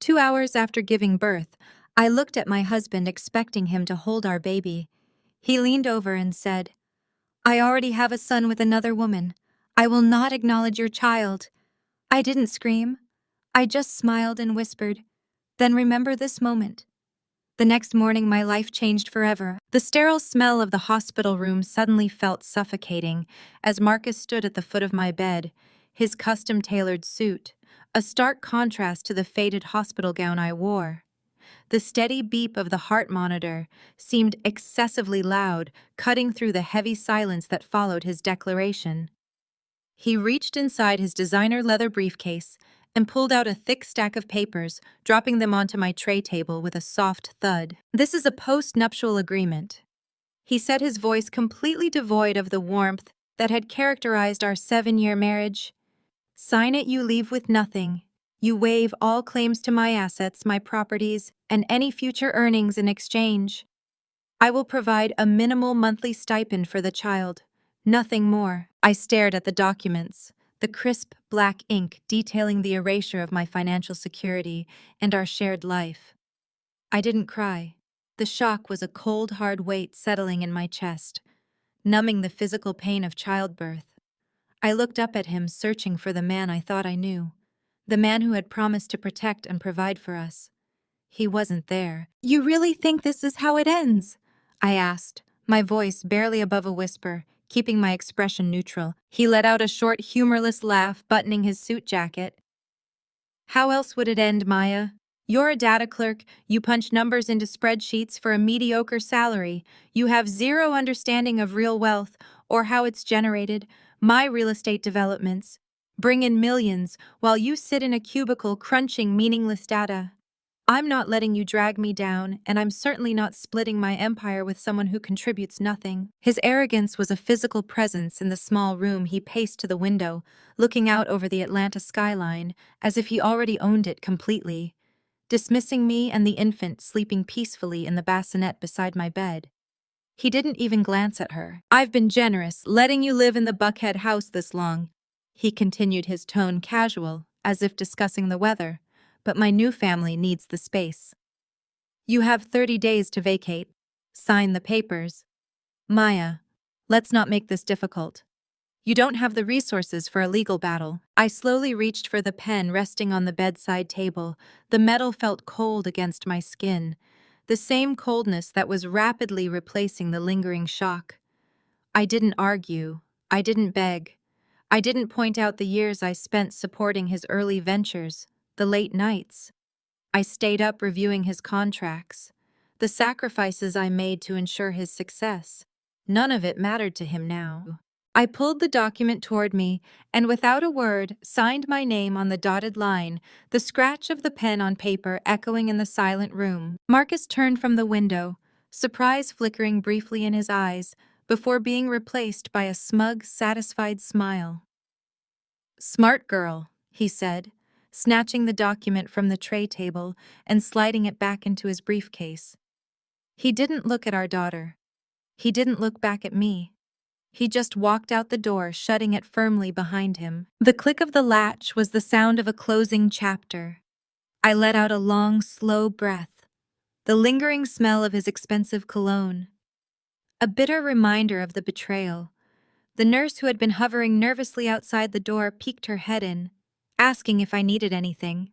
2 hours after giving birth, I looked at my husband expecting him to hold our baby. He leaned over and said, "I already have a son with another woman. I will not acknowledge your child." I didn't scream. I just smiled and whispered, "Then remember this moment." The next morning, my life changed forever. The sterile smell of the hospital room suddenly felt suffocating as Marcus stood at the foot of my bed, his custom-tailored suit, a stark contrast to the faded hospital gown I wore. The steady beep of the heart monitor seemed excessively loud, cutting through the heavy silence that followed his declaration. He reached inside his designer leather briefcase and pulled out a thick stack of papers, dropping them onto my tray table with a soft thud. "This is a post-nuptial agreement," he said, his voice completely devoid of the warmth that had characterized our 7-year marriage. "Sign it, you leave with nothing. You waive all claims to my assets, my properties, and any future earnings in exchange. I will provide a minimal monthly stipend for the child. Nothing more." I stared at the documents, the crisp black ink detailing the erasure of my financial security and our shared life. I didn't cry. The shock was a cold, hard weight settling in my chest, numbing the physical pain of childbirth. I looked up at him, searching for the man I thought I knew, the man who had promised to protect and provide for us. He wasn't there. "You really think this is how it ends?" I asked, my voice barely above a whisper, keeping my expression neutral. He let out a short, humorless laugh, buttoning his suit jacket. "How else would it end, Maya? You're a data clerk, you punch numbers into spreadsheets for a mediocre salary, you have zero understanding of real wealth or how it's generated. My real estate developments bring in millions while you sit in a cubicle crunching meaningless data. I'm not letting you drag me down, and I'm certainly not splitting my empire with someone who contributes nothing." His arrogance was a physical presence in the small room. He paced to the window, looking out over the Atlanta skyline, as if he already owned it completely, dismissing me and the infant sleeping peacefully in the bassinet beside my bed. He didn't even glance at her. "I've been generous, letting you live in the Buckhead house this long," he continued, his tone casual, as if discussing the weather. "But my new family needs the space. You have 30 days to vacate. Sign the papers." "Maya, let's not make this difficult. You don't have the resources for a legal battle." I slowly reached for the pen resting on the bedside table. The metal felt cold against my skin, the same coldness that was rapidly replacing the lingering shock. I didn't argue. I didn't beg. I didn't point out the years I spent supporting his early ventures, the late nights. I stayed up reviewing his contracts, the sacrifices I made to ensure his success. None of it mattered to him now. I pulled the document toward me and, without a word, signed my name on the dotted line, the scratch of the pen on paper echoing in the silent room. Marcus turned from the window, surprise flickering briefly in his eyes, before being replaced by a smug, satisfied smile. "Smart girl," he said, snatching the document from the tray table and sliding it back into his briefcase. He didn't look at our daughter. He didn't look back at me. He just walked out the door, shutting it firmly behind him. The click of the latch was the sound of a closing chapter. I let out a long, slow breath, the lingering smell of his expensive cologne. A bitter reminder of the betrayal. The nurse who had been hovering nervously outside the door peeked her head in, asking if I needed anything.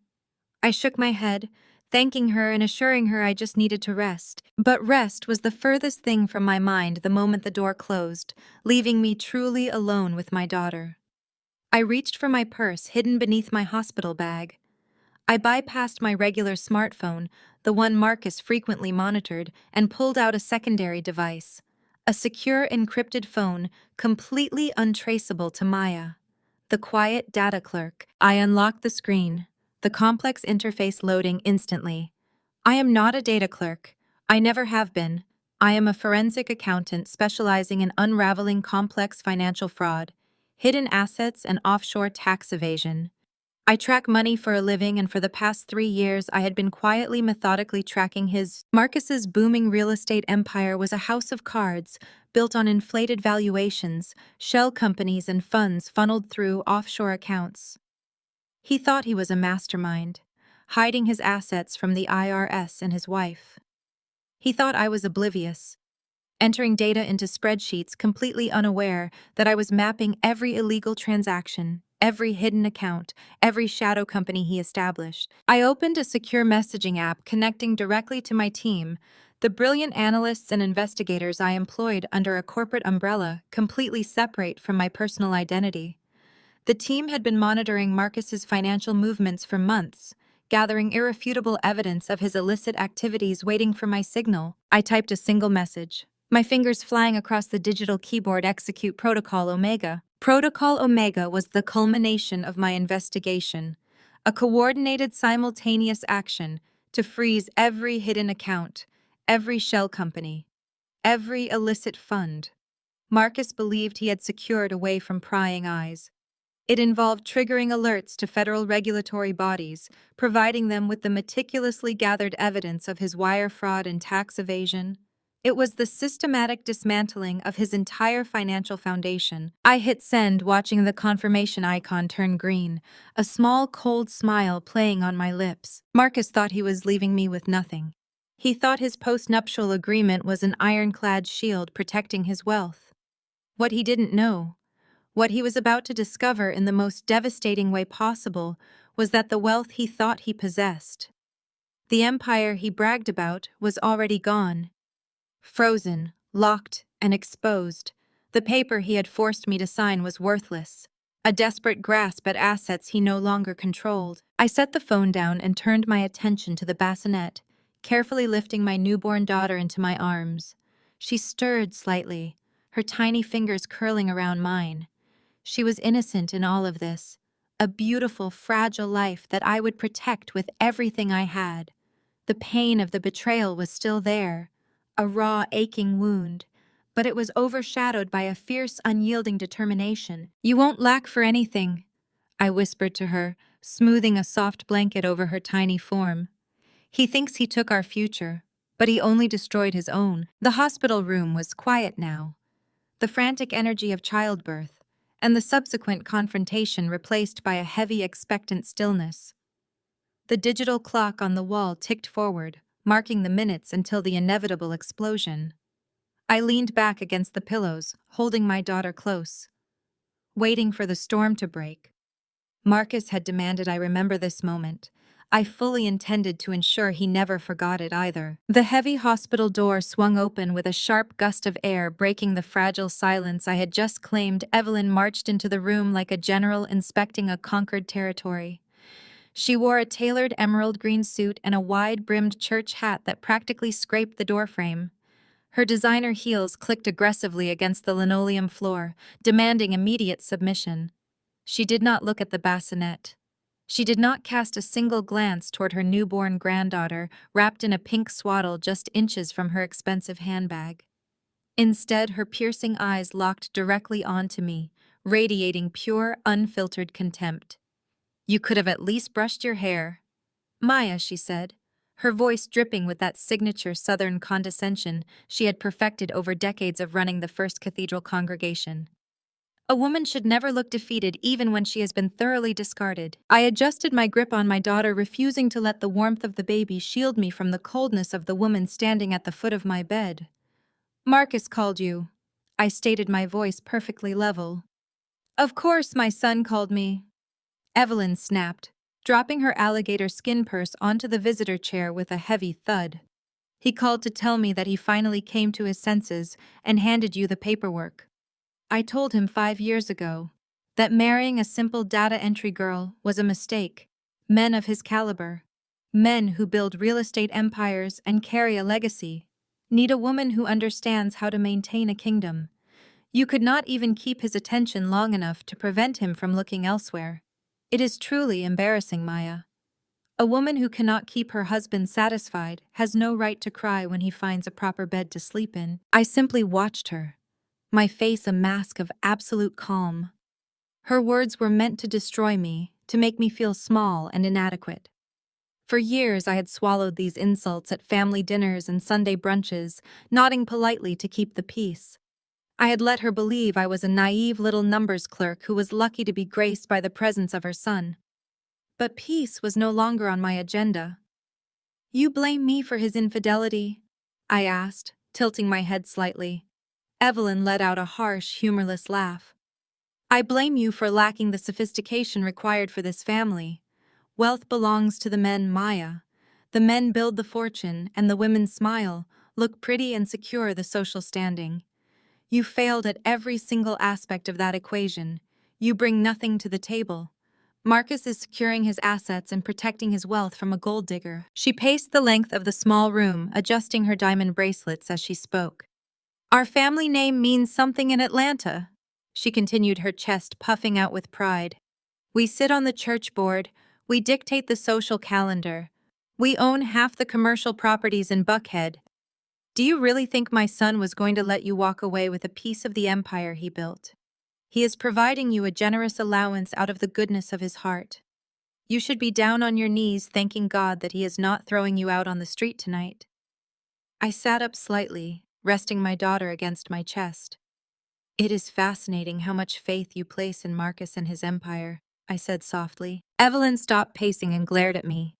I shook my head, thanking her and assuring her I just needed to rest. But rest was the furthest thing from my mind the moment the door closed, leaving me truly alone with my daughter. I reached for my purse hidden beneath my hospital bag. I bypassed my regular smartphone, the one Marcus frequently monitored, and pulled out a secondary device, a secure encrypted phone completely untraceable to Maya, the quiet data clerk. I unlocked the screen, the complex interface loading instantly. "I am not a data clerk. I never have been. I am a forensic accountant specializing in unraveling complex financial fraud, hidden assets, and offshore tax evasion. I track money for a living, and for the past 3 years I had been quietly, methodically tracking his." Marcus's booming real estate empire was a house of cards built on inflated valuations, shell companies, and funds funneled through offshore accounts. He thought he was a mastermind, hiding his assets from the IRS and his wife. He thought I was oblivious, entering data into spreadsheets completely unaware that I was mapping every illegal transaction, every hidden account, every shadow company he established. I opened a secure messaging app connecting directly to my team, the brilliant analysts and investigators I employed under a corporate umbrella, completely separate from my personal identity. The team had been monitoring Marcus's financial movements for months, gathering irrefutable evidence of his illicit activities waiting for my signal. I typed a single message, my fingers flying across the digital keyboard. Execute Protocol Omega. Protocol Omega was the culmination of my investigation, a coordinated simultaneous action to freeze every hidden account, every shell company, every illicit fund. Marcus believed he had secured away from prying eyes. It involved triggering alerts to federal regulatory bodies, providing them with the meticulously gathered evidence of his wire fraud and tax evasion. It was the systematic dismantling of his entire financial foundation. I hit send, watching the confirmation icon turn green, a small, cold smile playing on my lips. Marcus thought he was leaving me with nothing. He thought his post-nuptial agreement was an ironclad shield protecting his wealth. What he didn't know, what he was about to discover in the most devastating way possible, was that the wealth he thought he possessed, the empire he bragged about, was already gone. Frozen, locked, and exposed, the paper he had forced me to sign was worthless, a desperate grasp at assets he no longer controlled. I set the phone down and turned my attention to the bassinet, carefully lifting my newborn daughter into my arms. She stirred slightly, her tiny fingers curling around mine. She was innocent in all of this, a beautiful, fragile life that I would protect with everything I had. The pain of the betrayal was still there, a raw, aching wound, but it was overshadowed by a fierce, unyielding determination. "You won't lack for anything," I whispered to her, smoothing a soft blanket over her tiny form. "He thinks he took our future, but he only destroyed his own." The hospital room was quiet now, the frantic energy of childbirth, and the subsequent confrontation replaced by a heavy, expectant stillness. The digital clock on the wall ticked forward, marking the minutes until the inevitable explosion. I leaned back against the pillows, holding my daughter close, waiting for the storm to break. Marcus had demanded I remember this moment. I fully intended to ensure he never forgot it either. The heavy hospital door swung open with a sharp gust of air breaking the fragile silence I had just claimed. Evelyn marched into the room like a general inspecting a conquered territory. She wore a tailored emerald green suit and a wide-brimmed church hat that practically scraped the doorframe. Her designer heels clicked aggressively against the linoleum floor, demanding immediate submission. She did not look at the bassinet. She did not cast a single glance toward her newborn granddaughter, wrapped in a pink swaddle just inches from her expensive handbag. Instead, her piercing eyes locked directly onto me, radiating pure, unfiltered contempt. "You could have at least brushed your hair." "Maya," she said, her voice dripping with that signature Southern condescension she had perfected over decades of running the First Cathedral congregation. "A woman should never look defeated even when she has been thoroughly discarded." I adjusted my grip on my daughter, refusing to let the warmth of the baby shield me from the coldness of the woman standing at the foot of my bed. "Marcus called you," I stated, my voice perfectly level. "Of course my son called me," Evelyn snapped, dropping her alligator skin purse onto the visitor chair with a heavy thud. "He called to tell me that he finally came to his senses and handed you the paperwork. I told him 5 years ago that marrying a simple data entry girl was a mistake. Men of his caliber, men who build real estate empires and carry a legacy, need a woman who understands how to maintain a kingdom. You could not even keep his attention long enough to prevent him from looking elsewhere. It is truly embarrassing, Maya. A woman who cannot keep her husband satisfied has no right to cry when he finds a proper bed to sleep in." I simply watched her, my face a mask of absolute calm. Her words were meant to destroy me, to make me feel small and inadequate. For years I had swallowed these insults at family dinners and Sunday brunches, nodding politely to keep the peace. I had let her believe I was a naive little numbers clerk who was lucky to be graced by the presence of her son. But peace was no longer on my agenda. "You blame me for his infidelity?" I asked, tilting my head slightly. Evelyn let out a harsh, humorless laugh. "I blame you for lacking the sophistication required for this family. Wealth belongs to the men, Maya. The men build the fortune, and the women smile, look pretty and secure the social standing. You failed at every single aspect of that equation. You bring nothing to the table. Marcus is securing his assets and protecting his wealth from a gold digger." She paced the length of the small room, adjusting her diamond bracelets as she spoke. "Our family name means something in Atlanta," she continued, her chest puffing out with pride. "We sit on the church board, we dictate the social calendar. We own half the commercial properties in Buckhead. Do you really think my son was going to let you walk away with a piece of the empire he built? He is providing you a generous allowance out of the goodness of his heart. You should be down on your knees thanking God that he is not throwing you out on the street tonight." I sat up slightly, resting my daughter against my chest. "It is fascinating how much faith you place in Marcus and his empire," I said softly. Evelyn stopped pacing and glared at me.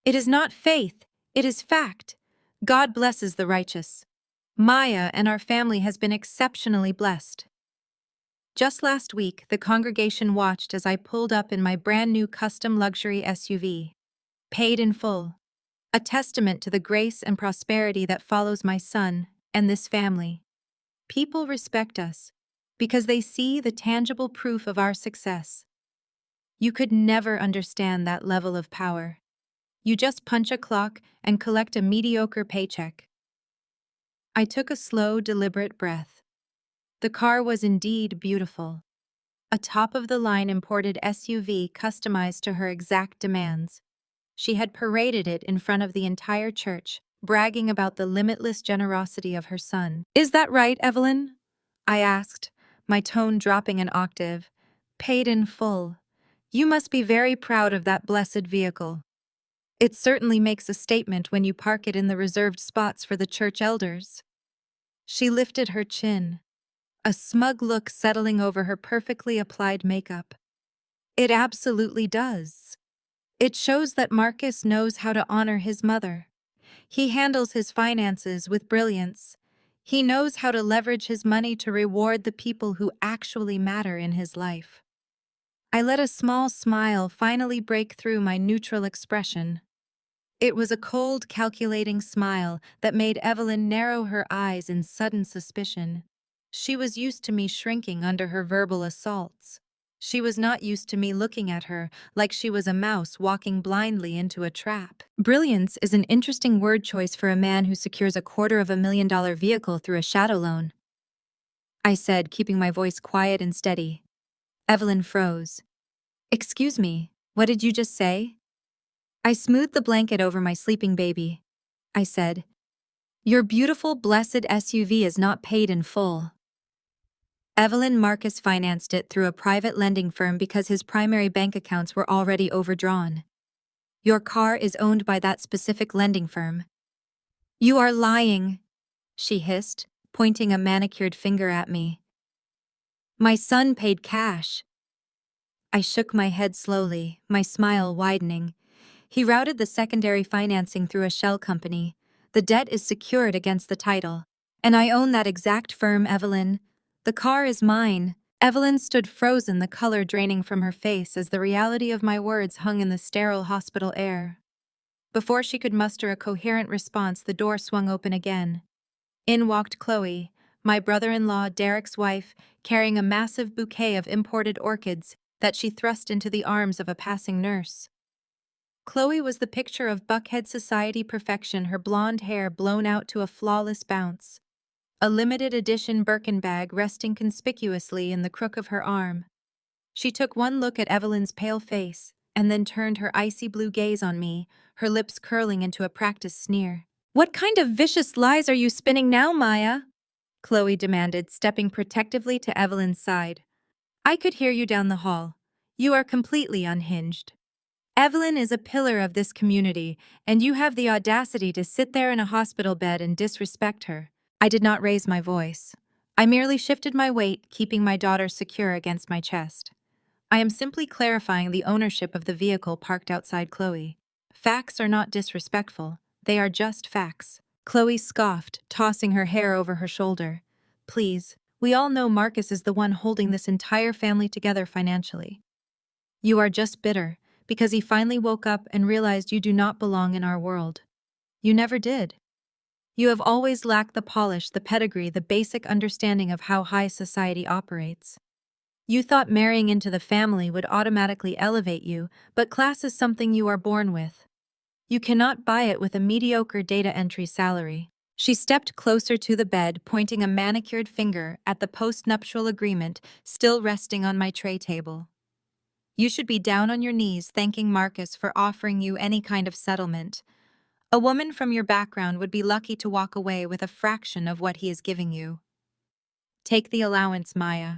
"It is not faith, it is fact. God blesses the righteous. Maya and our family has been exceptionally blessed." Just last week, the congregation watched as I pulled up in my brand new custom luxury SUV, paid in full, a testament to the grace and prosperity that follows my son and this family. People respect us because they see the tangible proof of our success. You could never understand that level of power. You just punch a clock and collect a mediocre paycheck. I took a slow, deliberate breath. The car was indeed beautiful. A top-of-the-line imported SUV customized to her exact demands. She had paraded it in front of the entire church, bragging about the limitless generosity of her son. "Is that right, Evelyn?" I asked, my tone dropping an octave. "Paid in full. You must be very proud of that blessed vehicle. It certainly makes a statement when you park it in the reserved spots for the church elders." She lifted her chin, a smug look settling over her perfectly applied makeup. "It absolutely does. It shows that Marcus knows how to honor his mother. He handles his finances with brilliance. He knows how to leverage his money to reward the people who actually matter in his life." I let a small smile finally break through my neutral expression. It was a cold, calculating smile that made Evelyn narrow her eyes in sudden suspicion. She was used to me shrinking under her verbal assaults. She was not used to me looking at her like she was a mouse walking blindly into a trap. "Brilliance is an interesting word choice for a man who secures a $250,000 vehicle through a shadow loan," I said, keeping my voice quiet and steady. Evelyn froze. "Excuse me, what did you just say?" I smoothed the blanket over my sleeping baby. I said, "Your beautiful, blessed SUV is not paid in full. Evelyn Marcus financed it through a private lending firm because his primary bank accounts were already overdrawn. Your car is owned by that specific lending firm." "You are lying," she hissed, pointing a manicured finger at me. "My son paid cash." I shook my head slowly, my smile widening. "He routed the secondary financing through a shell company. The debt is secured against the title. And I own that exact firm, Evelyn. The car is mine." Evelyn stood frozen, the color draining from her face as the reality of my words hung in the sterile hospital air. Before she could muster a coherent response, the door swung open again. In walked Chloe, my brother-in-law Derek's wife, carrying a massive bouquet of imported orchids that she thrust into the arms of a passing nurse. Chloe was the picture of Buckhead society perfection, her blonde hair blown out to a flawless bounce, a limited edition Birkin bag resting conspicuously in the crook of her arm. She took one look at Evelyn's pale face, and then turned her icy blue gaze on me, her lips curling into a practiced sneer. "What kind of vicious lies are you spinning now, Maya?" Chloe demanded, stepping protectively to Evelyn's side. "I could hear you down the hall. You are completely unhinged. Evelyn is a pillar of this community, and you have the audacity to sit there in a hospital bed and disrespect her." I did not raise my voice. I merely shifted my weight, keeping my daughter secure against my chest. I am simply clarifying the ownership of the vehicle parked outside Chloe. Facts are not disrespectful, they are just facts. Chloe scoffed, tossing her hair over her shoulder. Please, we all know Marcus is the one holding this entire family together financially. You are just bitter, because he finally woke up and realized you do not belong in our world. You never did. You have always lacked the polish, the pedigree, the basic understanding of how high society operates. You thought marrying into the family would automatically elevate you, but class is something you are born with. You cannot buy it with a mediocre data entry salary. She stepped closer to the bed, pointing a manicured finger at the postnuptial agreement still resting on my tray table. You should be down on your knees thanking Marcus for offering you any kind of settlement. A woman from your background would be lucky to walk away with a fraction of what he is giving you. Take the allowance, Maya.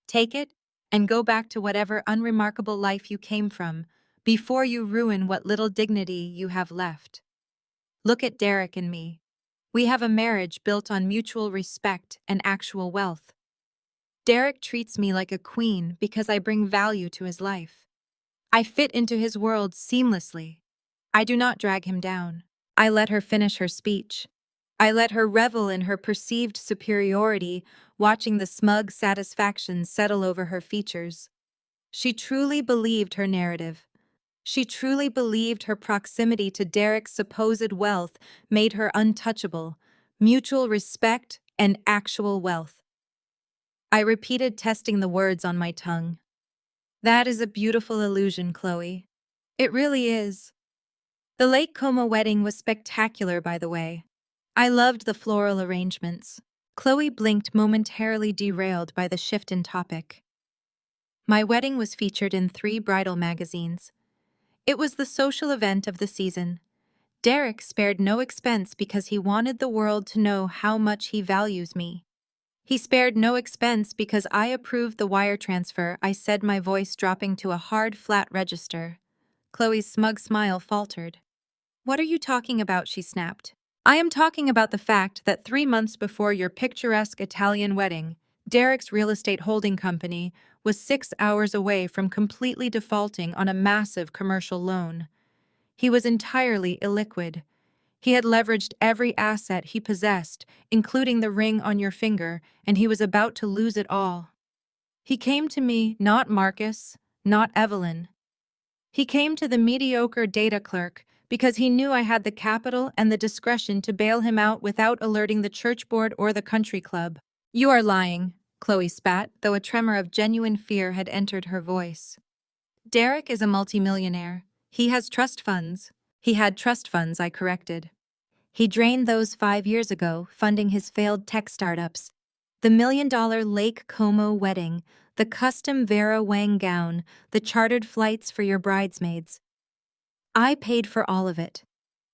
Take it, and go back to whatever unremarkable life you came from, before you ruin what little dignity you have left. Look at Derek and me. We have a marriage built on mutual respect and actual wealth. Derek treats me like a queen because I bring value to his life. I fit into his world seamlessly. I do not drag him down. I let her finish her speech. I let her revel in her perceived superiority, watching the smug satisfaction settle over her features. She truly believed her narrative. She truly believed her proximity to Derek's supposed wealth made her untouchable, mutual respect and actual wealth. I repeated, testing the words on my tongue. That is a beautiful illusion, Chloe. It really is. The Lake Como wedding was spectacular, by the way. I loved the floral arrangements. Chloe blinked, momentarily derailed by the shift in topic. My wedding was featured in 3 bridal magazines. It was the social event of the season. Derek spared no expense because he wanted the world to know how much he values me. He spared no expense because I approved the wire transfer, I said, my voice dropping to a hard, flat register. Chloe's smug smile faltered. What are you talking about? She snapped. I am talking about the fact that 3 months before your picturesque Italian wedding, Derek's real estate holding company was 6 hours away from completely defaulting on a massive commercial loan. He was entirely illiquid. He had leveraged every asset he possessed, including the ring on your finger, and he was about to lose it all. He came to me, not Marcus, not Evelyn. He came to the mediocre data clerk because he knew I had the capital and the discretion to bail him out without alerting the church board or the country club. You are lying, Chloe spat, though a tremor of genuine fear had entered her voice. Derek is a multimillionaire. He has trust funds. He had trust funds, I corrected. He drained those 5 years ago, funding his failed tech startups. The $1 million Lake Como wedding, the custom Vera Wang gown, the chartered flights for your bridesmaids. I paid for all of it.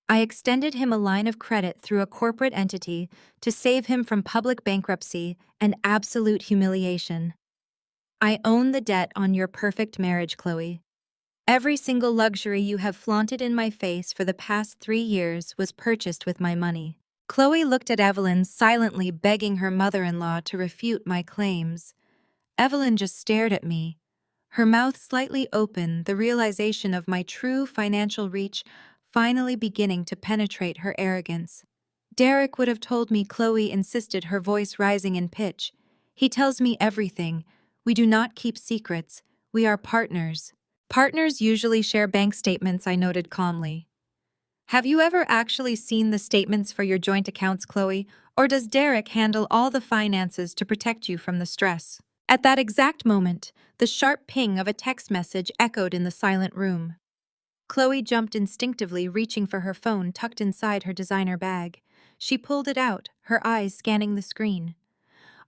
I extended him a line of credit through a corporate entity to save him from public bankruptcy and absolute humiliation. I own the debt on your perfect marriage, Chloe. Every single luxury you have flaunted in my face for the past 3 years was purchased with my money. Chloe looked at Evelyn, silently begging her mother-in-law to refute my claims. Evelyn just stared at me, her mouth slightly open, the realization of my true financial reach finally beginning to penetrate her arrogance. Derek would have told me, Chloe insisted, her voice rising in pitch. He tells me everything. We do not keep secrets. We are partners. Partners usually share bank statements, I noted calmly. Have you ever actually seen the statements for your joint accounts, Chloe, or does Derek handle all the finances to protect you from the stress? At that exact moment, the sharp ping of a text message echoed in the silent room. Chloe jumped instinctively, reaching for her phone tucked inside her designer bag. She pulled it out, her eyes scanning the screen.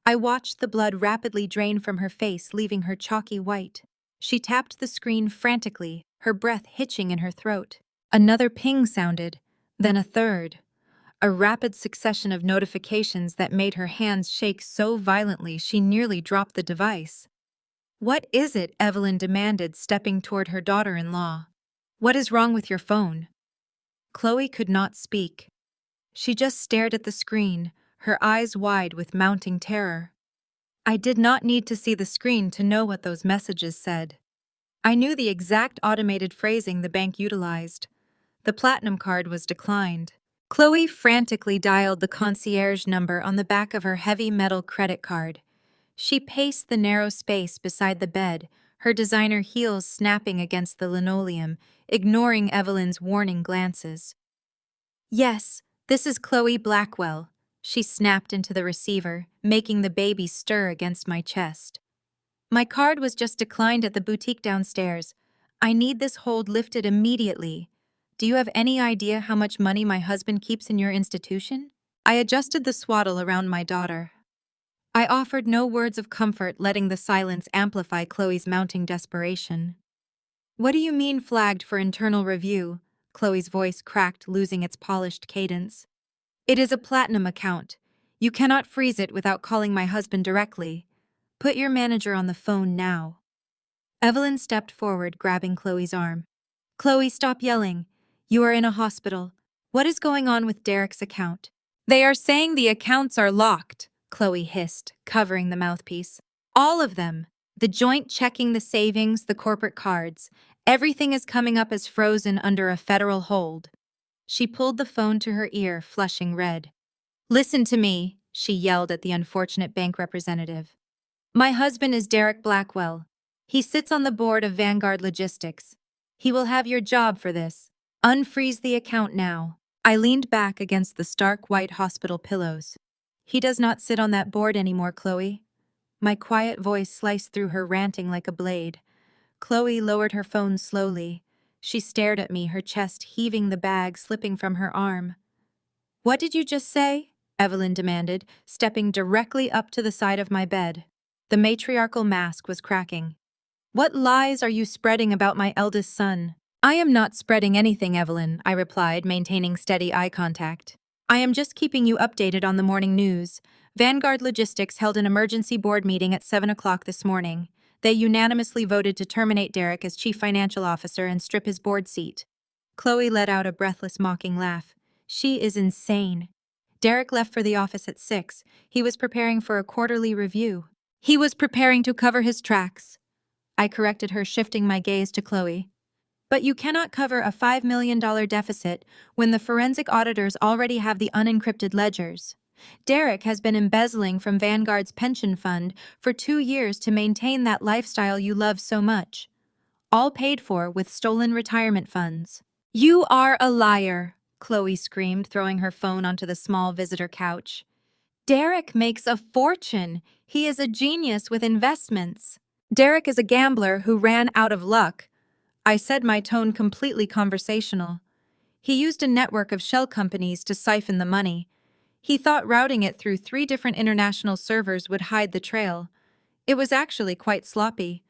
I watched the blood rapidly drain from her face, leaving her chalky white. She tapped the screen frantically, her breath hitching in her throat. Another ping sounded, then a third. A rapid succession of notifications that made her hands shake so violently she nearly dropped the device. What is it? Evelyn demanded, stepping toward her daughter-in-law. What is wrong with your phone? Chloe could not speak. She just stared at the screen, her eyes wide with mounting terror. I did not need to see the screen to know what those messages said. I knew the exact automated phrasing the bank utilized. The platinum card was declined. Chloe frantically dialed the concierge number on the back of her heavy metal credit card. She paced the narrow space beside the bed, her designer heels snapping against the linoleum, ignoring Evelyn's warning glances. Yes, this is Chloe Blackwell. She snapped into the receiver, making the baby stir against my chest. My card was just declined at the boutique downstairs. I need this hold lifted immediately. Do you have any idea how much money my husband keeps in your institution? I adjusted the swaddle around my daughter. I offered no words of comfort, letting the silence amplify Chloe's mounting desperation. What do you mean flagged for internal review? Chloe's voice cracked, losing its polished cadence. It is a platinum account. You cannot freeze it without calling my husband directly. Put your manager on the phone now. Evelyn stepped forward, grabbing Chloe's arm. Chloe, stop yelling. You are in a hospital. What is going on with Derek's account? They are saying the accounts are locked, Chloe hissed, covering the mouthpiece. All of them. The joint checking the savings, the corporate cards. Everything is coming up as frozen under a federal hold. She pulled the phone to her ear, flushing red. Listen to me, she yelled at the unfortunate bank representative. My husband is Derek Blackwell. He sits on the board of Vanguard Logistics. He will have your job for this. Unfreeze the account now. I leaned back against the stark white hospital pillows. He does not sit on that board anymore, Chloe. My quiet voice sliced through her, ranting like a blade. Chloe lowered her phone slowly. She stared at me, her chest heaving, the bag slipping from her arm. What did you just say? Evelyn demanded, stepping directly up to the side of my bed. The matriarchal mask was cracking. What lies are you spreading about my eldest son? I am not spreading anything, Evelyn, I replied, maintaining steady eye contact. I am just keeping you updated on the morning news. Vanguard Logistics held an emergency board meeting at 7 o'clock this morning. They unanimously voted to terminate Derek as chief financial officer and strip his board seat. Chloe let out a breathless, mocking laugh. She is insane. Derek left for the office at 6. He was preparing for a quarterly review. He was preparing to cover his tracks. I corrected her, shifting my gaze to Chloe. But you cannot cover a $5 million deficit when the forensic auditors already have the unencrypted ledgers. Derek has been embezzling from Vanguard's pension fund for 2 years to maintain that lifestyle you love so much. All paid for with stolen retirement funds. You are a liar, Chloe screamed, throwing her phone onto the small visitor couch. Derek makes a fortune. He is a genius with investments. Derek is a gambler who ran out of luck. I said, my tone completely conversational. He used a network of shell companies to siphon the money. He thought routing it through 3 different international servers would hide the trail. It was actually quite sloppy.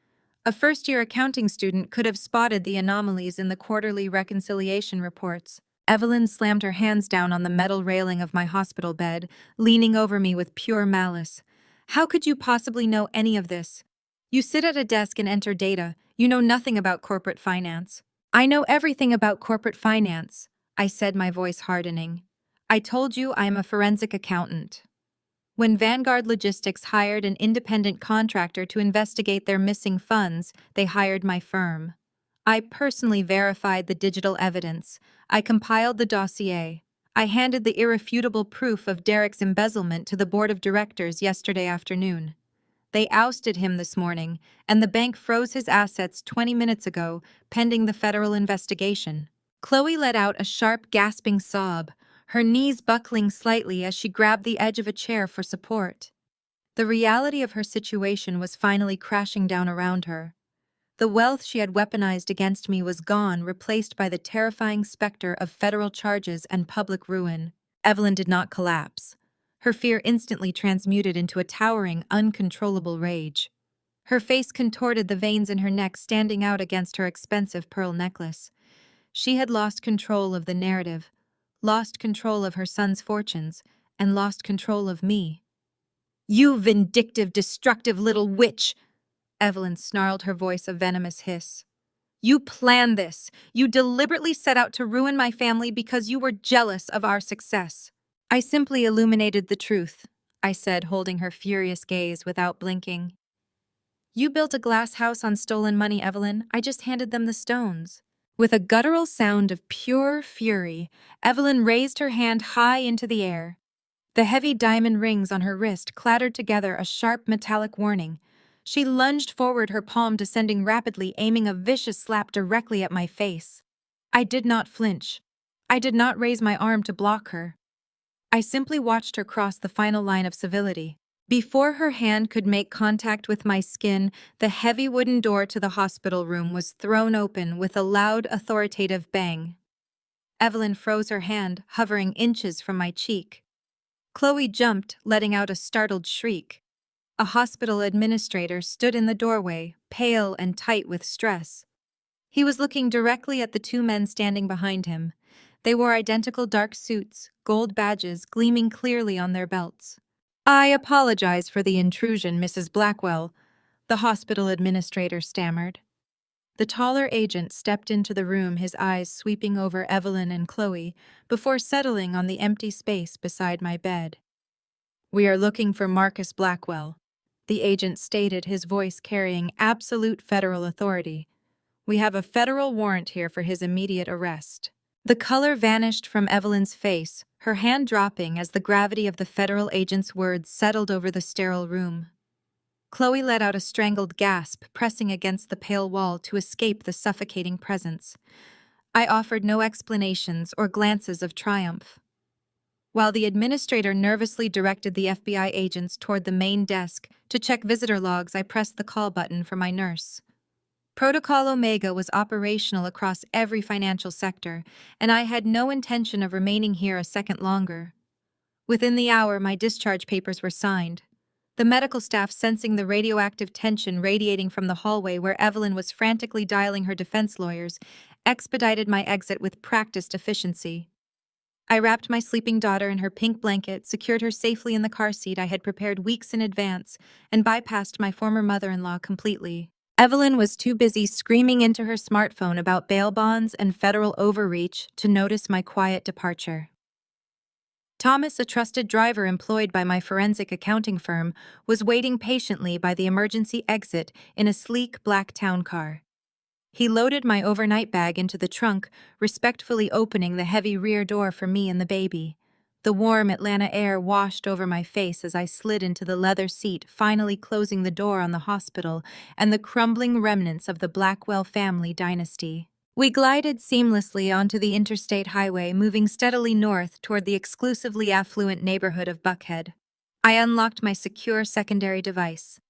A first-year accounting student could have spotted the anomalies in the quarterly reconciliation reports. Evelyn slammed her hands down on the metal railing of my hospital bed, leaning over me with pure malice. How could you possibly know any of this? You sit at a desk and enter data. You know nothing about corporate finance. I know everything about corporate finance, I said, my voice hardening. I told you I am a forensic accountant. When Vanguard Logistics hired an independent contractor to investigate their missing funds, they hired my firm. I personally verified the digital evidence. I compiled the dossier. I handed the irrefutable proof of Derek's embezzlement to the board of directors yesterday afternoon. They ousted him this morning, and the bank froze his assets 20 minutes ago, pending the federal investigation. Chloe let out a sharp, gasping sob, her knees buckling slightly as she grabbed the edge of a chair for support. The reality of her situation was finally crashing down around her. The wealth she had weaponized against me was gone, replaced by the terrifying specter of federal charges and public ruin. Evelyn did not collapse. Her fear instantly transmuted into a towering, uncontrollable rage. Her face contorted, the veins in her neck standing out against her expensive pearl necklace. She had lost control of the narrative, lost control of her son's fortunes, and lost control of me. You vindictive, destructive little witch! Evelyn snarled, her voice a venomous hiss. You planned this. You deliberately set out to ruin my family because you were jealous of our success. I simply illuminated the truth. I said, holding her furious gaze without blinking. You built a glass house on stolen money, Evelyn. I just handed them the stones. With a guttural sound of pure fury, Evelyn raised her hand high into the air. The heavy diamond rings on her wrist clattered together a sharp metallic warning. She lunged forward, her palm descending rapidly, aiming a vicious slap directly at my face. I did not flinch. I did not raise my arm to block her. I simply watched her cross the final line of civility. Before her hand could make contact with my skin, the heavy wooden door to the hospital room was thrown open with a loud, authoritative bang. Evelyn froze her hand, hovering inches from my cheek. Chloe jumped, letting out a startled shriek. A hospital administrator stood in the doorway, pale and tight with stress. He was looking directly at the two men standing behind him. They wore identical dark suits, gold badges gleaming clearly on their belts. I apologize for the intrusion, Mrs. Blackwell, the hospital administrator stammered. The taller agent stepped into the room, his eyes sweeping over Evelyn and Chloe, before settling on the empty space beside my bed. We are looking for Marcus Blackwell, the agent stated, his voice carrying absolute federal authority. We have a federal warrant here for his immediate arrest. The color vanished from Evelyn's face, her hand dropping as the gravity of the federal agent's words settled over the sterile room. Chloe let out a strangled gasp, pressing against the pale wall to escape the suffocating presence. I offered no explanations or glances of triumph. While the administrator nervously directed the FBI agents toward the main desk to check visitor logs, I pressed the call button for my nurse. Protocol Omega was operational across every financial sector, and I had no intention of remaining here a second longer. Within the hour, my discharge papers were signed. The medical staff, sensing the radioactive tension radiating from the hallway where Evelyn was frantically dialing her defense lawyers, expedited my exit with practiced efficiency. I wrapped my sleeping daughter in her pink blanket, secured her safely in the car seat I had prepared weeks in advance, and bypassed my former mother-in-law completely. Evelyn was too busy screaming into her smartphone about bail bonds and federal overreach to notice my quiet departure. Thomas, a trusted driver employed by my forensic accounting firm, was waiting patiently by the emergency exit in a sleek black town car. He loaded my overnight bag into the trunk, respectfully opening the heavy rear door for me and the baby. The warm Atlanta air washed over my face as I slid into the leather seat, finally closing the door on the hospital and the crumbling remnants of the Blackwell family dynasty. We glided seamlessly onto the interstate highway, moving steadily north toward the exclusively affluent neighborhood of Buckhead. I unlocked my secure secondary device.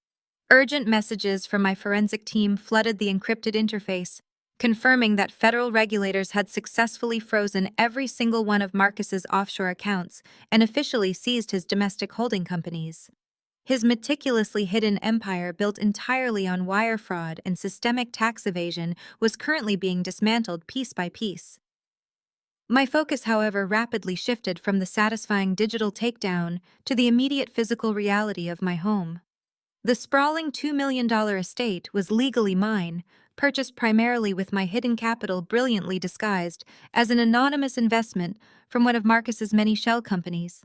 Urgent messages from my forensic team flooded the encrypted interface, confirming that federal regulators had successfully frozen every single one of Marcus's offshore accounts and officially seized his domestic holding companies. His meticulously hidden empire, built entirely on wire fraud and systemic tax evasion, was currently being dismantled piece by piece. My focus, however, rapidly shifted from the satisfying digital takedown to the immediate physical reality of my home. The sprawling $2 million estate was legally mine, purchased primarily with my hidden capital brilliantly disguised as an anonymous investment from one of Marcus's many shell companies.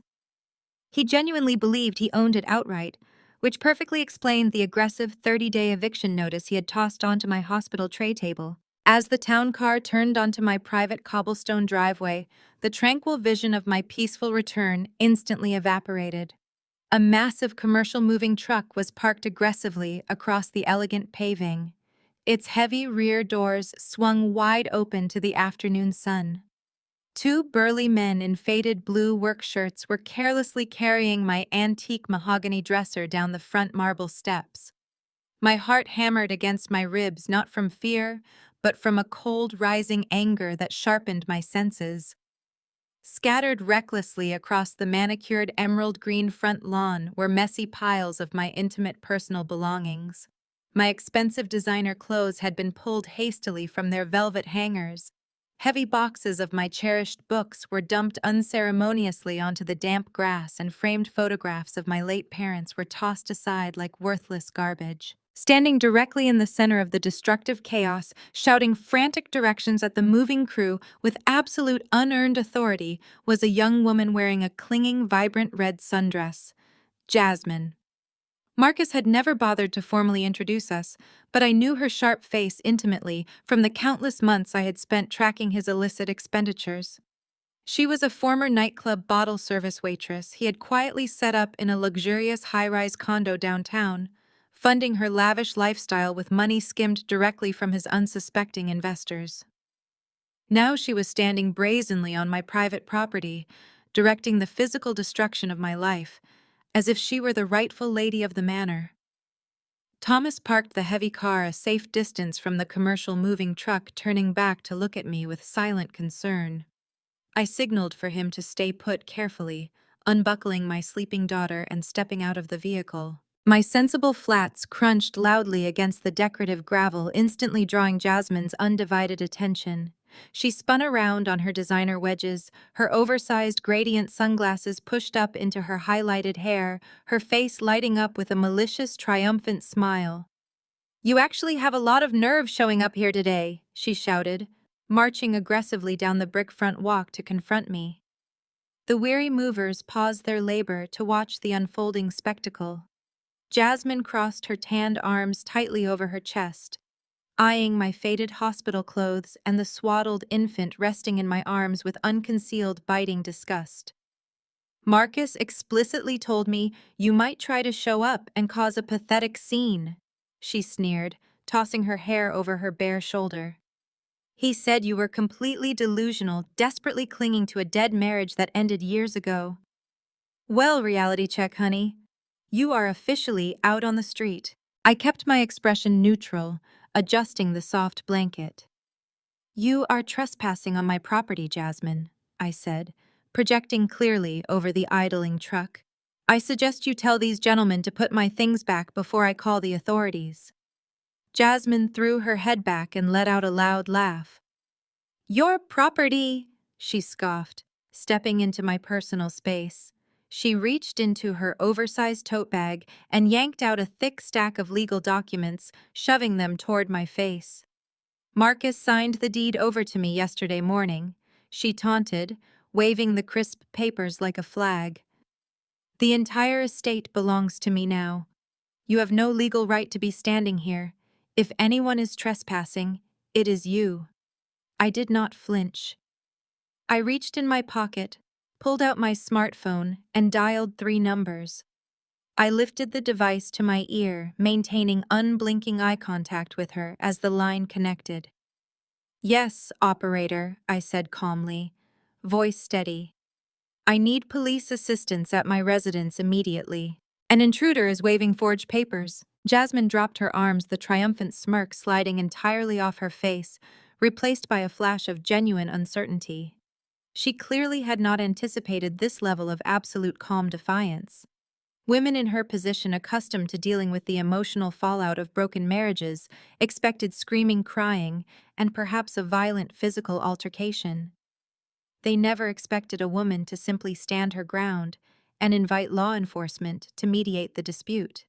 He genuinely believed he owned it outright, which perfectly explained the aggressive 30-day eviction notice he had tossed onto my hospital tray table. As the town car turned onto my private cobblestone driveway, the tranquil vision of my peaceful return instantly evaporated. A massive commercial moving truck was parked aggressively across the elegant paving. Its heavy rear doors swung wide open to the afternoon sun. Two burly men in faded blue work shirts were carelessly carrying my antique mahogany dresser down the front marble steps. My heart hammered against my ribs, not from fear, but from a cold rising anger that sharpened my senses. Scattered recklessly across the manicured emerald green front lawn were messy piles of my intimate personal belongings. My expensive designer clothes had been pulled hastily from their velvet hangers. Heavy boxes of my cherished books were dumped unceremoniously onto the damp grass, and framed photographs of my late parents were tossed aside like worthless garbage. Standing directly in the center of the destructive chaos, shouting frantic directions at the moving crew with absolute unearned authority, was a young woman wearing a clinging, vibrant red sundress. Jasmine. Marcus had never bothered to formally introduce us, but I knew her sharp face intimately from the countless months I had spent tracking his illicit expenditures. She was a former nightclub bottle service waitress he had quietly set up in a luxurious high-rise condo downtown, funding her lavish lifestyle with money skimmed directly from his unsuspecting investors. Now she was standing brazenly on my private property, directing the physical destruction of my life, as if she were the rightful lady of the manor. Thomas parked the heavy car a safe distance from the commercial moving truck, turning back to look at me with silent concern. I signaled for him to stay put carefully, unbuckling my sleeping daughter and stepping out of the vehicle. My sensible flats crunched loudly against the decorative gravel, instantly drawing Jasmine's undivided attention. She spun around on her designer wedges, her oversized gradient sunglasses pushed up into her highlighted hair, her face lighting up with a malicious, triumphant smile. "You actually have a lot of nerve showing up here today," she shouted, marching aggressively down the brick front walk to confront me. The weary movers paused their labor to watch the unfolding spectacle. Jasmine crossed her tanned arms tightly over her chest, eyeing my faded hospital clothes and the swaddled infant resting in my arms with unconcealed biting disgust. "Marcus explicitly told me you might try to show up and cause a pathetic scene," she sneered, tossing her hair over her bare shoulder. "He said you were completely delusional, desperately clinging to a dead marriage that ended years ago. Well, reality check, honey. You are officially out on the street." I kept my expression neutral, adjusting the soft blanket. "You are trespassing on my property, Jasmine," I said, projecting clearly over the idling truck. "I suggest you tell these gentlemen to put my things back before I call the authorities." Jasmine threw her head back and let out a loud laugh. "Your property," she scoffed, stepping into my personal space. She reached into her oversized tote bag and yanked out a thick stack of legal documents, shoving them toward my face. "Marcus signed the deed over to me yesterday morning," she taunted, waving the crisp papers like a flag. "The entire estate belongs to me now. You have no legal right to be standing here. If anyone is trespassing, it is you." I did not flinch. I reached in my pocket, pulled out my smartphone, and dialed 3 numbers. I lifted the device to my ear, maintaining unblinking eye contact with her as the line connected. "Yes, operator," I said calmly, voice steady. "I need police assistance at my residence immediately. An intruder is waving forged papers." Jasmine dropped her arms, the triumphant smirk sliding entirely off her face, replaced by a flash of genuine uncertainty. She clearly had not anticipated this level of absolute calm defiance. Women in her position, accustomed to dealing with the emotional fallout of broken marriages, expected screaming, crying, and perhaps a violent physical altercation. They never expected a woman to simply stand her ground and invite law enforcement to mediate the dispute.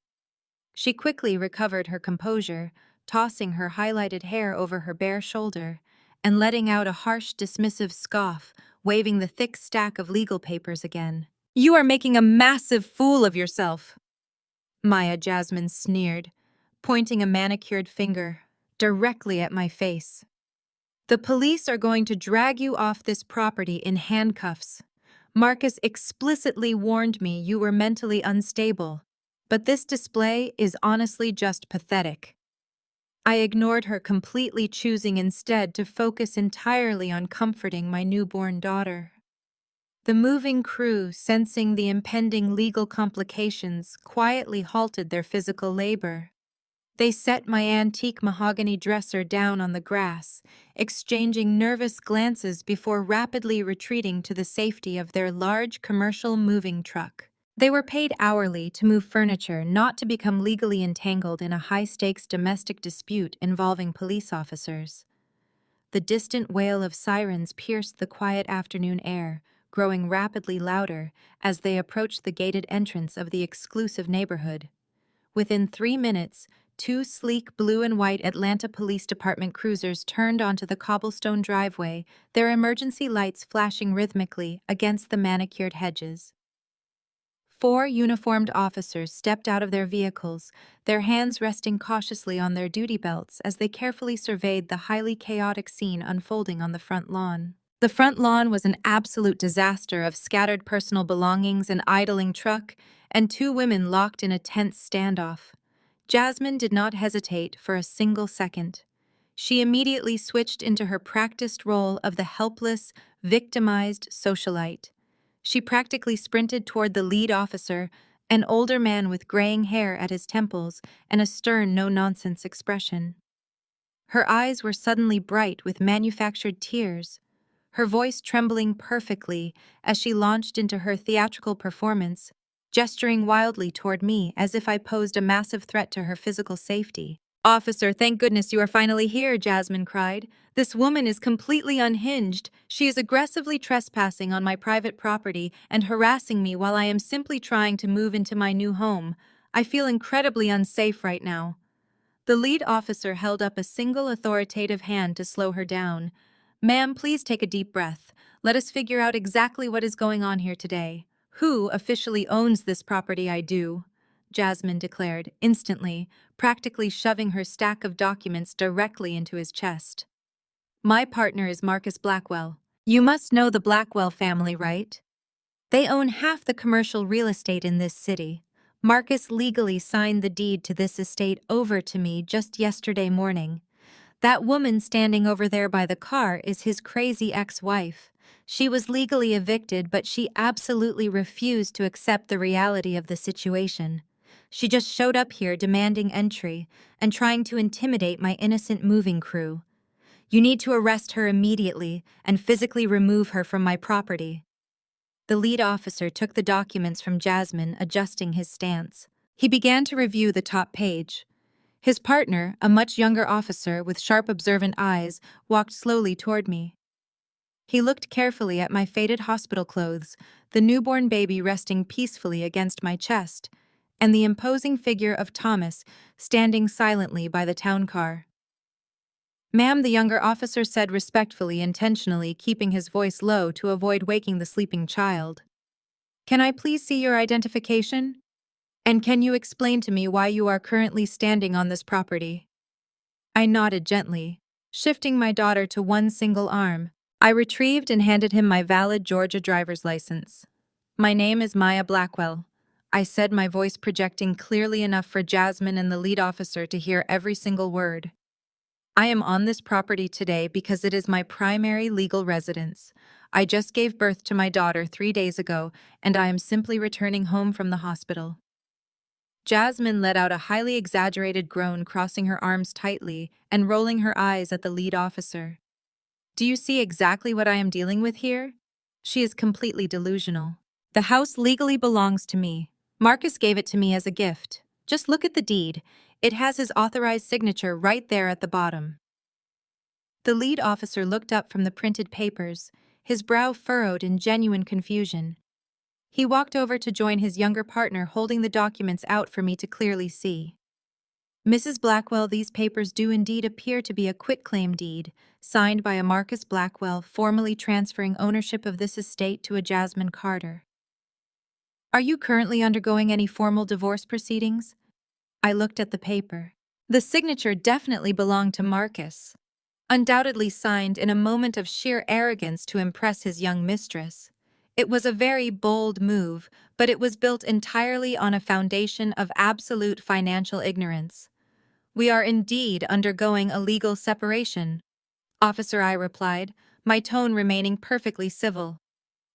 She quickly recovered her composure, tossing her highlighted hair over her bare shoulder and letting out a harsh, dismissive scoff, waving the thick stack of legal papers again. "You are making a massive fool of yourself," Maya Jasmine sneered, pointing a manicured finger directly at my face. "The police are going to drag you off this property in handcuffs. Marcus explicitly warned me you were mentally unstable, but this display is honestly just pathetic." I ignored her completely, choosing instead to focus entirely on comforting my newborn daughter. The moving crew, sensing the impending legal complications, quietly halted their physical labor. They set my antique mahogany dresser down on the grass, exchanging nervous glances before rapidly retreating to the safety of their large commercial moving truck. They were paid hourly to move furniture, not to become legally entangled in a high-stakes domestic dispute involving police officers. The distant wail of sirens pierced the quiet afternoon air, growing rapidly louder as they approached the gated entrance of the exclusive neighborhood. Within 3 minutes, 2 sleek blue and white Atlanta Police Department cruisers turned onto the cobblestone driveway, their emergency lights flashing rhythmically against the manicured hedges. 4 uniformed officers stepped out of their vehicles, their hands resting cautiously on their duty belts as they carefully surveyed the highly chaotic scene unfolding on the front lawn. The front lawn was an absolute disaster of scattered personal belongings, an idling truck, and 2 women locked in a tense standoff. Jasmine did not hesitate for a single second. She immediately switched into her practiced role of the helpless, victimized socialite. She practically sprinted toward the lead officer, an older man with graying hair at his temples and a stern, no-nonsense expression. Her eyes were suddenly bright with manufactured tears, her voice trembling perfectly as she launched into her theatrical performance, gesturing wildly toward me as if I posed a massive threat to her physical safety. "Officer, thank goodness you are finally here," Jasmine cried. "This woman is completely unhinged. She is aggressively trespassing on my private property and harassing me while I am simply trying to move into my new home. I feel incredibly unsafe right now." The lead officer held up a single authoritative hand to slow her down. "Ma'am, please take a deep breath. Let us figure out exactly what is going on here today. Who officially owns this property? I do," Jasmine declared, instantly, practically shoving her stack of documents directly into his chest. "My partner is Marcus Blackwell. You must know the Blackwell family, right? They own half the commercial real estate in this city. Marcus legally signed the deed to this estate over to me just yesterday morning. That woman standing over there by the car is his crazy ex-wife. She was legally evicted, but she absolutely refused to accept the reality of the situation. She just showed up here demanding entry and trying to intimidate my innocent moving crew. You need to arrest her immediately and physically remove her from my property." The lead officer took the documents from Jasmine, adjusting his stance. He began to review the top page. His partner, a much younger officer with sharp observant eyes, walked slowly toward me. He looked carefully at my faded hospital clothes, the newborn baby resting peacefully against my chest, and the imposing figure of Thomas standing silently by the town car. "Ma'am," the younger officer said respectfully, intentionally keeping his voice low to avoid waking the sleeping child. "Can I please see your identification? And can you explain to me why you are currently standing on this property?" I nodded gently, shifting my daughter to one single arm. I retrieved and handed him my valid Georgia driver's license. "My name is Maya Blackwell," I said, my voice projecting clearly enough for Jasmine and the lead officer to hear every single word. "I am on this property today because it is my primary legal residence. I just gave birth to my daughter 3 days ago, and I am simply returning home from the hospital." Jasmine let out a highly exaggerated groan, crossing her arms tightly and rolling her eyes at the lead officer. "Do you see exactly what I am dealing with here?" She is completely delusional. "The house legally belongs to me. Marcus gave it to me as a gift. Just look at the deed. It has his authorized signature right there at the bottom." The lead officer looked up from the printed papers, his brow furrowed in genuine confusion. He walked over to join his younger partner, holding the documents out for me to clearly see. "Mrs. Blackwell, these papers do indeed appear to be a quitclaim deed, signed by a Marcus Blackwell, formally transferring ownership of this estate to a Jasmine Carter. Are you currently undergoing any formal divorce proceedings?" I looked at the paper. The signature definitely belonged to Marcus, undoubtedly signed in a moment of sheer arrogance to impress his young mistress. It was a very bold move, but it was built entirely on a foundation of absolute financial ignorance. "We are indeed undergoing a legal separation," Officer, I replied, my tone remaining perfectly civil.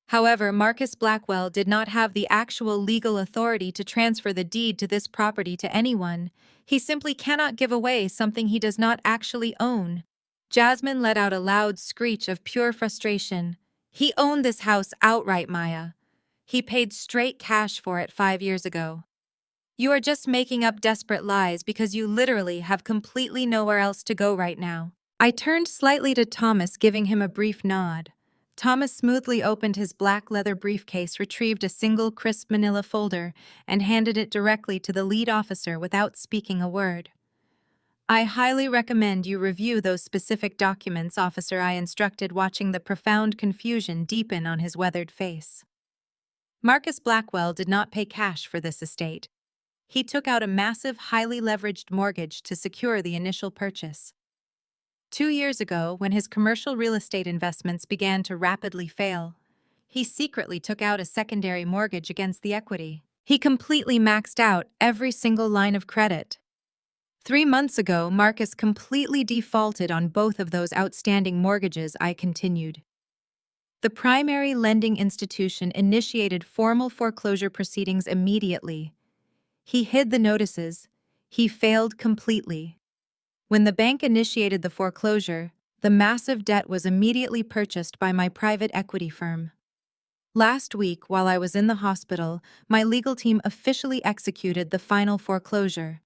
However, Marcus Blackwell did not have the actual legal authority to transfer the deed to this property to anyone. He simply cannot give away something he does not actually own. Jasmine let out a loud screech of pure frustration. "He owned this house outright, Maya. He paid straight cash for it 5 years ago. You are just making up desperate lies because you literally have completely nowhere else to go right now." I turned slightly to Thomas, giving him a brief nod. Thomas smoothly opened his black leather briefcase, retrieved a single crisp manila folder, and handed it directly to the lead officer without speaking a word. "I highly recommend you review those specific documents, officer," I instructed, watching the profound confusion deepen on his weathered face. Marcus Blackwell did not pay cash for this estate. He took out a massive, highly leveraged mortgage to secure the initial purchase. 2 years ago, when his commercial real estate investments began to rapidly fail, he secretly took out a secondary mortgage against the equity. He completely maxed out every single line of credit. 3 months ago, Marcus completely defaulted on both of those outstanding mortgages, I continued. The primary lending institution initiated formal foreclosure proceedings immediately. He hid the notices. He failed completely. When the bank initiated the foreclosure, the massive debt was immediately purchased by my private equity firm. Last week, while I was in the hospital, my legal team officially executed the final foreclosure.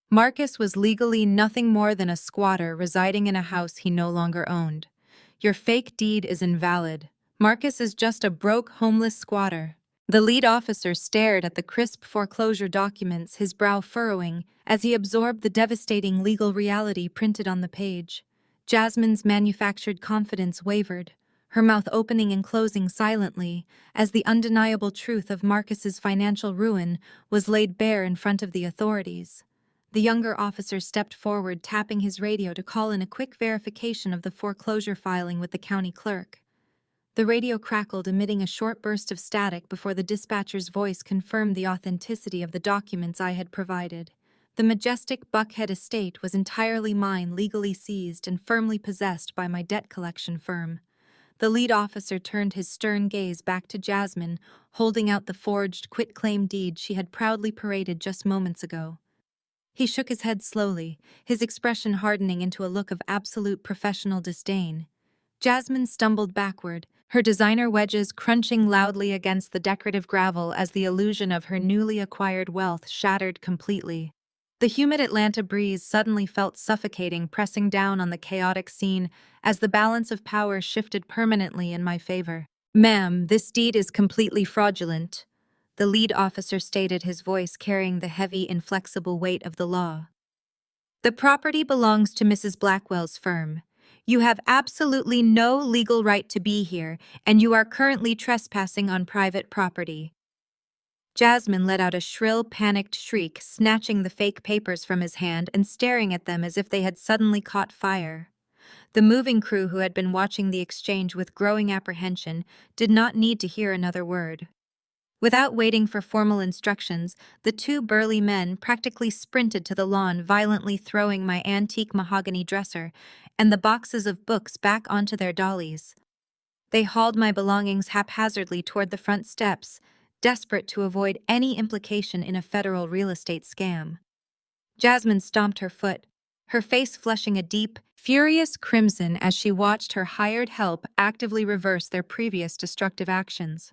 Marcus was legally nothing more than a squatter residing in a house he no longer owned. Your fake deed is invalid. Marcus is just a broke, homeless squatter. The lead officer stared at the crisp foreclosure documents, his brow furrowing, as he absorbed the devastating legal reality printed on the page. Jasmine's manufactured confidence wavered, her mouth opening and closing silently, as the undeniable truth of Marcus's financial ruin was laid bare in front of the authorities. The younger officer stepped forward, tapping his radio to call in a quick verification of the foreclosure filing with the county clerk. The radio crackled, emitting a short burst of static before the dispatcher's voice confirmed the authenticity of the documents I had provided. The majestic Buckhead estate was entirely mine, legally seized and firmly possessed by my debt collection firm. The lead officer turned his stern gaze back to Jasmine, holding out the forged quitclaim deed she had proudly paraded just moments ago. He shook his head slowly, his expression hardening into a look of absolute professional disdain. Jasmine stumbled backward, her designer wedges crunching loudly against the decorative gravel as the illusion of her newly acquired wealth shattered completely. The humid Atlanta breeze suddenly felt suffocating, pressing down on the chaotic scene as the balance of power shifted permanently in my favor. "Ma'am, this deed is completely fraudulent," the lead officer stated, his voice carrying the heavy, inflexible weight of the law. "The property belongs to Mrs. Blackwell's firm. You have absolutely no legal right to be here, and you are currently trespassing on private property." Jasmine let out a shrill, panicked shriek, snatching the fake papers from his hand and staring at them as if they had suddenly caught fire. The moving crew, who had been watching the exchange with growing apprehension, did not need to hear another word. Without waiting for formal instructions, the two burly men practically sprinted to the lawn, violently throwing my antique mahogany dresser and the boxes of books back onto their dollies. They hauled my belongings haphazardly toward the front steps, desperate to avoid any implication in a federal real estate scam. Jasmine stomped her foot, her face flushing a deep, furious crimson as she watched her hired help actively reverse their previous destructive actions.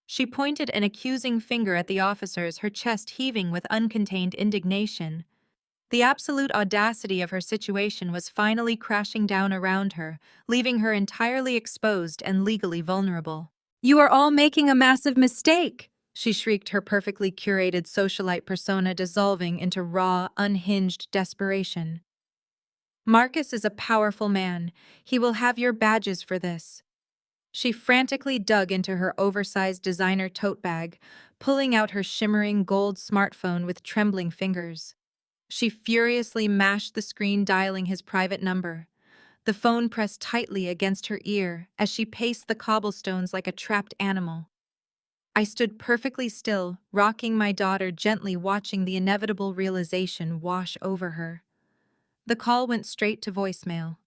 She pointed an accusing finger at the officers, her chest heaving with uncontained indignation. The absolute audacity of her situation was finally crashing down around her, leaving her entirely exposed and legally vulnerable. "You are all making a massive mistake!" she shrieked, her perfectly curated socialite persona dissolving into raw, unhinged desperation. "Marcus is a powerful man. He will have your badges for this." She frantically dug into her oversized designer tote bag, pulling out her shimmering gold smartphone with trembling fingers. She furiously mashed the screen, dialing his private number. The phone pressed tightly against her ear as she paced the cobblestones like a trapped animal. I stood perfectly still, rocking my daughter gently, watching the inevitable realization wash over her. The call went straight to voicemail.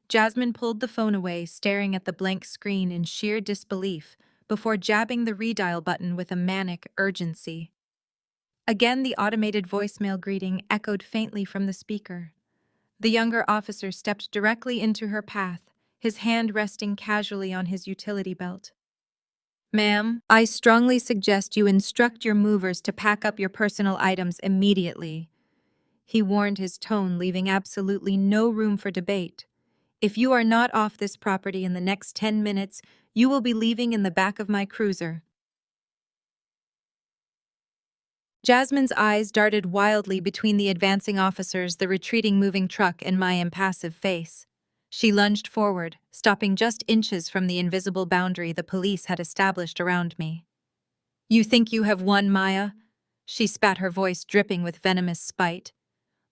Jasmine pulled the phone away, staring at the blank screen in sheer disbelief, before jabbing the redial button with a manic urgency. Again, the automated voicemail greeting echoed faintly from the speaker. The younger officer stepped directly into her path, his hand resting casually on his utility belt. "Ma'am, I strongly suggest you instruct your movers to pack up your personal items immediately," he warned, his tone leaving absolutely no room for debate. "If you are not off this property in the next 10 minutes, you will be leaving in the back of my cruiser." Jasmine's eyes darted wildly between the advancing officers, the retreating moving truck, and my impassive face. She lunged forward, stopping just inches from the invisible boundary the police had established around me. You think you have won, Maya? She spat, her voice dripping with venomous spite.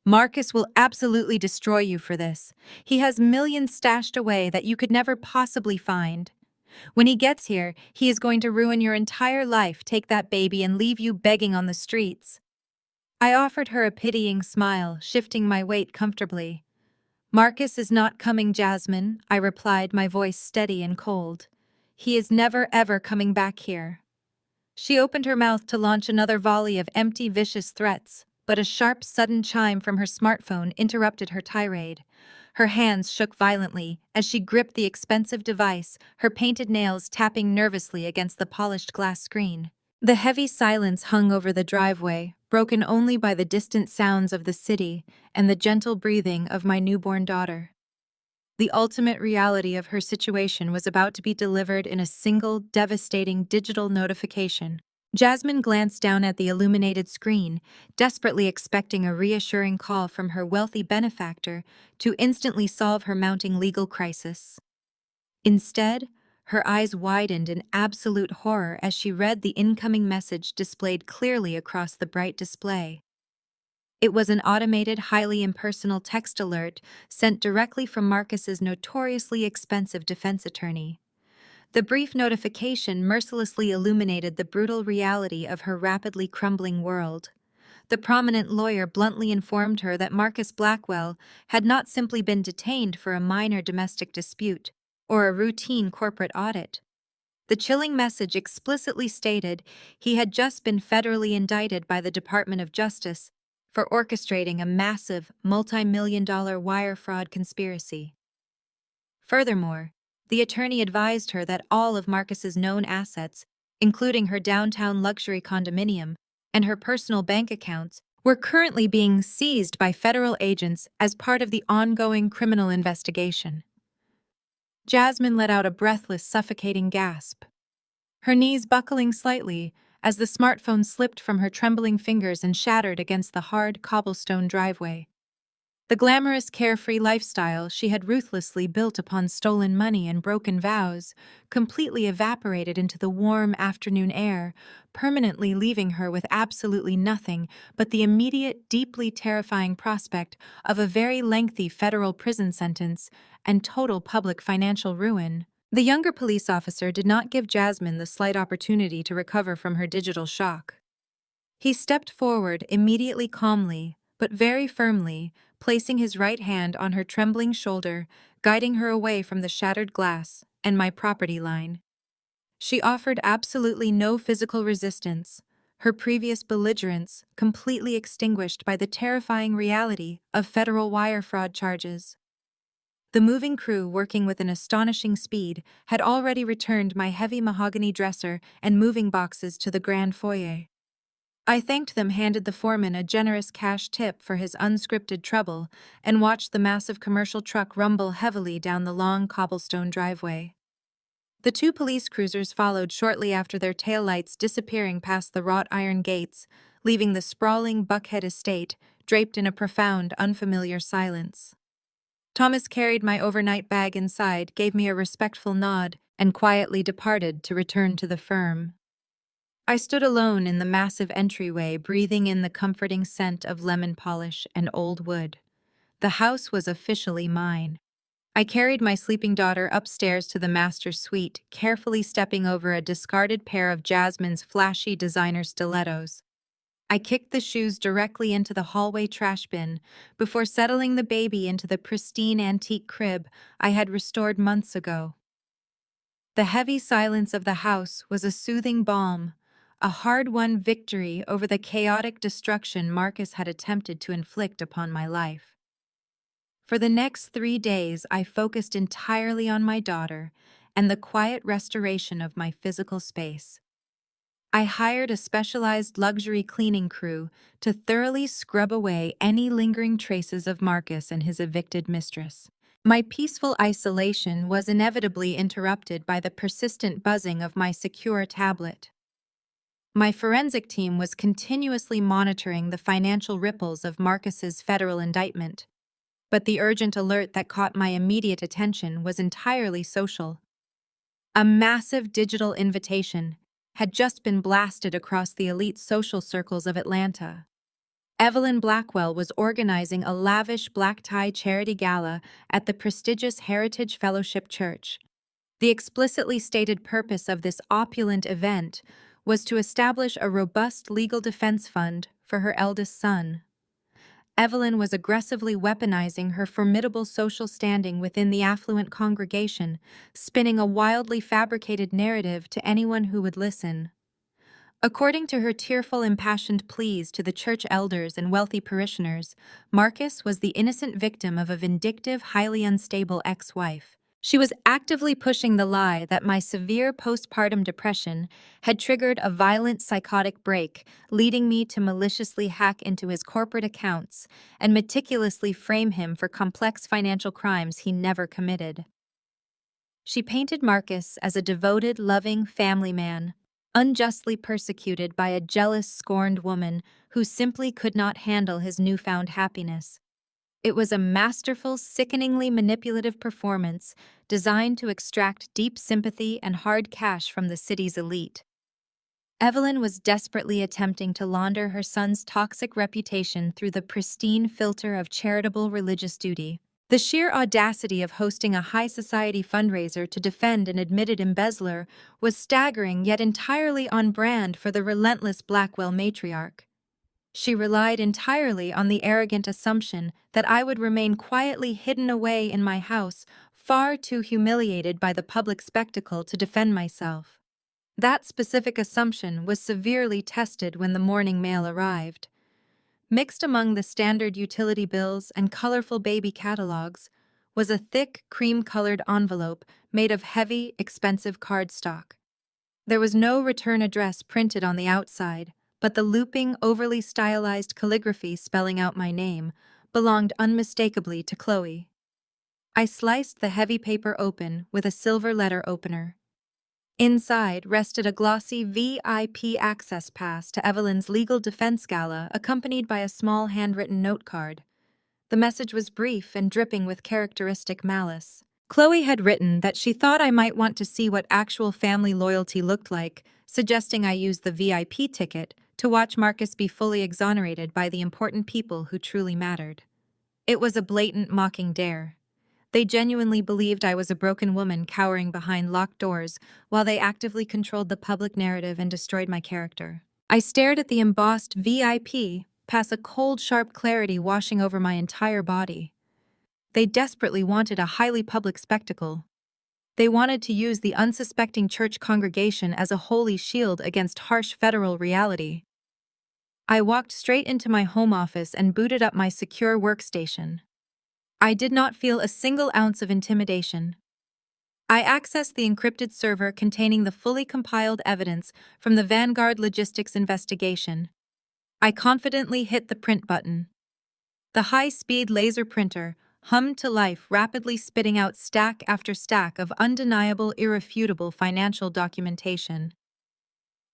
Marcus will absolutely destroy you for this. He has millions stashed away that you could never possibly find. When he gets here, he is going to ruin your entire life, take that baby, and leave you begging on the streets. I offered her a pitying smile, shifting my weight comfortably. Marcus is not coming, Jasmine, I replied, my voice steady and cold. He is never ever coming back here. She opened her mouth to launch another volley of empty, vicious threats, but a sharp, sudden chime from her smartphone interrupted her tirade. Her hands shook violently as she gripped the expensive device, her painted nails tapping nervously against the polished glass screen. The heavy silence hung over the driveway, broken only by the distant sounds of the city and the gentle breathing of my newborn daughter. The ultimate reality of her situation was about to be delivered in a single, devastating digital notification. Jasmine glanced down at the illuminated screen, desperately expecting a reassuring call from her wealthy benefactor to instantly solve her mounting legal crisis. Instead, her eyes widened in absolute horror as she read the incoming message displayed clearly across the bright display. It was an automated, highly impersonal text alert sent directly from Marcus's notoriously expensive defense attorney. The brief notification mercilessly illuminated the brutal reality of her rapidly crumbling world. The prominent lawyer bluntly informed her that Marcus Blackwell had not simply been detained for a minor domestic dispute or a routine corporate audit. The chilling message explicitly stated he had just been federally indicted by the Department of Justice for orchestrating a massive, multi-million-dollar wire fraud conspiracy. Furthermore, the attorney advised her that all of Marcus's known assets, including her downtown luxury condominium and her personal bank accounts, were currently being seized by federal agents as part of the ongoing criminal investigation. Jasmine let out a breathless, suffocating gasp, her knees buckling slightly as the smartphone slipped from her trembling fingers and shattered against the hard cobblestone driveway. The glamorous, carefree lifestyle she had ruthlessly built upon stolen money and broken vows completely evaporated into the warm afternoon air, permanently leaving her with absolutely nothing but the immediate, deeply terrifying prospect of a very lengthy federal prison sentence and total public financial ruin. The younger police officer did not give Jasmine the slight opportunity to recover from her digital shock. He stepped forward immediately, calmly, but very firmly, placing his right hand on her trembling shoulder, guiding her away from the shattered glass and my property line. She offered absolutely no physical resistance, her previous belligerence completely extinguished by the terrifying reality of federal wire fraud charges. The moving crew, working with an astonishing speed, had already returned my heavy mahogany dresser and moving boxes to the grand foyer. I thanked them, handed the foreman a generous cash tip for his unscripted trouble, and watched the massive commercial truck rumble heavily down the long cobblestone driveway. The two police cruisers followed shortly after, their taillights disappearing past the wrought iron gates, leaving the sprawling Buckhead estate draped in a profound, unfamiliar silence. Thomas carried my overnight bag inside, gave me a respectful nod, and quietly departed to return to the firm. I stood alone in the massive entryway, breathing in the comforting scent of lemon polish and old wood. The house was officially mine. I carried my sleeping daughter upstairs to the master suite, carefully stepping over a discarded pair of Jasmine's flashy designer stilettos. I kicked the shoes directly into the hallway trash bin before settling the baby into the pristine antique crib I had restored months ago. The heavy silence of the house was a soothing balm, a hard-won victory over the chaotic destruction Marcus had attempted to inflict upon my life. For the next 3 days, I focused entirely on my daughter and the quiet restoration of my physical space. I hired a specialized luxury cleaning crew to thoroughly scrub away any lingering traces of Marcus and his evicted mistress. My peaceful isolation was inevitably interrupted by the persistent buzzing of my secure tablet. My forensic team was continuously monitoring the financial ripples of Marcus's federal indictment, but the urgent alert that caught my immediate attention was entirely social. A massive digital invitation had just been blasted across the elite social circles of Atlanta. Evelyn Blackwell was organizing a lavish black-tie charity gala at the prestigious Heritage Fellowship Church. The explicitly stated purpose of this opulent event was to establish a robust legal defense fund for her eldest son. Evelyn was aggressively weaponizing her formidable social standing within the affluent congregation, spinning a wildly fabricated narrative to anyone who would listen. According to her tearful, impassioned pleas to the church elders and wealthy parishioners, Marcus was the innocent victim of a vindictive, highly unstable ex-wife. She was actively pushing the lie that my severe postpartum depression had triggered a violent psychotic break, leading me to maliciously hack into his corporate accounts and meticulously frame him for complex financial crimes he never committed. She painted Marcus as a devoted, loving family man, unjustly persecuted by a jealous, scorned woman who simply could not handle his newfound happiness. It was a masterful, sickeningly manipulative performance designed to extract deep sympathy and hard cash from the city's elite. Evelyn was desperately attempting to launder her son's toxic reputation through the pristine filter of charitable religious duty. The sheer audacity of hosting a high society fundraiser to defend an admitted embezzler was staggering yet entirely on brand for the relentless Blackwell matriarch. She relied entirely on the arrogant assumption that I would remain quietly hidden away in my house, far too humiliated by the public spectacle to defend myself. That specific assumption was severely tested when the morning mail arrived. Mixed among the standard utility bills and colorful baby catalogs was a thick, cream-colored envelope made of heavy, expensive cardstock. There was no return address printed on the outside, but the looping, overly stylized calligraphy spelling out my name belonged unmistakably to Chloe. I sliced the heavy paper open with a silver letter opener. Inside rested a glossy VIP access pass to Evelyn's legal defense gala, accompanied by a small handwritten note card. The message was brief and dripping with characteristic malice. Chloe had written that she thought I might want to see what actual family loyalty looked like, suggesting I use the VIP ticket to watch Marcus be fully exonerated by the important people who truly mattered. It was a blatant mocking dare. They genuinely believed I was a broken woman cowering behind locked doors while they actively controlled the public narrative and destroyed my character. I stared at the embossed VIP, past a cold, sharp clarity washing over my entire body. They desperately wanted a highly public spectacle. They wanted to use the unsuspecting church congregation as a holy shield against harsh federal reality. I walked straight into my home office and booted up my secure workstation. I did not feel a single ounce of intimidation. I accessed the encrypted server containing the fully compiled evidence from the Vanguard Logistics investigation. I confidently hit the print button. The high-speed laser printer hummed to life, rapidly spitting out stack after stack of undeniable, irrefutable financial documentation.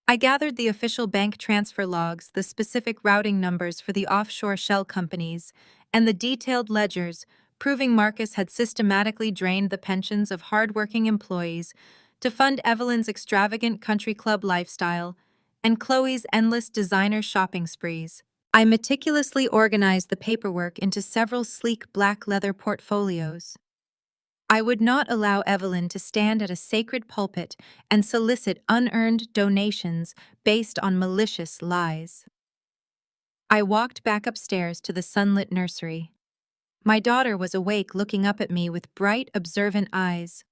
I gathered the official bank transfer logs, the specific routing numbers for the offshore shell companies, and the detailed ledgers proving Marcus had systematically drained the pensions of hard-working employees to fund Evelyn's extravagant country club lifestyle and Chloe's endless designer shopping sprees. I meticulously organized the paperwork into several sleek black leather portfolios. I would not allow Evelyn to stand at a sacred pulpit and solicit unearned donations based on malicious lies. I walked back upstairs to the sunlit nursery. My daughter was awake, looking up at me with bright, observant eyes.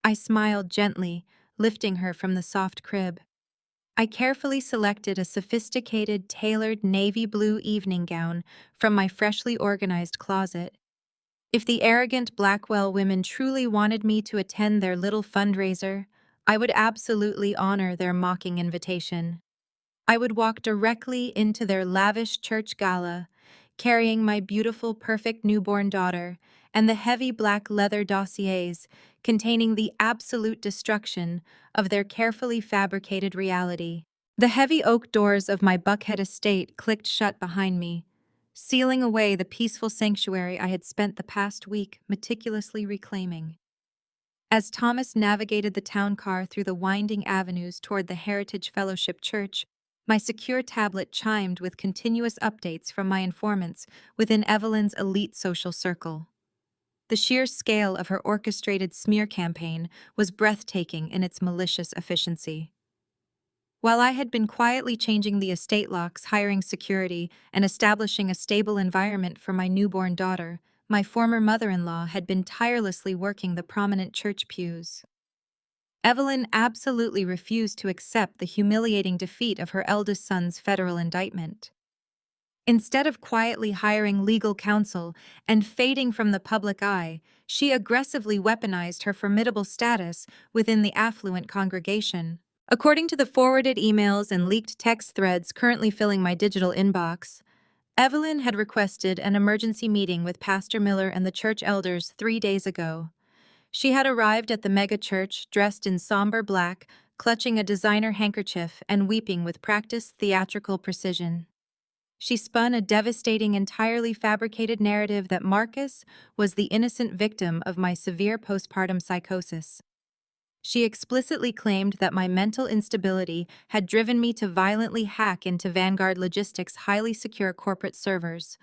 I smiled gently, lifting her from the soft crib. I carefully selected a sophisticated, tailored navy blue evening gown from my freshly organized closet. If the arrogant Blackwell women truly wanted me to attend their little fundraiser, I would absolutely honor their mocking invitation. I would walk directly into their lavish church gala, carrying my beautiful, perfect newborn daughter and the heavy black leather dossiers containing the absolute destruction of their carefully fabricated reality. The heavy oak doors of my Buckhead estate clicked shut behind me, sealing away the peaceful sanctuary I had spent the past week meticulously reclaiming. As Thomas navigated the town car through the winding avenues toward the Heritage Fellowship Church, my secure tablet chimed with continuous updates from my informants within Evelyn's elite social circle. The sheer scale of her orchestrated smear campaign was breathtaking in its malicious efficiency. While I had been quietly changing the estate locks, hiring security, and establishing a stable environment for my newborn daughter, my former mother-in-law had been tirelessly working the prominent church pews. Evelyn absolutely refused to accept the humiliating defeat of her eldest son's federal indictment. Instead of quietly hiring legal counsel and fading from the public eye, she aggressively weaponized her formidable status within the affluent congregation. According to the forwarded emails and leaked text threads currently filling my digital inbox, Evelyn had requested an emergency meeting with Pastor Miller and the church elders 3 days ago. She had arrived at the mega church dressed in somber black, clutching a designer handkerchief and weeping with practiced theatrical precision. She spun a devastating, entirely fabricated narrative that Marcus was the innocent victim of my severe postpartum psychosis. She explicitly claimed that my mental instability had driven me to violently hack into Vanguard Logistics' highly secure corporate servers.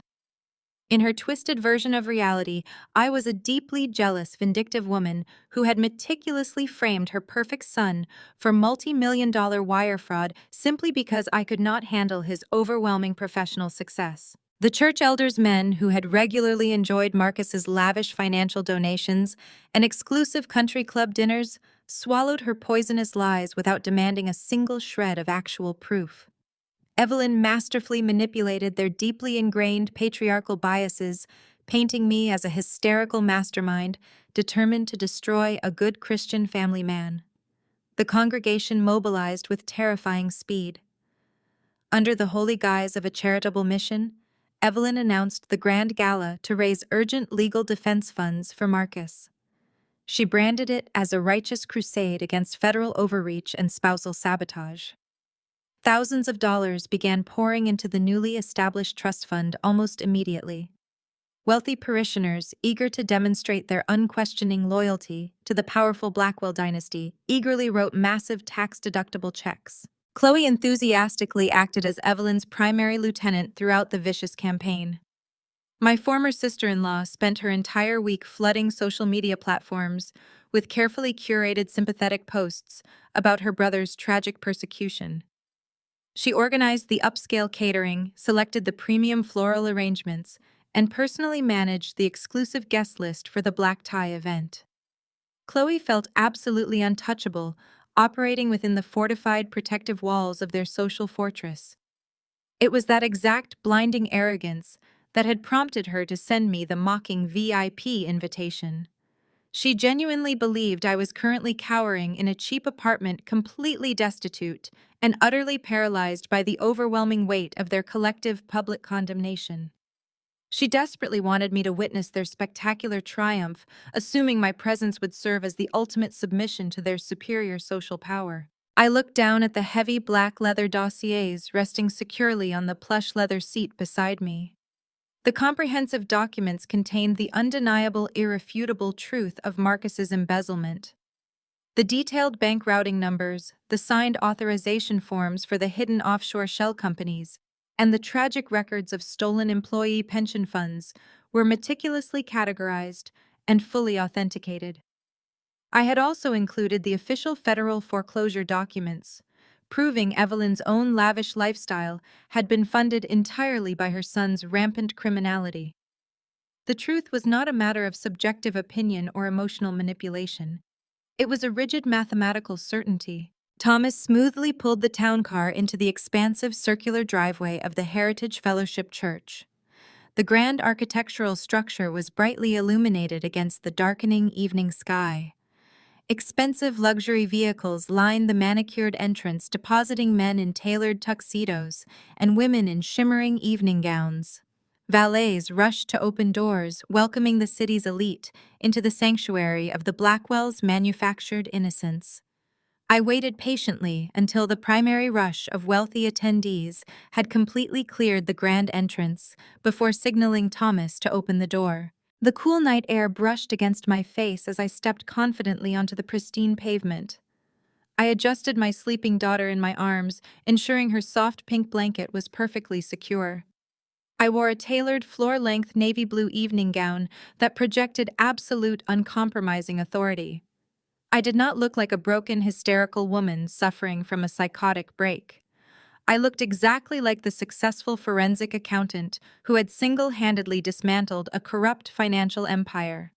In her twisted version of reality, I was a deeply jealous, vindictive woman who had meticulously framed her perfect son for multi-million-dollar wire fraud simply because I could not handle his overwhelming professional success. The church elders' men who had regularly enjoyed Marcus's lavish financial donations and exclusive country club dinners swallowed her poisonous lies without demanding a single shred of actual proof. Evelyn masterfully manipulated their deeply ingrained patriarchal biases, painting me as a hysterical mastermind determined to destroy a good Christian family man. The congregation mobilized with terrifying speed. Under the holy guise of a charitable mission, Evelyn announced the grand gala to raise urgent legal defense funds for Marcus. She branded it as a righteous crusade against federal overreach and spousal sabotage. Thousands of dollars began pouring into the newly established trust fund almost immediately. Wealthy parishioners, eager to demonstrate their unquestioning loyalty to the powerful Blackwell dynasty, eagerly wrote massive tax-deductible checks. Chloe enthusiastically acted as Evelyn's primary lieutenant throughout the vicious campaign. My former sister-in-law spent her entire week flooding social media platforms with carefully curated sympathetic posts about her brother's tragic persecution. She organized the upscale catering, selected the premium floral arrangements, and personally managed the exclusive guest list for the black tie event. Chloe felt absolutely untouchable, operating within the fortified protective walls of their social fortress. It was that exact blinding arrogance that had prompted her to send me the mocking VIP invitation. She genuinely believed I was currently cowering in a cheap apartment, completely destitute and utterly paralyzed by the overwhelming weight of their collective public condemnation. She desperately wanted me to witness their spectacular triumph, assuming my presence would serve as the ultimate submission to their superior social power. I looked down at the heavy black leather dossiers resting securely on the plush leather seat beside me. The comprehensive documents contained the undeniable, irrefutable truth of Marcus's embezzlement. The detailed bank routing numbers, the signed authorization forms for the hidden offshore shell companies, and the tragic records of stolen employee pension funds were meticulously categorized and fully authenticated. I had also included the official federal foreclosure documents, proving Evelyn's own lavish lifestyle had been funded entirely by her son's rampant criminality. The truth was not a matter of subjective opinion or emotional manipulation. It was a rigid mathematical certainty. Thomas smoothly pulled the town car into the expansive circular driveway of the Heritage Fellowship Church. The grand architectural structure was brightly illuminated against the darkening evening sky. Expensive luxury vehicles lined the manicured entrance, depositing men in tailored tuxedos and women in shimmering evening gowns. Valets rushed to open doors, welcoming the city's elite into the sanctuary of the Blackwell's manufactured innocence. I waited patiently until the primary rush of wealthy attendees had completely cleared the grand entrance before signaling Thomas to open the door. The cool night air brushed against my face as I stepped confidently onto the pristine pavement. I adjusted my sleeping daughter in my arms, ensuring her soft pink blanket was perfectly secure. I wore a tailored floor-length navy blue evening gown that projected absolute uncompromising authority. I did not look like a broken, hysterical woman suffering from a psychotic break. I looked exactly like the successful forensic accountant who had single-handedly dismantled a corrupt financial empire.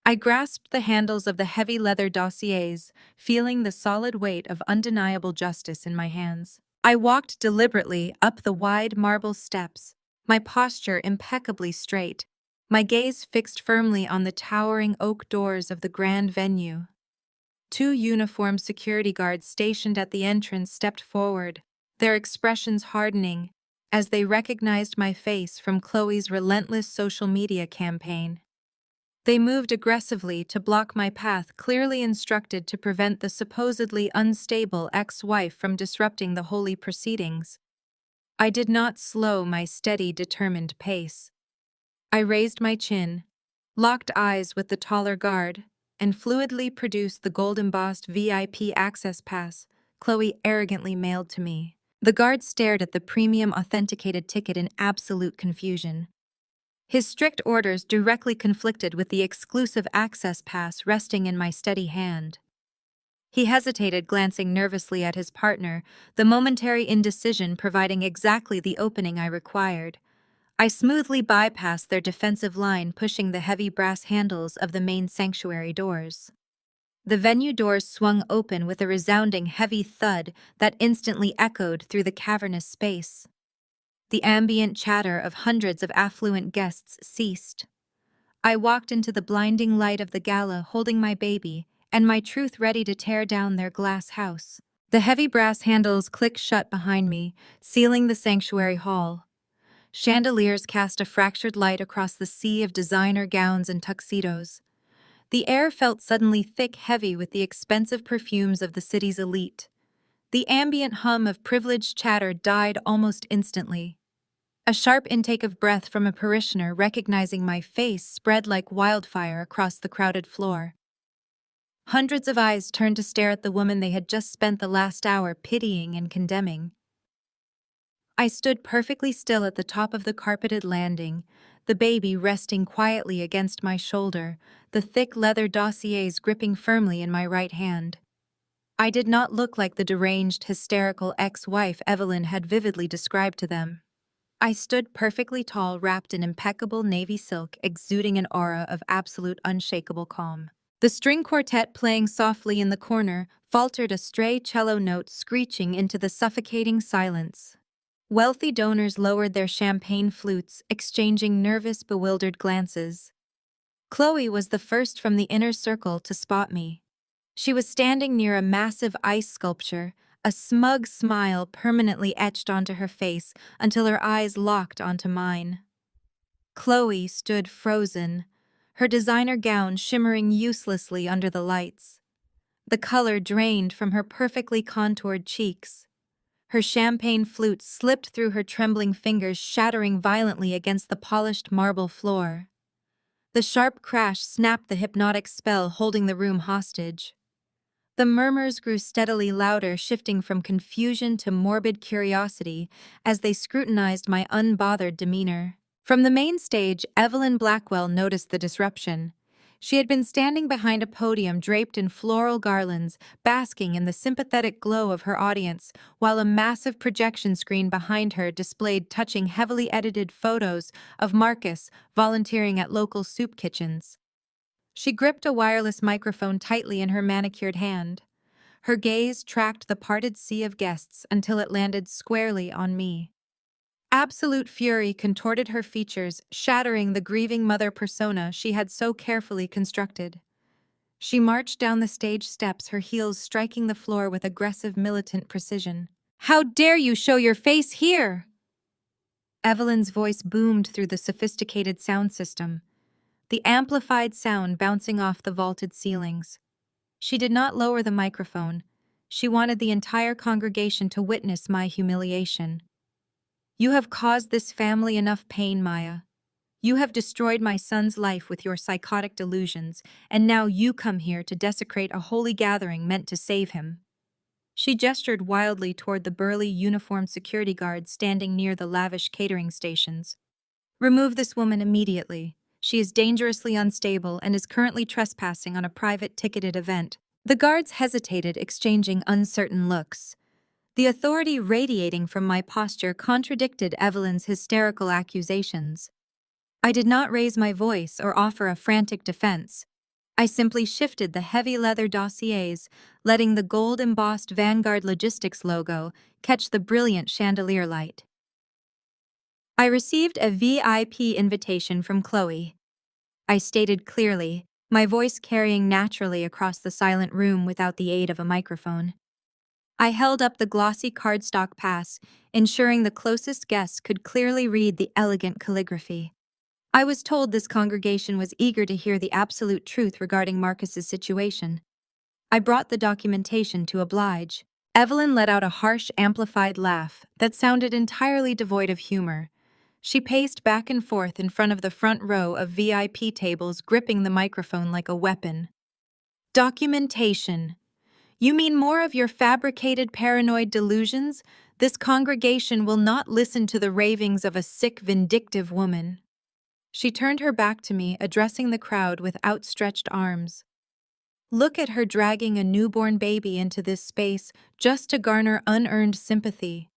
I grasped the handles of the heavy leather dossiers, feeling the solid weight of undeniable justice in my hands. I walked deliberately up the wide marble steps, my posture impeccably straight, my gaze fixed firmly on the towering oak doors of the grand venue. Two uniformed security guards stationed at the entrance stepped forward, their expressions hardening as they recognized my face from Chloe's relentless social media campaign. They moved aggressively to block my path, clearly instructed to prevent the supposedly unstable ex-wife from disrupting the holy proceedings. I did not slow my steady, determined pace. I raised my chin, locked eyes with the taller guard, and fluidly produced the gold-embossed VIP access pass Chloe arrogantly mailed to me. The guard stared at the premium authenticated ticket in absolute confusion. His strict orders directly conflicted with the exclusive access pass resting in my steady hand. He hesitated, glancing nervously at his partner, the momentary indecision providing exactly the opening I required. I smoothly bypassed their defensive line, pushing the heavy brass handles of the main sanctuary doors. The venue doors swung open with a resounding heavy thud that instantly echoed through the cavernous space. The ambient chatter of hundreds of affluent guests ceased. I walked into the blinding light of the gala holding my baby and my truth ready to tear down their glass house. The heavy brass handles clicked shut behind me, sealing the sanctuary hall. Chandeliers cast a fractured light across the sea of designer gowns and tuxedos. The air felt suddenly thick, heavy with the expensive perfumes of the city's elite. The ambient hum of privileged chatter died almost instantly. A sharp intake of breath from a parishioner recognizing my face spread like wildfire across the crowded floor. Hundreds of eyes turned to stare at the woman they had just spent the last hour pitying and condemning. I stood perfectly still at the top of the carpeted landing, the baby resting quietly against my shoulder, the thick leather dossiers gripping firmly in my right hand. I did not look like the deranged, hysterical ex-wife Evelyn had vividly described to them. I stood perfectly tall, wrapped in impeccable navy silk, exuding an aura of absolute unshakable calm. The string quartet playing softly in the corner faltered a stray cello note screeching into the suffocating silence. Wealthy donors lowered their champagne flutes, exchanging nervous, bewildered glances. Chloe was the first from the inner circle to spot me. She was standing near a massive ice sculpture, a smug smile permanently etched onto her face until her eyes locked onto mine. Chloe stood frozen, her designer gown shimmering uselessly under the lights. The color drained from her perfectly contoured cheeks. Her champagne flute slipped through her trembling fingers, shattering violently against the polished marble floor. The sharp crash snapped the hypnotic spell holding the room hostage. The murmurs grew steadily louder, shifting from confusion to morbid curiosity as they scrutinized my unbothered demeanor. From the main stage, Evelyn Blackwell noticed the disruption. She had been standing behind a podium draped in floral garlands, basking in the sympathetic glow of her audience, while a massive projection screen behind her displayed touching, heavily edited photos of Marcus volunteering at local soup kitchens. She gripped a wireless microphone tightly in her manicured hand. Her gaze tracked the parted sea of guests until it landed squarely on me. Absolute fury contorted her features, shattering the grieving mother persona she had so carefully constructed. She marched down the stage steps, her heels striking the floor with aggressive, militant precision. "How dare you show your face here?" Evelyn's voice boomed through the sophisticated sound system, the amplified sound bouncing off the vaulted ceilings. She did not lower the microphone. She wanted the entire congregation to witness my humiliation. "You have caused this family enough pain, Maya. You have destroyed my son's life with your psychotic delusions, and now you come here to desecrate a holy gathering meant to save him." She gestured wildly toward the burly, uniformed security guards standing near the lavish catering stations. "Remove this woman immediately. She is dangerously unstable and is currently trespassing on a private ticketed event." The guards hesitated, exchanging uncertain looks. The authority radiating from my posture contradicted Evelyn's hysterical accusations. I did not raise my voice or offer a frantic defense. I simply shifted the heavy leather dossiers, letting the gold-embossed Vanguard Logistics logo catch the brilliant chandelier light. "I received a VIP invitation from Chloe," I stated clearly, my voice carrying naturally across the silent room without the aid of a microphone. I held up the glossy cardstock pass, ensuring the closest guests could clearly read the elegant calligraphy. I was told this congregation was eager to hear the absolute truth regarding Marcus's situation. I brought the documentation to oblige. Evelyn let out a harsh, amplified laugh that sounded entirely devoid of humor. She paced back and forth in front of the front row of VIP tables, gripping the microphone like a weapon. "Documentation. You mean more of your fabricated paranoid delusions? This congregation will not listen to the ravings of a sick, vindictive woman." She turned her back to me, addressing the crowd with outstretched arms. "Look at her dragging a newborn baby into this space just to garner unearned sympathy.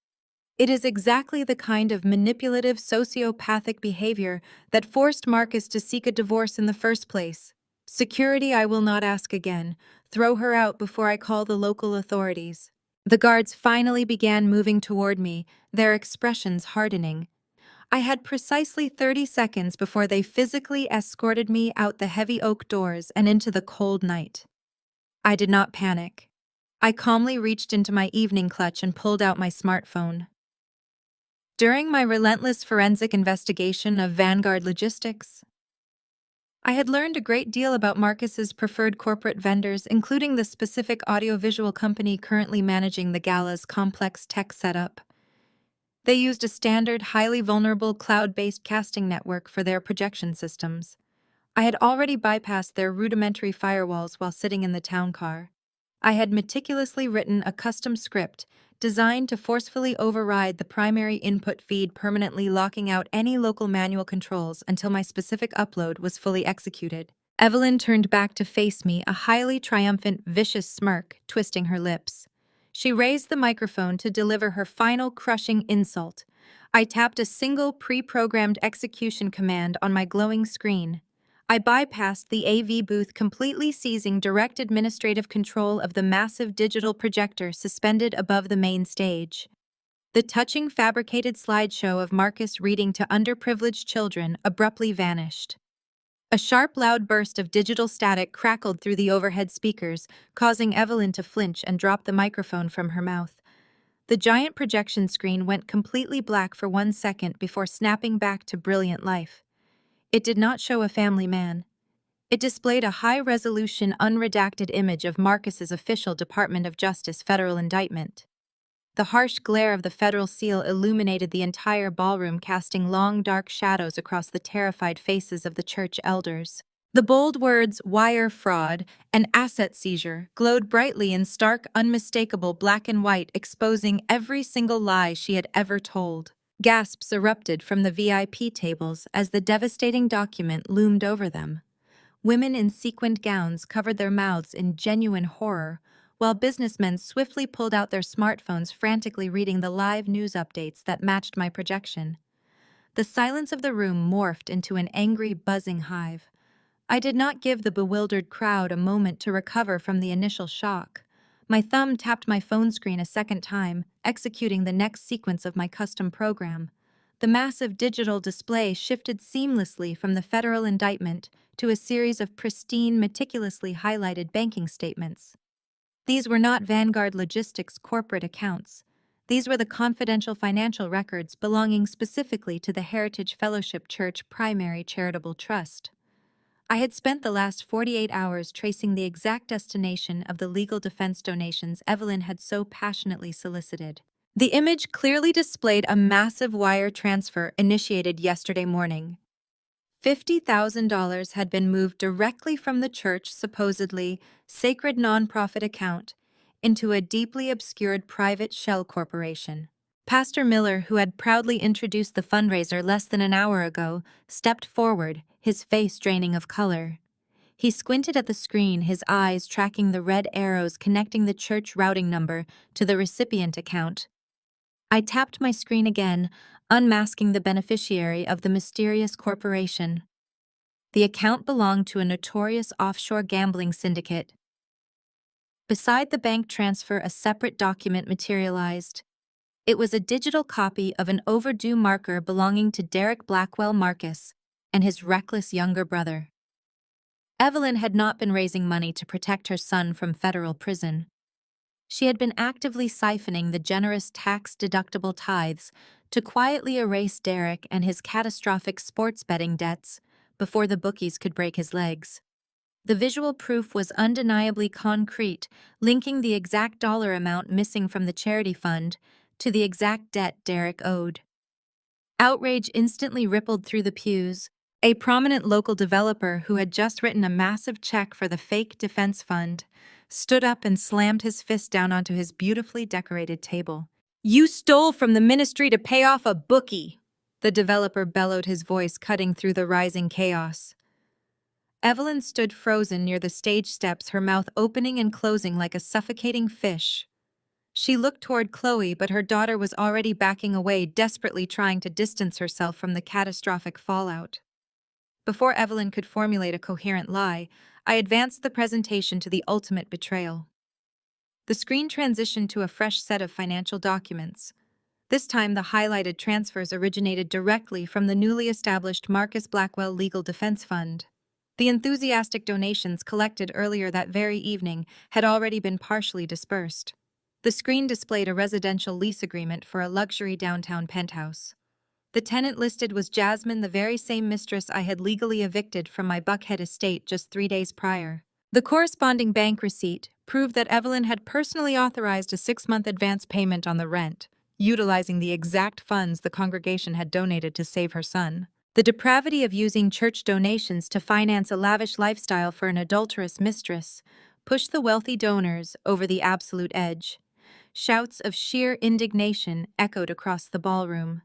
It is exactly the kind of manipulative sociopathic behavior that forced Marcus to seek a divorce in the first place. Security, I will not ask again. Throw her out before I call the local authorities." The guards finally began moving toward me, their expressions hardening. I had precisely 30 seconds before they physically escorted me out the heavy oak doors and into the cold night. I did not panic. I calmly reached into my evening clutch and pulled out my smartphone. During my relentless forensic investigation of Vanguard Logistics, I had learned a great deal about Marcus's preferred corporate vendors, including the specific audiovisual company currently managing the gala's complex tech setup. They used a standard, highly vulnerable cloud-based casting network for their projection systems. I had already bypassed their rudimentary firewalls while sitting in the town car. I had meticulously written a custom script designed to forcefully override the primary input feed, permanently locking out any local manual controls until my specific upload was fully executed. Evelyn turned back to face me, a highly triumphant, vicious smirk twisting her lips. She raised the microphone to deliver her final crushing insult. I tapped a single pre-programmed execution command on my glowing screen. I bypassed the AV booth, completely seizing direct administrative control of the massive digital projector suspended above the main stage. The touching fabricated slideshow of Marcus reading to underprivileged children abruptly vanished. A sharp, loud burst of digital static crackled through the overhead speakers, causing Evelyn to flinch and drop the microphone from her mouth. The giant projection screen went completely black for 1 second before snapping back to brilliant life. It did not show a family man. It displayed a high-resolution, unredacted image of Marcus's official Department of Justice federal indictment. The harsh glare of the federal seal illuminated the entire ballroom, casting long, dark shadows across the terrified faces of the church elders. The bold words, "wire fraud" and "asset seizure," glowed brightly in stark, unmistakable black and white, exposing every single lie she had ever told. Gasps erupted from the VIP tables as the devastating document loomed over them. Women in sequined gowns covered their mouths in genuine horror, while businessmen swiftly pulled out their smartphones, frantically reading the live news updates that matched my projection. The silence of the room morphed into an angry, buzzing hive. I did not give the bewildered crowd a moment to recover from the initial shock. My thumb tapped my phone screen a second time, executing the next sequence of my custom program. The massive digital display shifted seamlessly from the federal indictment to a series of pristine, meticulously highlighted banking statements. These were not Vanguard Logistics corporate accounts. These were the confidential financial records belonging specifically to the Heritage Fellowship Church Primary Charitable Trust. I had spent the last 48 hours tracing the exact destination of the legal defense donations Evelyn had so passionately solicited. The image clearly displayed a massive wire transfer initiated yesterday morning. $50,000 had been moved directly from the church's supposedly sacred nonprofit account into a deeply obscured private shell corporation. Pastor Miller, who had proudly introduced the fundraiser less than an hour ago, stepped forward, his face draining of color. He squinted at the screen, his eyes tracking the red arrows connecting the church routing number to the recipient account. I tapped my screen again, unmasking the beneficiary of the mysterious corporation. The account belonged to a notorious offshore gambling syndicate. Beside the bank transfer, a separate document materialized. It was a digital copy of an overdue marker belonging to Derek Blackwell Marcus and his reckless younger brother. Evelyn had not been raising money to protect her son from federal prison. She had been actively siphoning the generous tax-deductible tithes to quietly erase Derek and his catastrophic sports betting debts before the bookies could break his legs. The visual proof was undeniably concrete, linking the exact dollar amount missing from the charity fund to the exact debt Derek owed. Outrage instantly rippled through the pews. A prominent local developer who had just written a massive check for the fake defense fund stood up and slammed his fist down onto his beautifully decorated table. "You stole from the ministry to pay off a bookie!" The developer bellowed, his voice cutting through the rising chaos. Evelyn stood frozen near the stage steps, her mouth opening and closing like a suffocating fish. She looked toward Chloe, but her daughter was already backing away, desperately trying to distance herself from the catastrophic fallout. Before Evelyn could formulate a coherent lie, I advanced the presentation to the ultimate betrayal. The screen transitioned to a fresh set of financial documents. This time, the highlighted transfers originated directly from the newly established Marcus Blackwell Legal Defense Fund. The enthusiastic donations collected earlier that very evening had already been partially dispersed. The screen displayed a residential lease agreement for a luxury downtown penthouse. The tenant listed was Jasmine, the very same mistress I had legally evicted from my Buckhead estate just 3 days prior. The corresponding bank receipt proved that Evelyn had personally authorized a 6-month advance payment on the rent, utilizing the exact funds the congregation had donated to save her son. The depravity of using church donations to finance a lavish lifestyle for an adulterous mistress pushed the wealthy donors over the absolute edge. Shouts of sheer indignation echoed across the ballroom.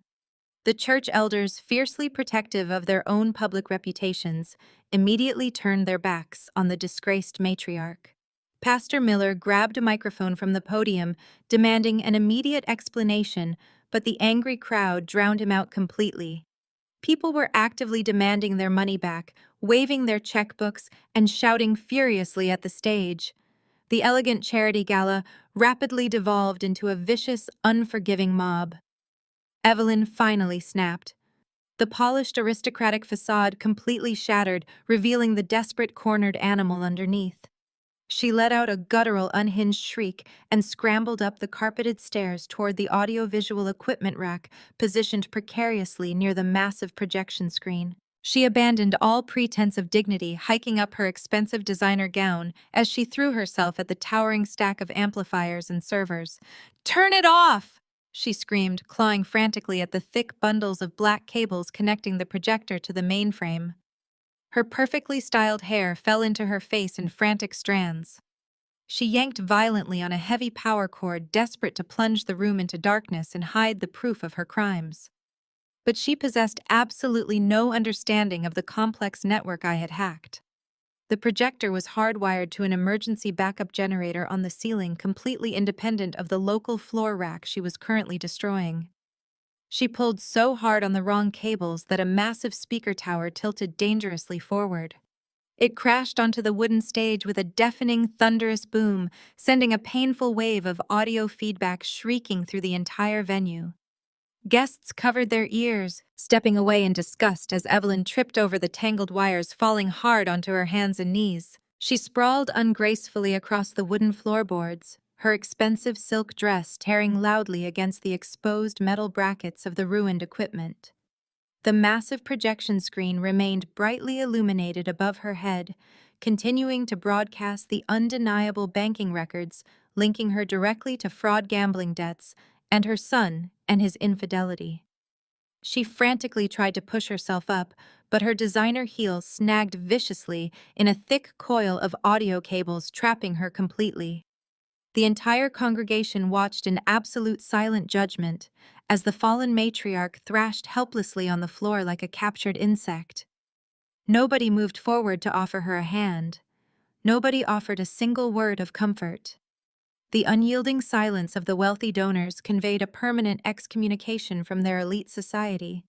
The church elders, fiercely protective of their own public reputations, immediately turned their backs on the disgraced matriarch. Pastor Miller grabbed a microphone from the podium, demanding an immediate explanation, but the angry crowd drowned him out completely. People were actively demanding their money back, waving their checkbooks, and shouting furiously at the stage. The elegant charity gala rapidly devolved into a vicious, unforgiving mob. Evelyn finally snapped. The polished aristocratic facade completely shattered, revealing the desperate cornered animal underneath. She let out a guttural, unhinged shriek and scrambled up the carpeted stairs toward the audiovisual equipment rack positioned precariously near the massive projection screen. She abandoned all pretense of dignity, hiking up her expensive designer gown as she threw herself at the towering stack of amplifiers and servers. "Turn it off!" she screamed, clawing frantically at the thick bundles of black cables connecting the projector to the mainframe. Her perfectly styled hair fell into her face in frantic strands. She yanked violently on a heavy power cord, desperate to plunge the room into darkness and hide the proof of her crimes. But she possessed absolutely no understanding of the complex network I had hacked. The projector was hardwired to an emergency backup generator on the ceiling, completely independent of the local floor rack she was currently destroying. She pulled so hard on the wrong cables that a massive speaker tower tilted dangerously forward. It crashed onto the wooden stage with a deafening, thunderous boom, sending a painful wave of audio feedback shrieking through the entire venue. Guests covered their ears, stepping away in disgust as Evelyn tripped over the tangled wires, falling hard onto her hands and knees. She sprawled ungracefully across the wooden floorboards, her expensive silk dress tearing loudly against the exposed metal brackets of the ruined equipment. The massive projection screen remained brightly illuminated above her head, continuing to broadcast the undeniable banking records linking her directly to fraud gambling debts and her son and his infidelity. She frantically tried to push herself up, but her designer heels snagged viciously in a thick coil of audio cables, trapping her completely. The entire congregation watched in absolute silent judgment as the fallen matriarch thrashed helplessly on the floor like a captured insect. Nobody moved forward to offer her a hand. Nobody offered a single word of comfort. The unyielding silence of the wealthy donors conveyed a permanent excommunication from their elite society.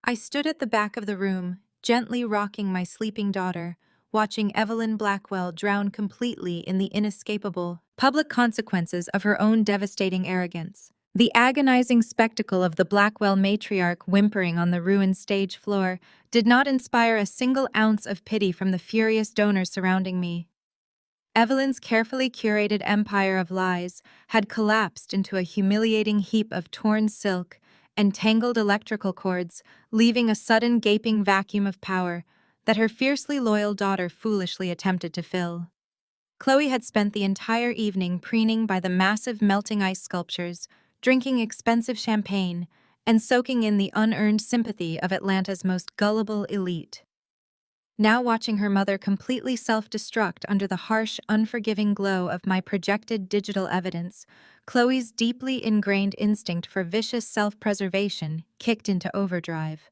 I stood at the back of the room, gently rocking my sleeping daughter, watching Evelyn Blackwell drown completely in the inescapable public consequences of her own devastating arrogance. The agonizing spectacle of the Blackwell matriarch whimpering on the ruined stage floor did not inspire a single ounce of pity from the furious donors surrounding me. Evelyn's carefully curated empire of lies had collapsed into a humiliating heap of torn silk and tangled electrical cords, leaving a sudden gaping vacuum of power that her fiercely loyal daughter foolishly attempted to fill. Chloe had spent the entire evening preening by the massive melting ice sculptures, drinking expensive champagne, and soaking in the unearned sympathy of Atlanta's most gullible elite. Now watching her mother completely self-destruct under the harsh, unforgiving glow of my projected digital evidence, Chloe's deeply ingrained instinct for vicious self-preservation kicked into overdrive.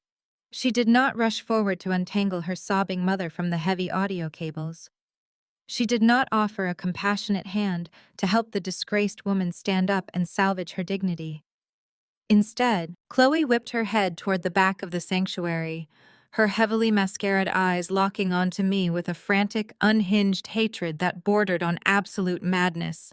She did not rush forward to untangle her sobbing mother from the heavy audio cables. She did not offer a compassionate hand to help the disgraced woman stand up and salvage her dignity. Instead, Chloe whipped her head toward the back of the sanctuary, her heavily mascaraed eyes locking onto me with a frantic, unhinged hatred that bordered on absolute madness.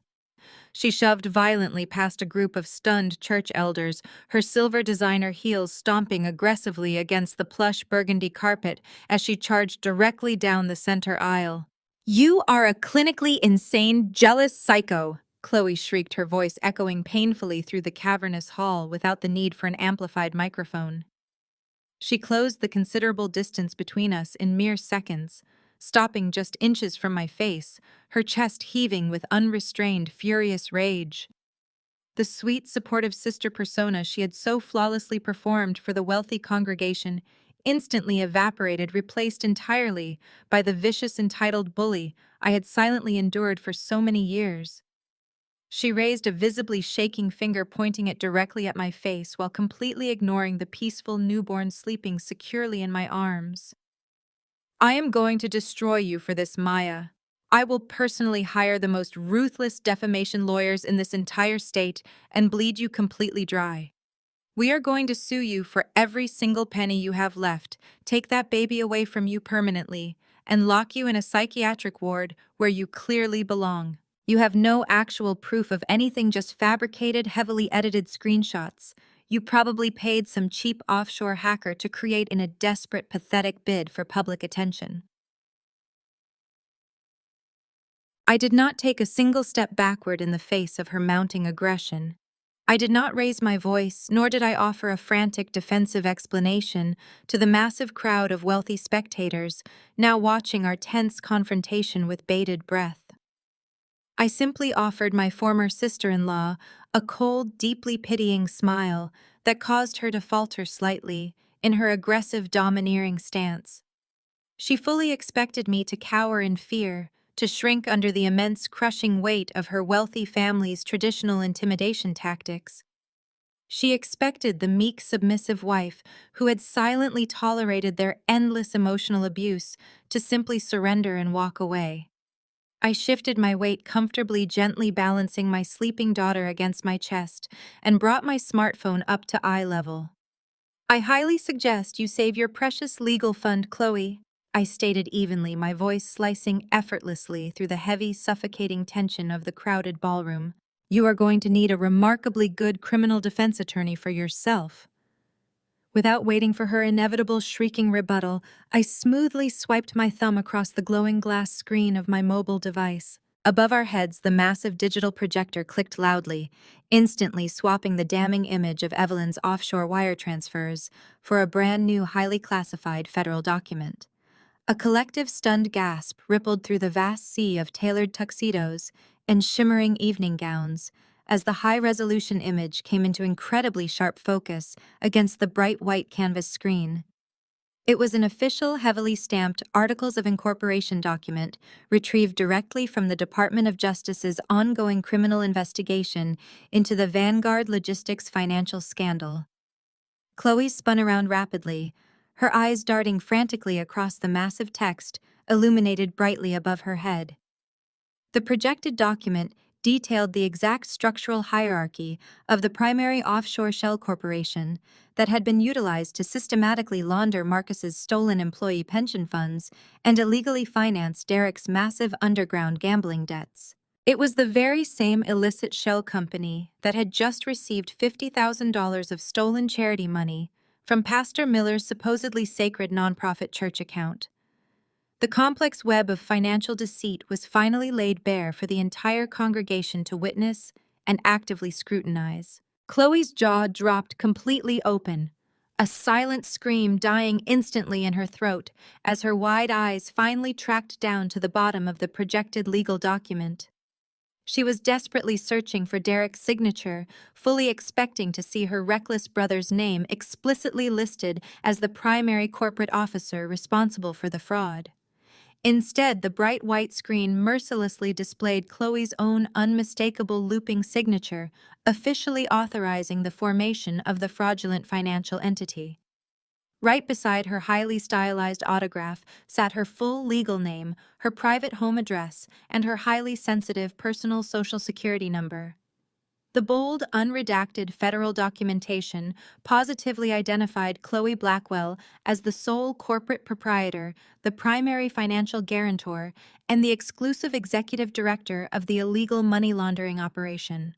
She shoved violently past a group of stunned church elders, her silver designer heels stomping aggressively against the plush burgundy carpet as she charged directly down the center aisle. "You are a clinically insane, jealous psycho," Chloe shrieked, her voice echoing painfully through the cavernous hall without the need for an amplified microphone. She closed the considerable distance between us in mere seconds, stopping just inches from my face, her chest heaving with unrestrained, furious rage. The sweet, supportive sister persona she had so flawlessly performed for the wealthy congregation instantly evaporated, replaced entirely by the vicious, entitled bully I had silently endured for so many years. She raised a visibly shaking finger, pointing it directly at my face while completely ignoring the peaceful newborn sleeping securely in my arms. "I am going to destroy you for this, Maya. I will personally hire the most ruthless defamation lawyers in this entire state and bleed you completely dry. We are going to sue you for every single penny you have left, take that baby away from you permanently, and lock you in a psychiatric ward where you clearly belong. You have no actual proof of anything, just fabricated, heavily edited screenshots. You probably paid some cheap offshore hacker to create in a desperate, pathetic bid for public attention." I did not take a single step backward in the face of her mounting aggression. I did not raise my voice, nor did I offer a frantic defensive explanation to the massive crowd of wealthy spectators now watching our tense confrontation with bated breath. I simply offered my former sister-in-law a cold, deeply pitying smile that caused her to falter slightly in her aggressive, domineering stance. She fully expected me to cower in fear, to shrink under the immense, crushing weight of her wealthy family's traditional intimidation tactics. She expected the meek, submissive wife who had silently tolerated their endless emotional abuse to simply surrender and walk away. I shifted my weight comfortably, gently balancing my sleeping daughter against my chest, and brought my smartphone up to eye level. "I highly suggest you save your precious legal fund, Chloe," I stated evenly, my voice slicing effortlessly through the heavy, suffocating tension of the crowded ballroom. "You are going to need a remarkably good criminal defense attorney for yourself." Without waiting for her inevitable shrieking rebuttal, I smoothly swiped my thumb across the glowing glass screen of my mobile device. Above our heads, the massive digital projector clicked loudly, instantly swapping the damning image of Evelyn's offshore wire transfers for a brand new, highly classified federal document. A collective stunned gasp rippled through the vast sea of tailored tuxedos and shimmering evening gowns as the high-resolution image came into incredibly sharp focus against the bright white canvas screen. It was an official, heavily stamped Articles of Incorporation document retrieved directly from the Department of Justice's ongoing criminal investigation into the Vanguard Logistics financial scandal. Chloe spun around rapidly, her eyes darting frantically across the massive text illuminated brightly above her head. The projected document detailed the exact structural hierarchy of the primary offshore shell corporation that had been utilized to systematically launder Marcus's stolen employee pension funds and illegally finance Derek's massive underground gambling debts. It was the very same illicit shell company that had just received $50,000 of stolen charity money from Pastor Miller's supposedly sacred nonprofit church account. The complex web of financial deceit was finally laid bare for the entire congregation to witness and actively scrutinize. Chloe's jaw dropped completely open, a silent scream dying instantly in her throat as her wide eyes finally tracked down to the bottom of the projected legal document. She was desperately searching for Derek's signature, fully expecting to see her reckless brother's name explicitly listed as the primary corporate officer responsible for the fraud. Instead, the bright white screen mercilessly displayed Chloe's own unmistakable looping signature, officially authorizing the formation of the fraudulent financial entity. Right beside her highly stylized autograph sat her full legal name, her private home address, and her highly sensitive personal social security number. The bold, unredacted federal documentation positively identified Chloe Blackwell as the sole corporate proprietor, the primary financial guarantor, and the exclusive executive director of the illegal money laundering operation.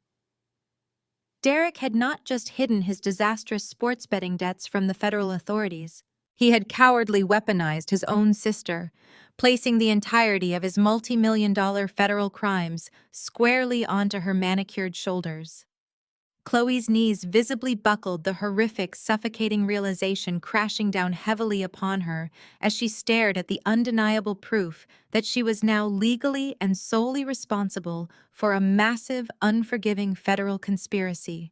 Derek had not just hidden his disastrous sports betting debts from the federal authorities. He had cowardly weaponized his own sister, placing the entirety of his multi-million-dollar federal crimes squarely onto her manicured shoulders. Chloe's knees visibly buckled, the horrific, suffocating realization crashing down heavily upon her as she stared at the undeniable proof that she was now legally and solely responsible for a massive, unforgiving federal conspiracy.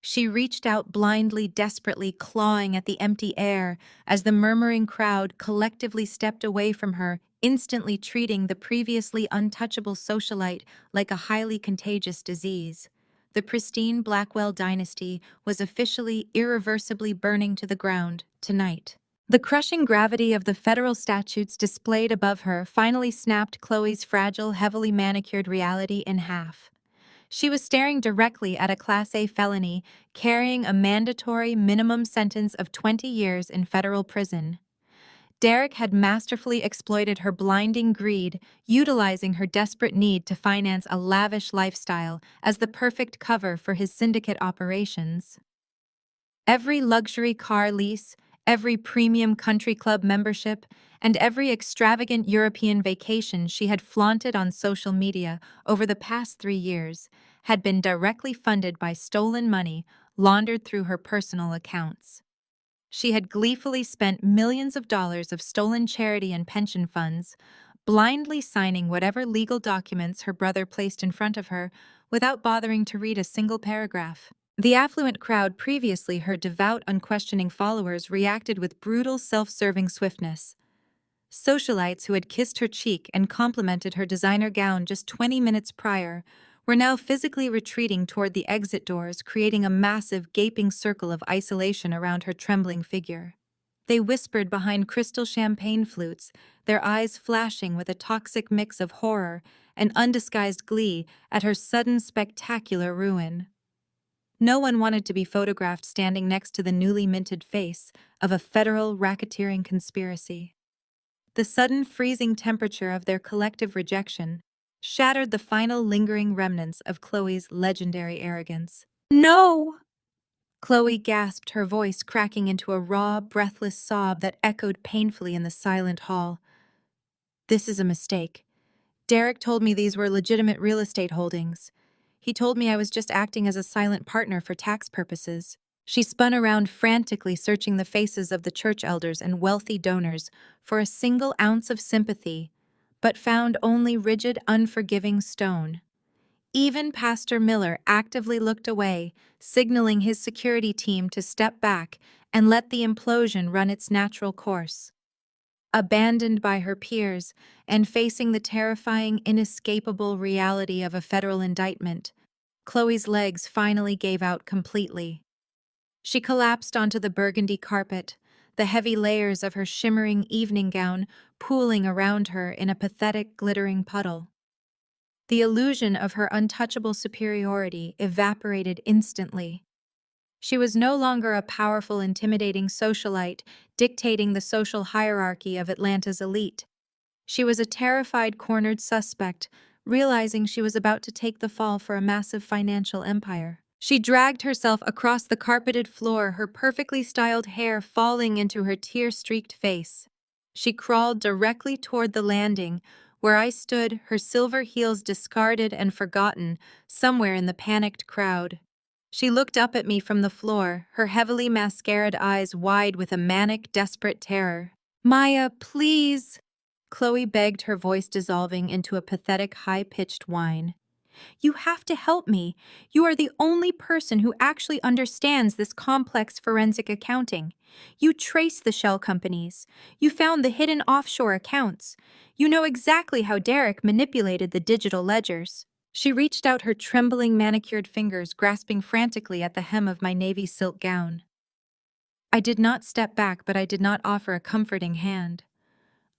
She reached out blindly, desperately, clawing at the empty air as the murmuring crowd collectively stepped away from her, instantly treating the previously untouchable socialite like a highly contagious disease. The pristine Blackwell dynasty was officially, irreversibly burning to the ground tonight. The crushing gravity of the federal statutes displayed above her finally snapped Chloe's fragile, heavily manicured reality in half. She was staring directly at a Class A felony carrying a mandatory minimum sentence of 20 years in federal prison. Derek had masterfully exploited her blinding greed, utilizing her desperate need to finance a lavish lifestyle as the perfect cover for his syndicate operations. Every luxury car lease, every premium country club membership, and every extravagant European vacation she had flaunted on social media over the past 3 years had been directly funded by stolen money laundered through her personal accounts. She had gleefully spent millions of dollars of stolen charity and pension funds, blindly signing whatever legal documents her brother placed in front of her without bothering to read a single paragraph. The affluent crowd, previously her devout, unquestioning followers, reacted with brutal, self-serving swiftness. Socialites who had kissed her cheek and complimented her designer gown just 20 minutes prior were now physically retreating toward the exit doors, creating a massive, gaping circle of isolation around her trembling figure. They whispered behind crystal champagne flutes, their eyes flashing with a toxic mix of horror and undisguised glee at her sudden spectacular ruin. No one wanted to be photographed standing next to the newly minted face of a federal racketeering conspiracy. The sudden freezing temperature of their collective rejection shattered the final lingering remnants of Chloe's legendary arrogance. "No!" Chloe gasped, her voice cracking into a raw, breathless sob that echoed painfully in the silent hall. "This is a mistake. Derek told me these were legitimate real estate holdings. He told me I was just acting as a silent partner for tax purposes." She spun around, frantically searching the faces of the church elders and wealthy donors for a single ounce of sympathy, but found only rigid, unforgiving stone. Even Pastor Miller actively looked away, signaling his security team to step back and let the implosion run its natural course. Abandoned by her peers and facing the terrifying, inescapable reality of a federal indictment, Chloe's legs finally gave out completely. She collapsed onto the burgundy carpet, the heavy layers of her shimmering evening gown pooling around her in a pathetic, glittering puddle. The illusion of her untouchable superiority evaporated instantly. She was no longer a powerful, intimidating socialite dictating the social hierarchy of Atlanta's elite. She was a terrified, cornered suspect, realizing she was about to take the fall for a massive financial empire. She dragged herself across the carpeted floor, her perfectly styled hair falling into her tear-streaked face. She crawled directly toward the landing, where I stood, her silver heels discarded and forgotten, somewhere in the panicked crowd. She looked up at me from the floor, her heavily mascaraed eyes wide with a manic, desperate terror. "Maya, please!" Chloe begged, her voice dissolving into a pathetic, high-pitched whine. "You have to help me. You are the only person who actually understands this complex forensic accounting. You traced the shell companies. You found the hidden offshore accounts. You know exactly how Derek manipulated the digital ledgers." She reached out her trembling, manicured fingers, grasping frantically at the hem of my navy silk gown. I did not step back, but I did not offer a comforting hand.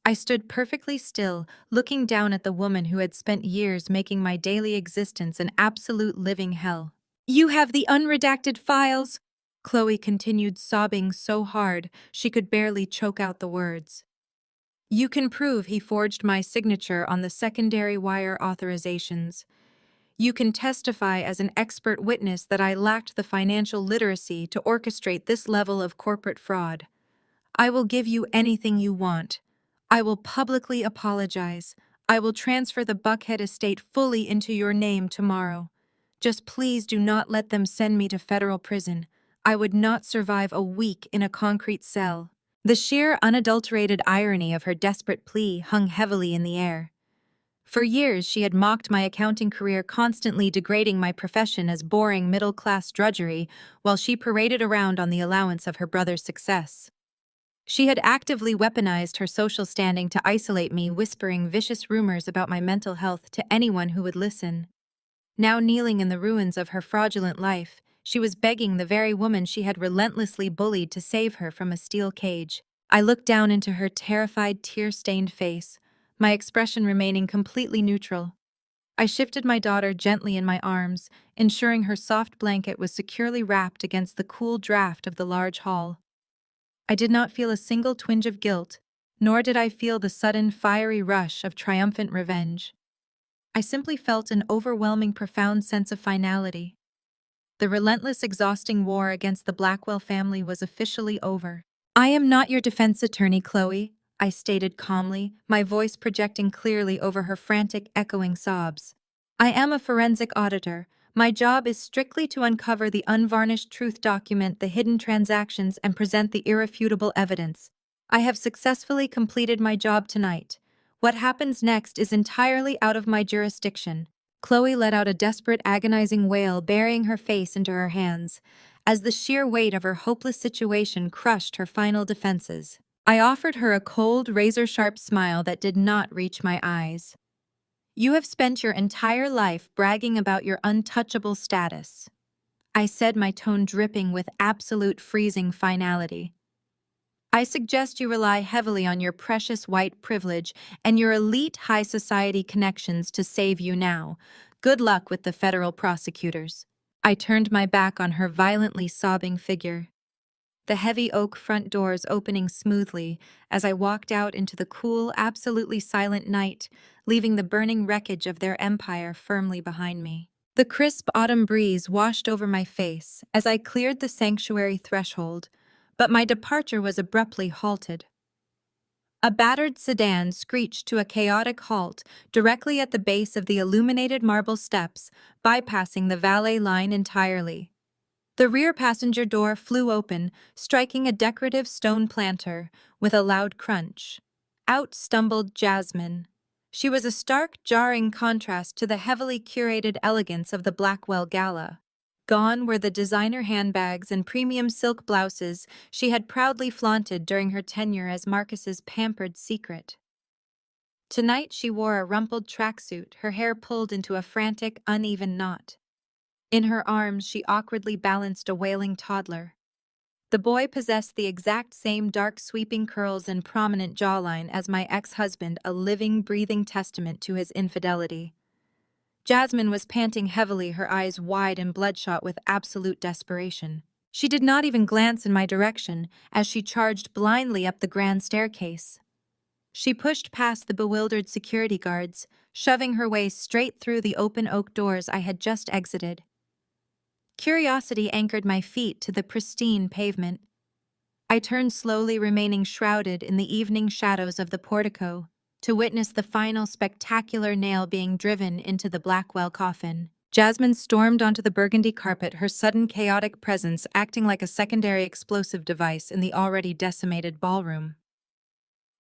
I stood perfectly still, looking down at the woman who had spent years making my daily existence an absolute living hell. "You have the unredacted files," Chloe continued, sobbing so hard she could barely choke out the words. "You can prove he forged my signature on the secondary wire authorizations. You can testify as an expert witness that I lacked the financial literacy to orchestrate this level of corporate fraud. I will give you anything you want. I will publicly apologize. I will transfer the Buckhead estate fully into your name tomorrow. Just please do not let them send me to federal prison. I would not survive a week in a concrete cell." The sheer, unadulterated irony of her desperate plea hung heavily in the air. For years, she had mocked my accounting career, constantly degrading my profession as boring middle-class drudgery, while she paraded around on the allowance of her brother's success. She had actively weaponized her social standing to isolate me, whispering vicious rumors about my mental health to anyone who would listen. Now kneeling in the ruins of her fraudulent life, she was begging the very woman she had relentlessly bullied to save her from a steel cage. I looked down into her terrified, tear-stained face, my expression remaining completely neutral. I shifted my daughter gently in my arms, ensuring her soft blanket was securely wrapped against the cool draft of the large hall. I did not feel a single twinge of guilt, nor did I feel the sudden, fiery rush of triumphant revenge. I simply felt an overwhelming, profound sense of finality. The relentless, exhausting war against the Blackwell family was officially over. "I am not your defense attorney, Chloe," I stated calmly, my voice projecting clearly over her frantic, echoing sobs. "I am a forensic auditor. My job is strictly to uncover the unvarnished truth, document the hidden transactions, and present the irrefutable evidence. I have successfully completed my job tonight. What happens next is entirely out of my jurisdiction." Chloe let out a desperate, agonizing wail, burying her face into her hands, as the sheer weight of her hopeless situation crushed her final defenses. I offered her a cold, razor-sharp smile that did not reach my eyes. "You have spent your entire life bragging about your untouchable status," I said, my tone dripping with absolute freezing finality. "I suggest you rely heavily on your precious white privilege and your elite high society connections to save you now. Good luck with the federal prosecutors." I turned my back on her violently sobbing figure, the heavy oak front doors opening smoothly as I walked out into the cool, absolutely silent night, leaving the burning wreckage of their empire firmly behind me. The crisp autumn breeze washed over my face as I cleared the sanctuary threshold, but my departure was abruptly halted. A battered sedan screeched to a chaotic halt directly at the base of the illuminated marble steps, bypassing the valet line entirely. The rear passenger door flew open, striking a decorative stone planter with a loud crunch. Out stumbled Jasmine. She was a stark, jarring contrast to the heavily curated elegance of the Blackwell Gala. Gone were the designer handbags and premium silk blouses she had proudly flaunted during her tenure as Marcus's pampered secret. Tonight she wore a rumpled tracksuit, her hair pulled into a frantic, uneven knot. In her arms she awkwardly balanced a wailing toddler. The boy possessed the exact same dark sweeping curls and prominent jawline as my ex-husband, a living, breathing testament to his infidelity. Jasmine was panting heavily, her eyes wide and bloodshot with absolute desperation. She did not even glance in my direction as she charged blindly up the grand staircase. She pushed past the bewildered security guards, shoving her way straight through the open oak doors I had just exited. Curiosity anchored my feet to the pristine pavement. I turned slowly, remaining shrouded in the evening shadows of the portico, to witness the final spectacular nail being driven into the Blackwell coffin. Jasmine stormed onto the burgundy carpet, her sudden chaotic presence acting like a secondary explosive device in the already decimated ballroom.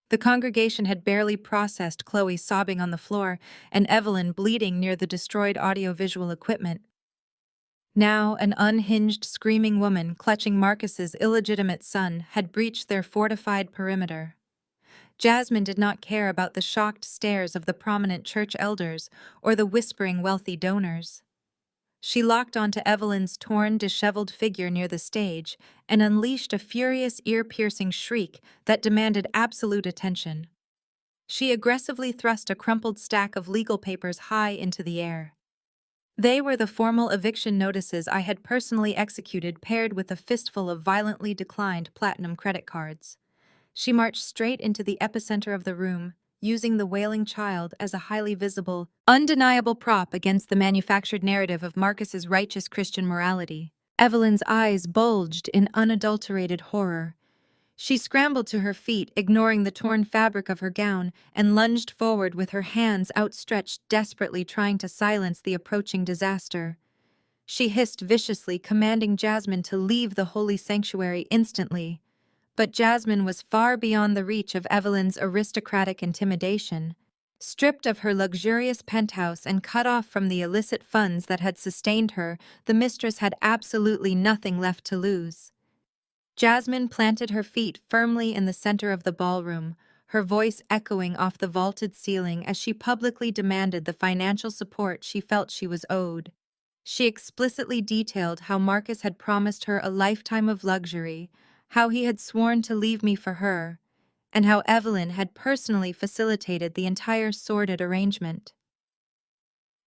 The congregation had barely processed Chloe sobbing on the floor and Evelyn bleeding near the destroyed audiovisual equipment. Now, an unhinged, screaming woman clutching Marcus's illegitimate son had breached their fortified perimeter. Jasmine did not care about the shocked stares of the prominent church elders or the whispering wealthy donors. She locked onto Evelyn's torn, disheveled figure near the stage and unleashed a furious, ear-piercing shriek that demanded absolute attention. She aggressively thrust a crumpled stack of legal papers high into the air. They were the formal eviction notices I had personally executed, paired with a fistful of violently declined platinum credit cards. She marched straight into the epicenter of the room, using the wailing child as a highly visible, undeniable prop against the manufactured narrative of Marcus's righteous Christian morality. Evelyn's eyes bulged in unadulterated horror. She scrambled to her feet, ignoring the torn fabric of her gown, and lunged forward with her hands outstretched, desperately trying to silence the approaching disaster. She hissed viciously, commanding Jasmine to leave the holy sanctuary instantly. But Jasmine was far beyond the reach of Evelyn's aristocratic intimidation. Stripped of her luxurious penthouse and cut off from the illicit funds that had sustained her, the mistress had absolutely nothing left to lose. Jasmine planted her feet firmly in the center of the ballroom, her voice echoing off the vaulted ceiling as she publicly demanded the financial support she felt she was owed. She explicitly detailed how Marcus had promised her a lifetime of luxury, how he had sworn to leave me for her, and how Evelyn had personally facilitated the entire sordid arrangement.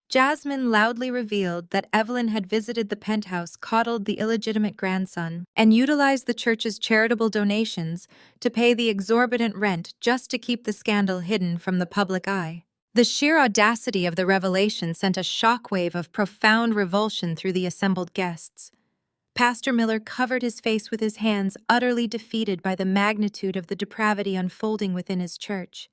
Jasmine loudly revealed that Evelyn had visited the penthouse, coddled the illegitimate grandson, and utilized the church's charitable donations to pay the exorbitant rent just to keep the scandal hidden from the public eye. The sheer audacity of the revelation sent a shockwave of profound revulsion through the assembled guests. Pastor Miller covered his face with his hands, utterly defeated by the magnitude of the depravity unfolding within his church.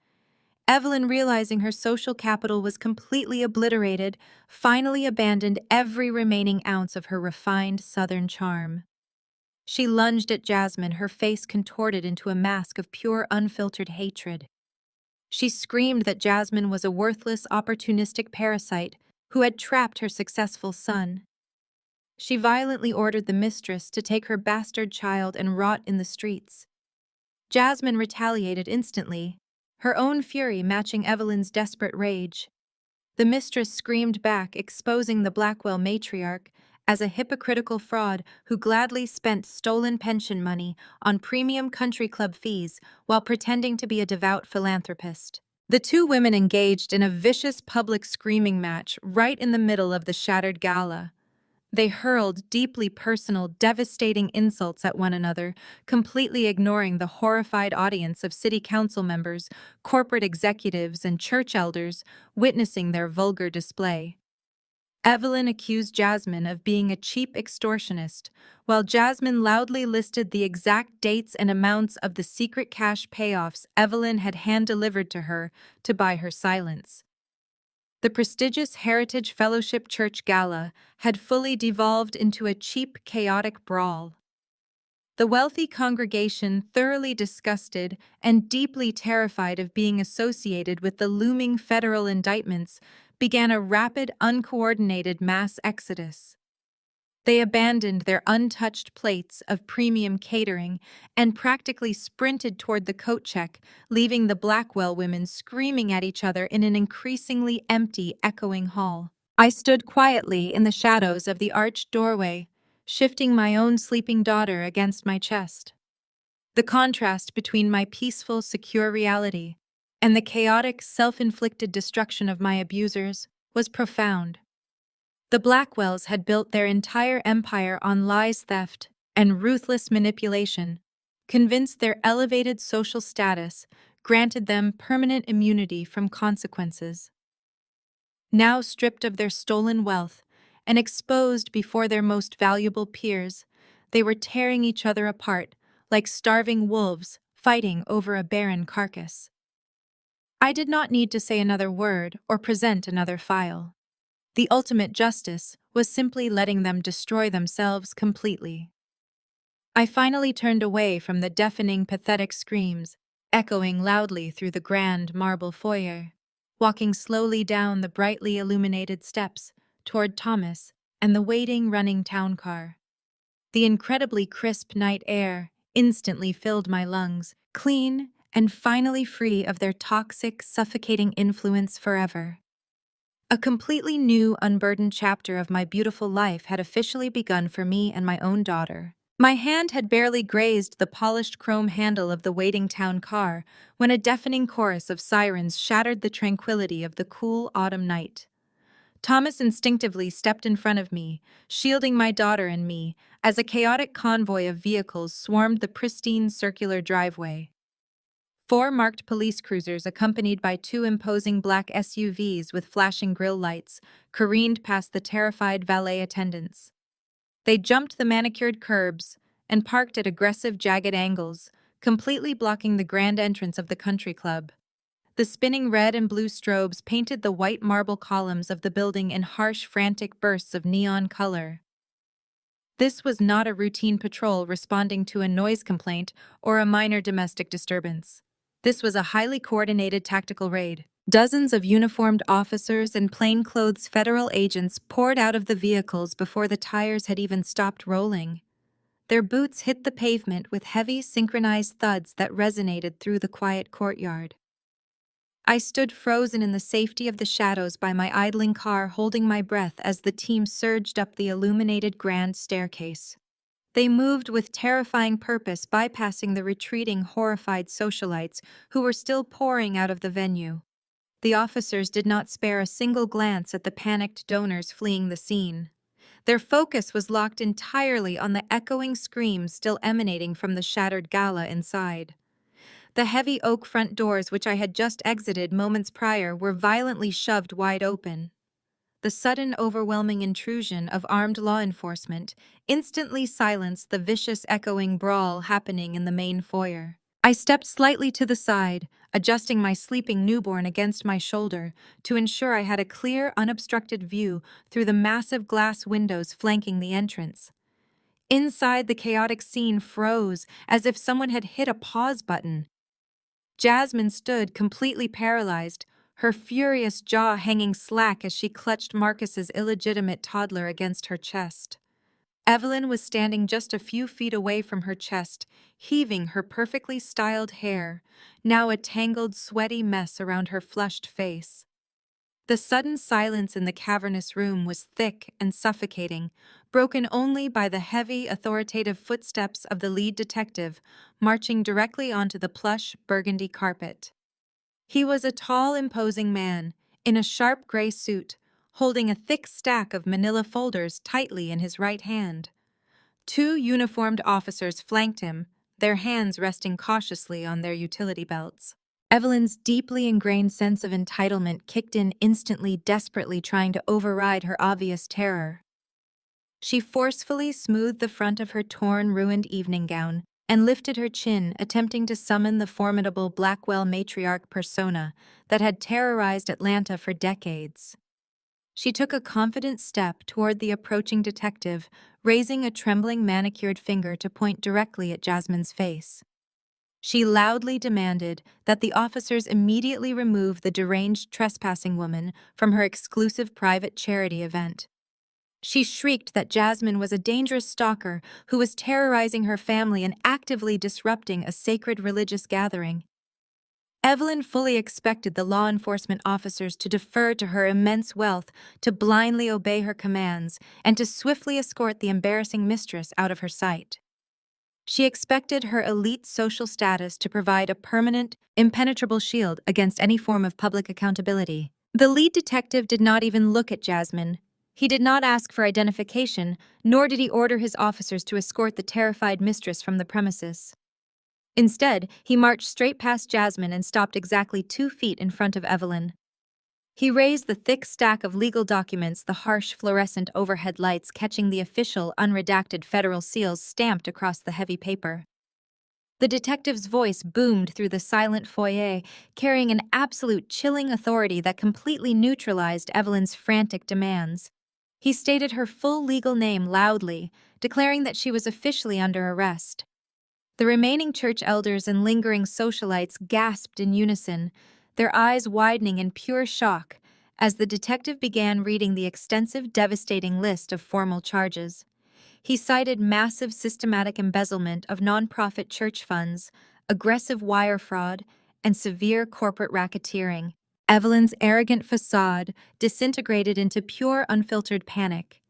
Evelyn, realizing her social capital was completely obliterated, finally abandoned every remaining ounce of her refined Southern charm. She lunged at Jasmine, her face contorted into a mask of pure, unfiltered hatred. She screamed that Jasmine was a worthless, opportunistic parasite who had trapped her successful son. She violently ordered the mistress to take her bastard child and rot in the streets. Jasmine retaliated instantly, her own fury matching Evelyn's desperate rage. The mistress screamed back, exposing the Blackwell matriarch as a hypocritical fraud who gladly spent stolen pension money on premium country club fees while pretending to be a devout philanthropist. The two women engaged in a vicious public screaming match right in the middle of the shattered gala. They hurled deeply personal, devastating insults at one another, completely ignoring the horrified audience of city council members, corporate executives, and church elders witnessing their vulgar display. Evelyn accused Jasmine of being a cheap extortionist, while Jasmine loudly listed the exact dates and amounts of the secret cash payoffs Evelyn had hand-delivered to her to buy her silence. The prestigious Heritage Fellowship Church Gala had fully devolved into a cheap, chaotic brawl. The wealthy congregation, thoroughly disgusted and deeply terrified of being associated with the looming federal indictments, began a rapid, uncoordinated mass exodus. They abandoned their untouched plates of premium catering and practically sprinted toward the coat check, leaving the Blackwell women screaming at each other in an increasingly empty, echoing hall. I stood quietly in the shadows of the arched doorway, shifting my own sleeping daughter against my chest. The contrast between my peaceful, secure reality and the chaotic, self-inflicted destruction of my abusers was profound. The Blackwells had built their entire empire on lies, theft, and ruthless manipulation, convinced their elevated social status granted them permanent immunity from consequences. Now stripped of their stolen wealth and exposed before their most valuable peers, they were tearing each other apart like starving wolves fighting over a barren carcass. I did not need to say another word or present another file. The ultimate justice was simply letting them destroy themselves completely. I finally turned away from the deafening, pathetic screams, echoing loudly through the grand marble foyer, walking slowly down the brightly illuminated steps toward Thomas and the waiting, running town car. The incredibly crisp night air instantly filled my lungs, clean and finally free of their toxic, suffocating influence forever. A completely new, unburdened chapter of my beautiful life had officially begun for me and my own daughter. My hand had barely grazed the polished chrome handle of the waiting town car when a deafening chorus of sirens shattered the tranquility of the cool autumn night. Thomas instinctively stepped in front of me, shielding my daughter and me, as a chaotic convoy of vehicles swarmed the pristine circular driveway. 4 marked police cruisers, accompanied by 2 imposing black SUVs with flashing grille lights, careened past the terrified valet attendants. They jumped the manicured curbs and parked at aggressive, jagged angles, completely blocking the grand entrance of the country club. The spinning red and blue strobes painted the white marble columns of the building in harsh, frantic bursts of neon color. This was not a routine patrol responding to a noise complaint or a minor domestic disturbance. This was a highly coordinated tactical raid. Dozens of uniformed officers and plainclothes federal agents poured out of the vehicles before the tires had even stopped rolling. Their boots hit the pavement with heavy, synchronized thuds that resonated through the quiet courtyard. I stood frozen in the safety of the shadows by my idling car, holding my breath as the team surged up the illuminated grand staircase. They moved with terrifying purpose, bypassing the retreating, horrified socialites who were still pouring out of the venue. The officers did not spare a single glance at the panicked donors fleeing the scene. Their focus was locked entirely on the echoing screams still emanating from the shattered gala inside. The heavy oak front doors which I had just exited moments prior were violently shoved wide open. The sudden, overwhelming intrusion of armed law enforcement instantly silenced the vicious, echoing brawl happening in the main foyer. I stepped slightly to the side, adjusting my sleeping newborn against my shoulder to ensure I had a clear, unobstructed view through the massive glass windows flanking the entrance. Inside, the chaotic scene froze as if someone had hit a pause button. Jasmine stood completely paralyzed, her furious jaw hanging slack as she clutched Marcus's illegitimate toddler against her chest. Evelyn was standing just a few feet away from her chest, heaving her perfectly styled hair, now a tangled, sweaty mess around her flushed face. The sudden silence in the cavernous room was thick and suffocating, broken only by the heavy, authoritative footsteps of the lead detective marching directly onto the plush, burgundy carpet. He was a tall, imposing man, in a sharp gray suit, holding a thick stack of manila folders tightly in his right hand. 2 uniformed officers flanked him, their hands resting cautiously on their utility belts. Evelyn's deeply ingrained sense of entitlement kicked in instantly, desperately trying to override her obvious terror. She forcefully smoothed the front of her torn, ruined evening gown and lifted her chin, attempting to summon the formidable Blackwell matriarch persona that had terrorized Atlanta for decades. She took a confident step toward the approaching detective, raising a trembling manicured finger to point directly at Jasmine's face. She loudly demanded that the officers immediately remove the deranged trespassing woman from her exclusive private charity event. She shrieked that Jasmine was a dangerous stalker who was terrorizing her family and actively disrupting a sacred religious gathering. Evelyn fully expected the law enforcement officers to defer to her immense wealth, to blindly obey her commands, and to swiftly escort the embarrassing mistress out of her sight. She expected her elite social status to provide a permanent, impenetrable shield against any form of public accountability. The lead detective did not even look at Jasmine. He did not ask for identification, nor did he order his officers to escort the terrified mistress from the premises. Instead, he marched straight past Jasmine and stopped exactly 2 feet in front of Evelyn. He raised the thick stack of legal documents, the harsh fluorescent overhead lights catching the official, unredacted federal seals stamped across the heavy paper. The detective's voice boomed through the silent foyer, carrying an absolute chilling authority that completely neutralized Evelyn's frantic demands. He stated her full legal name loudly, declaring that she was officially under arrest. The remaining church elders and lingering socialites gasped in unison, their eyes widening in pure shock as the detective began reading the extensive, devastating list of formal charges. He cited massive systematic embezzlement of nonprofit church funds, aggressive wire fraud, and severe corporate racketeering. Evelyn's arrogant facade disintegrated into pure, unfiltered panic.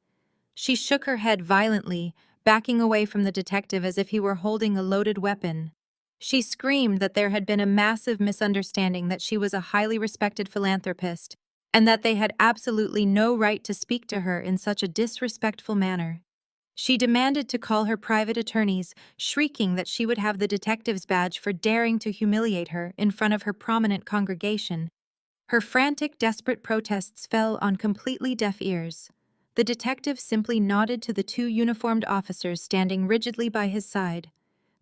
She shook her head violently, backing away from the detective as if he were holding a loaded weapon. She screamed that there had been a massive misunderstanding, that she was a highly respected philanthropist, and that they had absolutely no right to speak to her in such a disrespectful manner. She demanded to call her private attorneys, shrieking that she would have the detective's badge for daring to humiliate her in front of her prominent congregation. Her frantic, desperate protests fell on completely deaf ears. The detective simply nodded to the 2 uniformed officers standing rigidly by his side.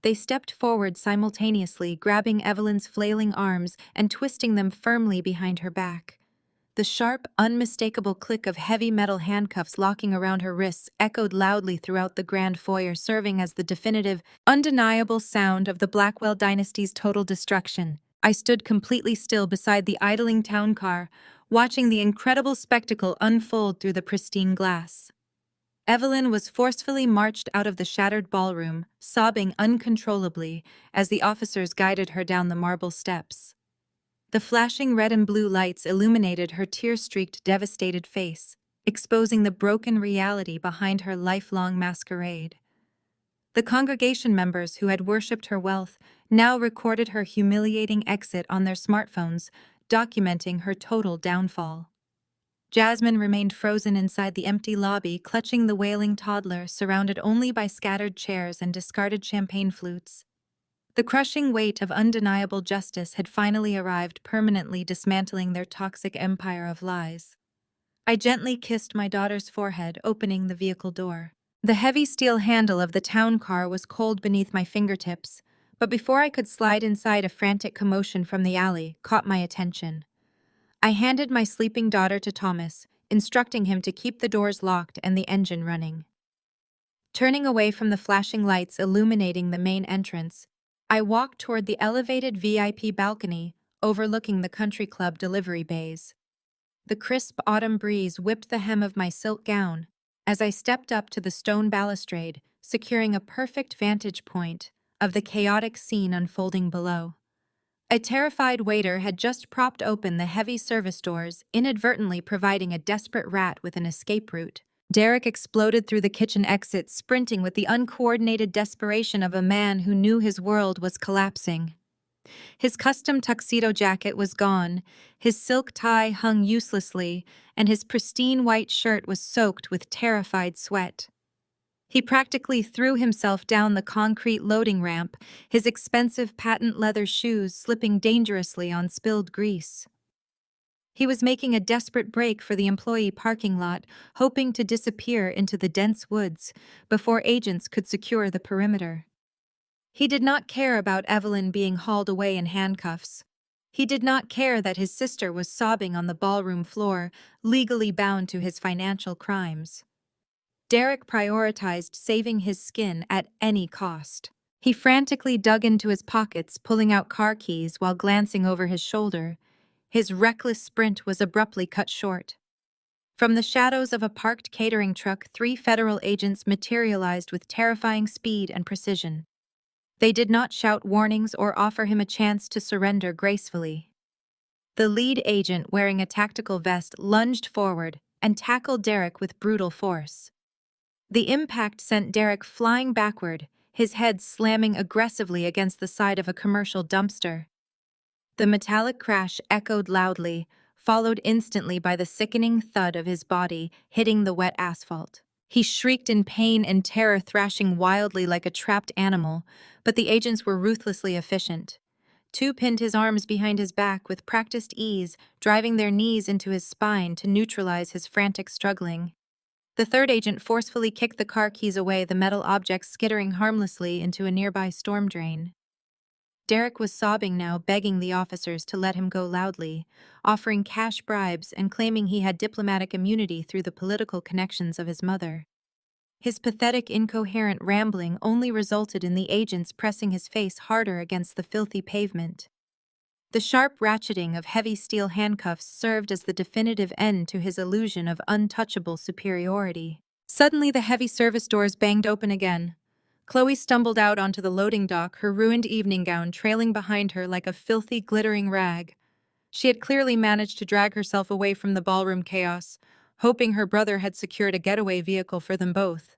They stepped forward simultaneously, grabbing Evelyn's flailing arms and twisting them firmly behind her back. The sharp, unmistakable click of heavy metal handcuffs locking around her wrists echoed loudly throughout the grand foyer, serving as the definitive, undeniable sound of the Blackwell dynasty's total destruction. I stood completely still beside the idling town car, watching the incredible spectacle unfold through the pristine glass. Evelyn was forcefully marched out of the shattered ballroom, sobbing uncontrollably as the officers guided her down the marble steps. The flashing red and blue lights illuminated her tear-streaked, devastated face, exposing the broken reality behind her lifelong masquerade. The congregation members who had worshipped her wealth now recorded her humiliating exit on their smartphones, documenting her total downfall. Jasmine remained frozen inside the empty lobby, clutching the wailing toddler, surrounded only by scattered chairs and discarded champagne flutes. The crushing weight of undeniable justice had finally arrived, permanently dismantling their toxic empire of lies. I gently kissed my daughter's forehead, opening the vehicle door. The heavy steel handle of the town car was cold beneath my fingertips, but before I could slide inside, a frantic commotion from the alley caught my attention. I handed my sleeping daughter to Thomas, instructing him to keep the doors locked and the engine running. Turning away from the flashing lights illuminating the main entrance, I walked toward the elevated VIP balcony overlooking the country club delivery bays. The crisp autumn breeze whipped the hem of my silk gown as I stepped up to the stone balustrade, securing a perfect vantage point of the chaotic scene unfolding below. A terrified waiter had just propped open the heavy service doors, inadvertently providing a desperate rat with an escape route. Derek exploded through the kitchen exit, sprinting with the uncoordinated desperation of a man who knew his world was collapsing. His custom tuxedo jacket was gone, his silk tie hung uselessly, and his pristine white shirt was soaked with terrified sweat. He practically threw himself down the concrete loading ramp, his expensive patent leather shoes slipping dangerously on spilled grease. He was making a desperate break for the employee parking lot, hoping to disappear into the dense woods before agents could secure the perimeter. He did not care about Evelyn being hauled away in handcuffs. He did not care that his sister was sobbing on the ballroom floor, legally bound to his financial crimes. Derek prioritized saving his skin at any cost. He frantically dug into his pockets, pulling out car keys while glancing over his shoulder. His reckless sprint was abruptly cut short. From the shadows of a parked catering truck, 3 federal agents materialized with terrifying speed and precision. They did not shout warnings or offer him a chance to surrender gracefully. The lead agent, wearing a tactical vest, lunged forward and tackled Derek with brutal force. The impact sent Derek flying backward, his head slamming aggressively against the side of a commercial dumpster. The metallic crash echoed loudly, followed instantly by the sickening thud of his body hitting the wet asphalt. He shrieked in pain and terror, thrashing wildly like a trapped animal, but the agents were ruthlessly efficient. 2 pinned his arms behind his back with practiced ease, driving their knees into his spine to neutralize his frantic struggling. The 3rd agent forcefully kicked the car keys away, the metal objects skittering harmlessly into a nearby storm drain. Derek was sobbing now, begging the officers to let him go loudly, offering cash bribes and claiming he had diplomatic immunity through the political connections of his mother. His pathetic, incoherent rambling only resulted in the agents pressing his face harder against the filthy pavement. The sharp ratcheting of heavy steel handcuffs served as the definitive end to his illusion of untouchable superiority. Suddenly, the heavy service doors banged open again. Chloe stumbled out onto the loading dock, her ruined evening gown trailing behind her like a filthy, glittering rag. She had clearly managed to drag herself away from the ballroom chaos, hoping her brother had secured a getaway vehicle for them both.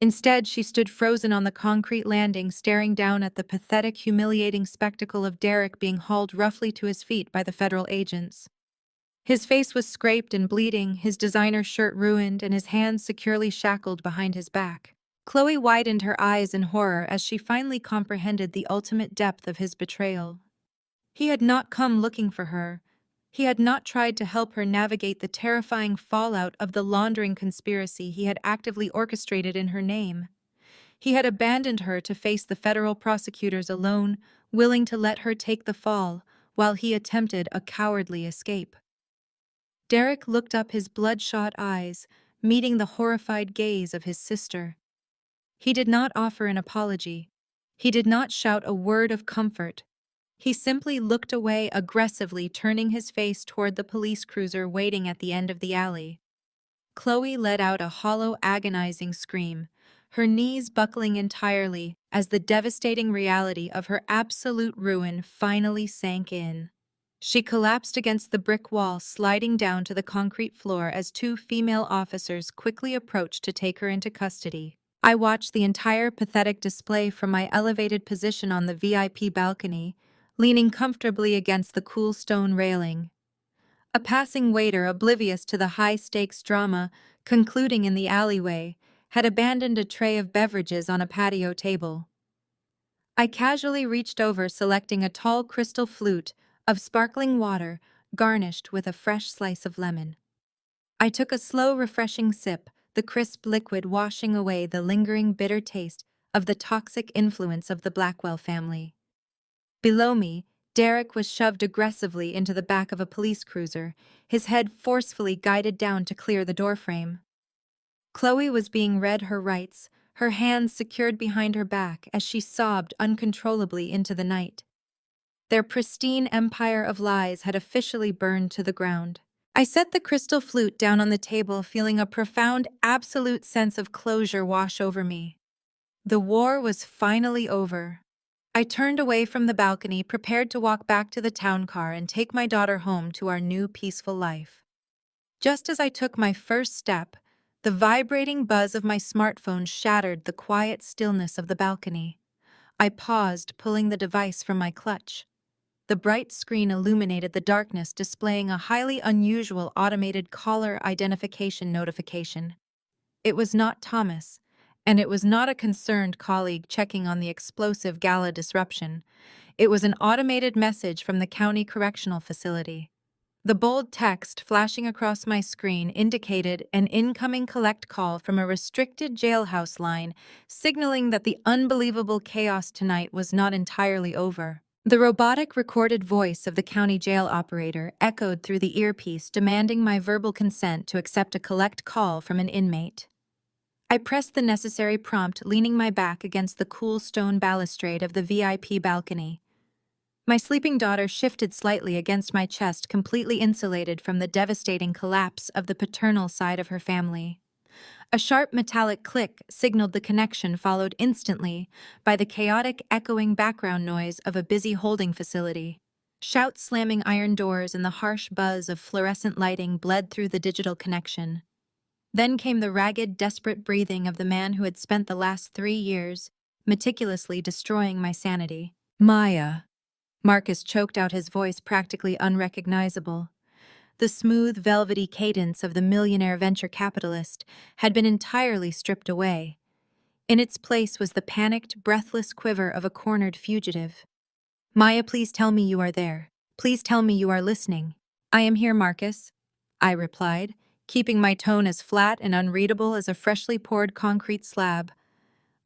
Instead, she stood frozen on the concrete landing, staring down at the pathetic, humiliating spectacle of Derek being hauled roughly to his feet by the federal agents. His face was scraped and bleeding, his designer shirt ruined, and his hands securely shackled behind his back. Chloe widened her eyes in horror as she finally comprehended the ultimate depth of his betrayal. He had not come looking for her. He had not tried to help her navigate the terrifying fallout of the laundering conspiracy he had actively orchestrated in her name. He had abandoned her to face the federal prosecutors alone, willing to let her take the fall, while he attempted a cowardly escape. Derek looked up, his bloodshot eyes meeting the horrified gaze of his sister. He did not offer an apology. He did not shout a word of comfort. He simply looked away aggressively, turning his face toward the police cruiser waiting at the end of the alley. Chloe let out a hollow, agonizing scream, her knees buckling entirely as the devastating reality of her absolute ruin finally sank in. She collapsed against the brick wall, sliding down to the concrete floor as 2 female officers quickly approached to take her into custody. I watched the entire pathetic display from my elevated position on the VIP balcony, leaning comfortably against the cool stone railing. A passing waiter, oblivious to the high-stakes drama concluding in the alleyway, had abandoned a tray of beverages on a patio table. I casually reached over, selecting a tall crystal flute of sparkling water garnished with a fresh slice of lemon. I took a slow, refreshing sip, the crisp liquid washing away the lingering bitter taste of the toxic influence of the Blackwell family. Below me, Derek was shoved aggressively into the back of a police cruiser, his head forcefully guided down to clear the doorframe. Chloe was being read her rights, her hands secured behind her back as she sobbed uncontrollably into the night. Their pristine empire of lies had officially burned to the ground. I set the crystal flute down on the table, feeling a profound, absolute sense of closure wash over me. The war was finally over. I turned away from the balcony, prepared to walk back to the town car and take my daughter home to our new peaceful life. Just as I took my first step, the vibrating buzz of my smartphone shattered the quiet stillness of the balcony. I paused, pulling the device from my clutch. The bright screen illuminated the darkness, displaying a highly unusual automated caller identification notification. It was not Thomas, and it was not a concerned colleague checking on the explosive gala disruption. It was an automated message from the county correctional facility. The bold text flashing across my screen indicated an incoming collect call from a restricted jailhouse line, signaling that the unbelievable chaos tonight was not entirely over. The robotic recorded voice of the county jail operator echoed through the earpiece, demanding my verbal consent to accept a collect call from an inmate. I pressed the necessary prompt, leaning my back against the cool stone balustrade of the VIP balcony. My sleeping daughter shifted slightly against my chest, completely insulated from the devastating collapse of the paternal side of her family. A sharp metallic click signaled the connection, followed instantly by the chaotic, echoing background noise of a busy holding facility. Shouts slamming iron doors and the harsh buzz of fluorescent lighting bled through the digital connection. Then came the ragged, desperate breathing of the man who had spent the last 3 years meticulously destroying my sanity. Maya. Marcus choked out, his voice practically unrecognizable. The smooth, velvety cadence of the millionaire venture capitalist had been entirely stripped away. In its place was the panicked, breathless quiver of a cornered fugitive. Maya, please tell me you are there. Please tell me you are listening. I am here, Marcus, I replied, keeping my tone as flat and unreadable as a freshly poured concrete slab.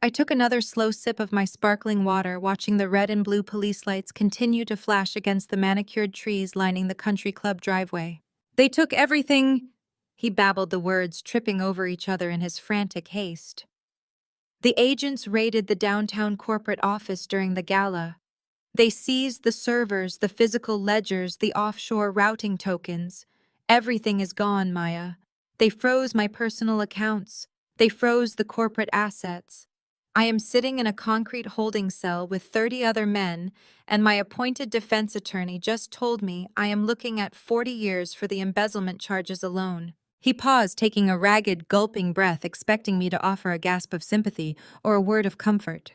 I took another slow sip of my sparkling water, watching the red and blue police lights continue to flash against the manicured trees lining the country club driveway. They took everything, he babbled the words, tripping over each other in his frantic haste. The agents raided the downtown corporate office during the gala. They seized the servers, the physical ledgers, the offshore routing tokens. Everything is gone, Maya. They froze my personal accounts. They froze the corporate assets. I am sitting in a concrete holding cell with 30 other men, and my appointed defense attorney just told me I am looking at 40 years for the embezzlement charges alone. He paused, taking a ragged, gulping breath, expecting me to offer a gasp of sympathy or a word of comfort.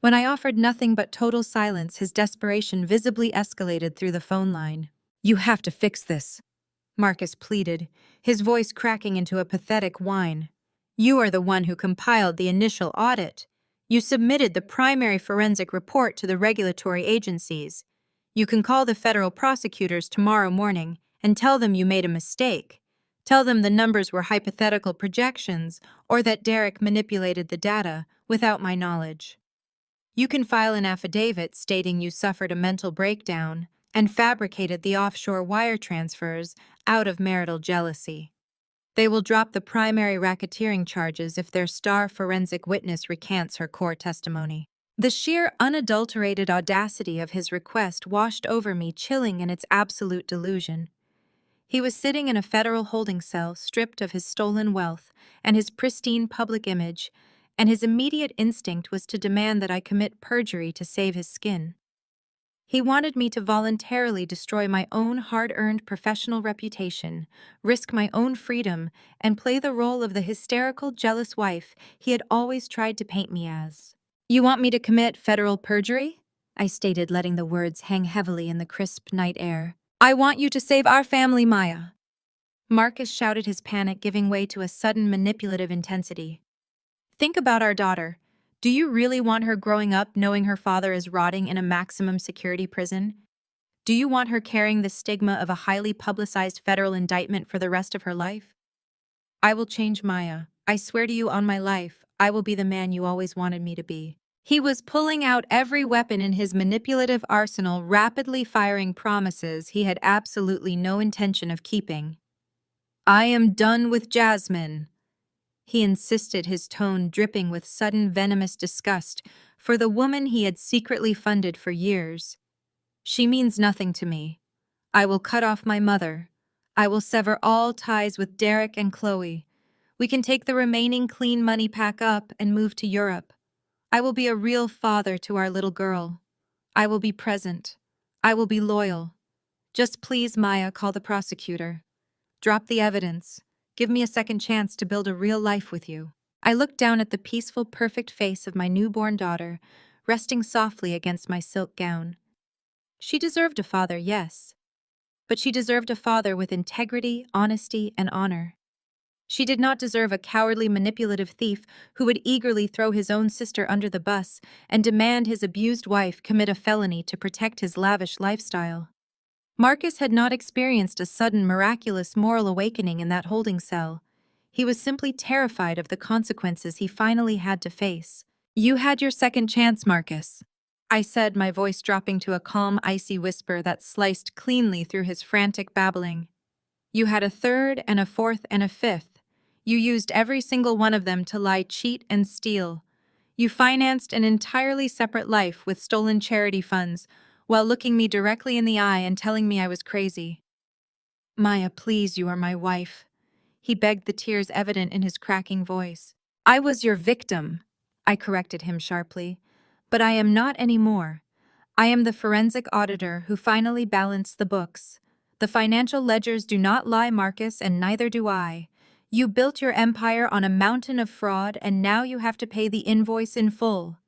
When I offered nothing but total silence, his desperation visibly escalated through the phone line. You have to fix this, Marcus pleaded, his voice cracking into a pathetic whine. You are the one who compiled the initial audit. You submitted the primary forensic report to the regulatory agencies. You can call the federal prosecutors tomorrow morning and tell them you made a mistake. Tell them the numbers were hypothetical projections or that Derek manipulated the data without my knowledge. You can file an affidavit stating you suffered a mental breakdown and fabricated the offshore wire transfers out of marital jealousy. They will drop the primary racketeering charges if their star forensic witness recants her core testimony. The sheer, unadulterated audacity of his request washed over me, chilling in its absolute delusion. He was sitting in a federal holding cell, stripped of his stolen wealth and his pristine public image, and his immediate instinct was to demand that I commit perjury to save his skin. He wanted me to voluntarily destroy my own hard-earned professional reputation, risk my own freedom, and play the role of the hysterical, jealous wife he had always tried to paint me as. You want me to commit federal perjury? I stated, letting the words hang heavily in the crisp night air. I want you to save our family, Maya. Marcus shouted, his panic giving way to a sudden manipulative intensity. Think about our daughter. Do you really want her growing up knowing her father is rotting in a maximum security prison? Do you want her carrying the stigma of a highly publicized federal indictment for the rest of her life? I will change Maya. I swear to you on my life, I will be the man you always wanted me to be. He was pulling out every weapon in his manipulative arsenal, rapidly firing promises he had absolutely no intention of keeping. I am done with Jasmine, he insisted, his tone dripping with sudden venomous disgust for the woman he had secretly funded for years. She means nothing to me. I will cut off my mother. I will sever all ties with Derek and Chloe. We can take the remaining clean money, pack up, and move to Europe. I will be a real father to our little girl. I will be present. I will be loyal. Just please, Maya, call the prosecutor. Drop the evidence. Give me a second chance to build a real life with you. I looked down at the peaceful, perfect face of my newborn daughter, resting softly against my silk gown. She deserved a father, yes, but she deserved a father with integrity, honesty, and honor. She did not deserve a cowardly, manipulative thief who would eagerly throw his own sister under the bus and demand his abused wife commit a felony to protect his lavish lifestyle. Marcus had not experienced a sudden, miraculous moral awakening in that holding cell. He was simply terrified of the consequences he finally had to face. You had your second chance, Marcus. I said, my voice dropping to a calm, icy whisper that sliced cleanly through his frantic babbling. You had a third and a fourth and a fifth. You used every single one of them to lie, cheat, and steal. You financed an entirely separate life with stolen charity funds while looking me directly in the eye and telling me I was crazy. Maya, please, you are my wife. He begged, the tears evident in his cracking voice. I was your victim, I corrected him sharply. But I am not anymore. I am the forensic auditor who finally balanced the books. The financial ledgers do not lie, Marcus, and neither do I. You built your empire on a mountain of fraud, and now you have to pay the invoice in full.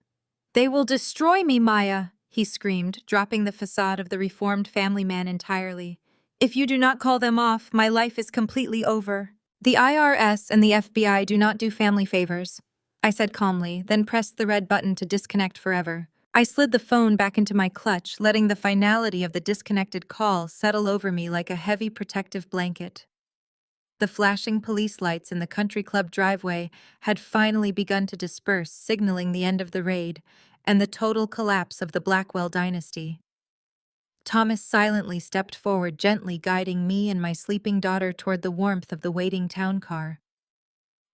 They will destroy me, Maya, he screamed, dropping the facade of the reformed family man entirely. If you do not call them off, my life is completely over. The IRS and the FBI do not do family favors, I said calmly, then pressed the red button to disconnect forever. I slid the phone back into my clutch, letting the finality of the disconnected call settle over me like a heavy protective blanket. The flashing police lights in the country club driveway had finally begun to disperse, signaling the end of the raid and the total collapse of the Blackwell dynasty. Thomas silently stepped forward, gently guiding me and my sleeping daughter toward the warmth of the waiting town car.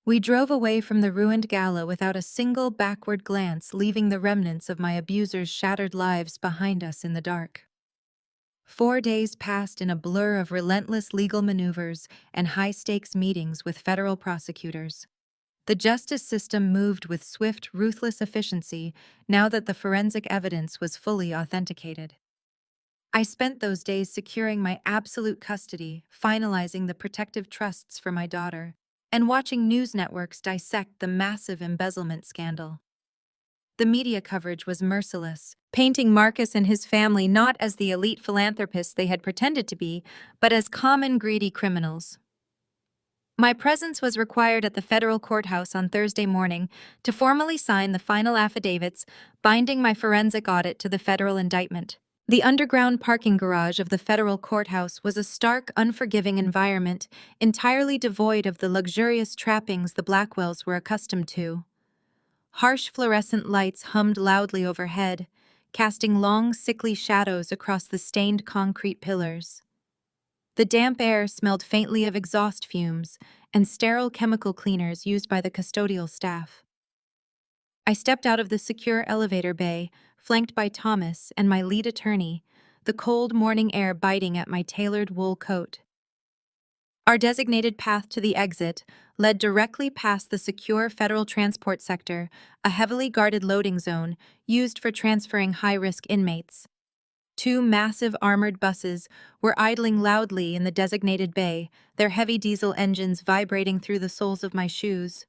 We drove away from the ruined gala without a single backward glance, leaving the remnants of my abusers' shattered lives behind us in the dark. 4 days passed in a blur of relentless legal maneuvers and high-stakes meetings with federal prosecutors. The justice system moved with swift, ruthless efficiency now that the forensic evidence was fully authenticated. I spent those days securing my absolute custody, finalizing the protective trusts for my daughter, and watching news networks dissect the massive embezzlement scandal. The media coverage was merciless, painting Marcus and his family not as the elite philanthropists they had pretended to be, but as common greedy criminals. My presence was required at the federal courthouse on Thursday morning to formally sign the final affidavits binding my forensic audit to the federal indictment. The underground parking garage of the federal courthouse was a stark, unforgiving environment, entirely devoid of the luxurious trappings the Blackwells were accustomed to. Harsh fluorescent lights hummed loudly overhead, casting long, sickly shadows across the stained concrete pillars. The damp air smelled faintly of exhaust fumes and sterile chemical cleaners used by the custodial staff. I stepped out of the secure elevator bay, flanked by Thomas and my lead attorney, the cold morning air biting at my tailored wool coat. Our designated path to the exit led directly past the secure federal transport sector, a heavily guarded loading zone used for transferring high-risk inmates. 2 massive armored buses were idling loudly in the designated bay, their heavy diesel engines vibrating through the soles of my shoes.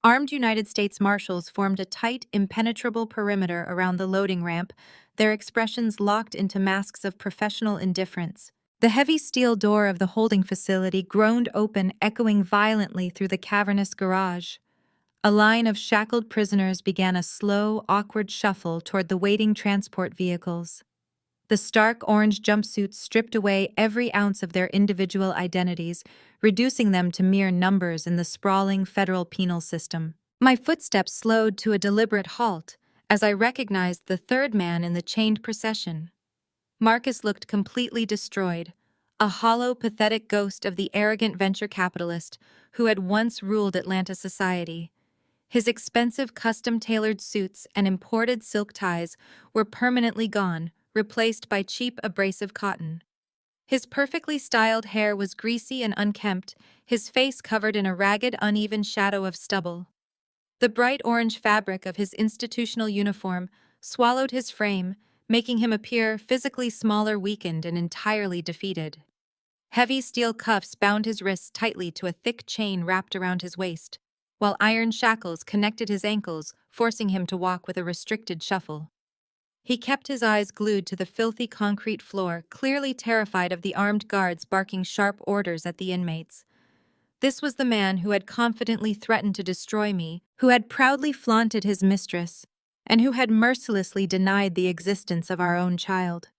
Armed United States Marshals formed a tight, impenetrable perimeter around the loading ramp, their expressions locked into masks of professional indifference. The heavy steel door of the holding facility groaned open, echoing violently through the cavernous garage. A line of shackled prisoners began a slow, awkward shuffle toward the waiting transport vehicles. The stark orange jumpsuits stripped away every ounce of their individual identities, reducing them to mere numbers in the sprawling federal penal system. My footsteps slowed to a deliberate halt as I recognized the third man in the chained procession. Marcus looked completely destroyed, a hollow, pathetic ghost of the arrogant venture capitalist who had once ruled Atlanta society. His expensive custom-tailored suits and imported silk ties were permanently gone, replaced by cheap abrasive cotton. His perfectly styled hair was greasy and unkempt, his face covered in a ragged, uneven shadow of stubble. The bright orange fabric of his institutional uniform swallowed his frame, making him appear physically smaller, weakened, and entirely defeated. Heavy steel cuffs bound his wrists tightly to a thick chain wrapped around his waist, while iron shackles connected his ankles, forcing him to walk with a restricted shuffle. He kept his eyes glued to the filthy concrete floor, clearly terrified of the armed guards barking sharp orders at the inmates. This was the man who had confidently threatened to destroy me, who had proudly flaunted his mistress, and who had mercilessly denied the existence of our own child.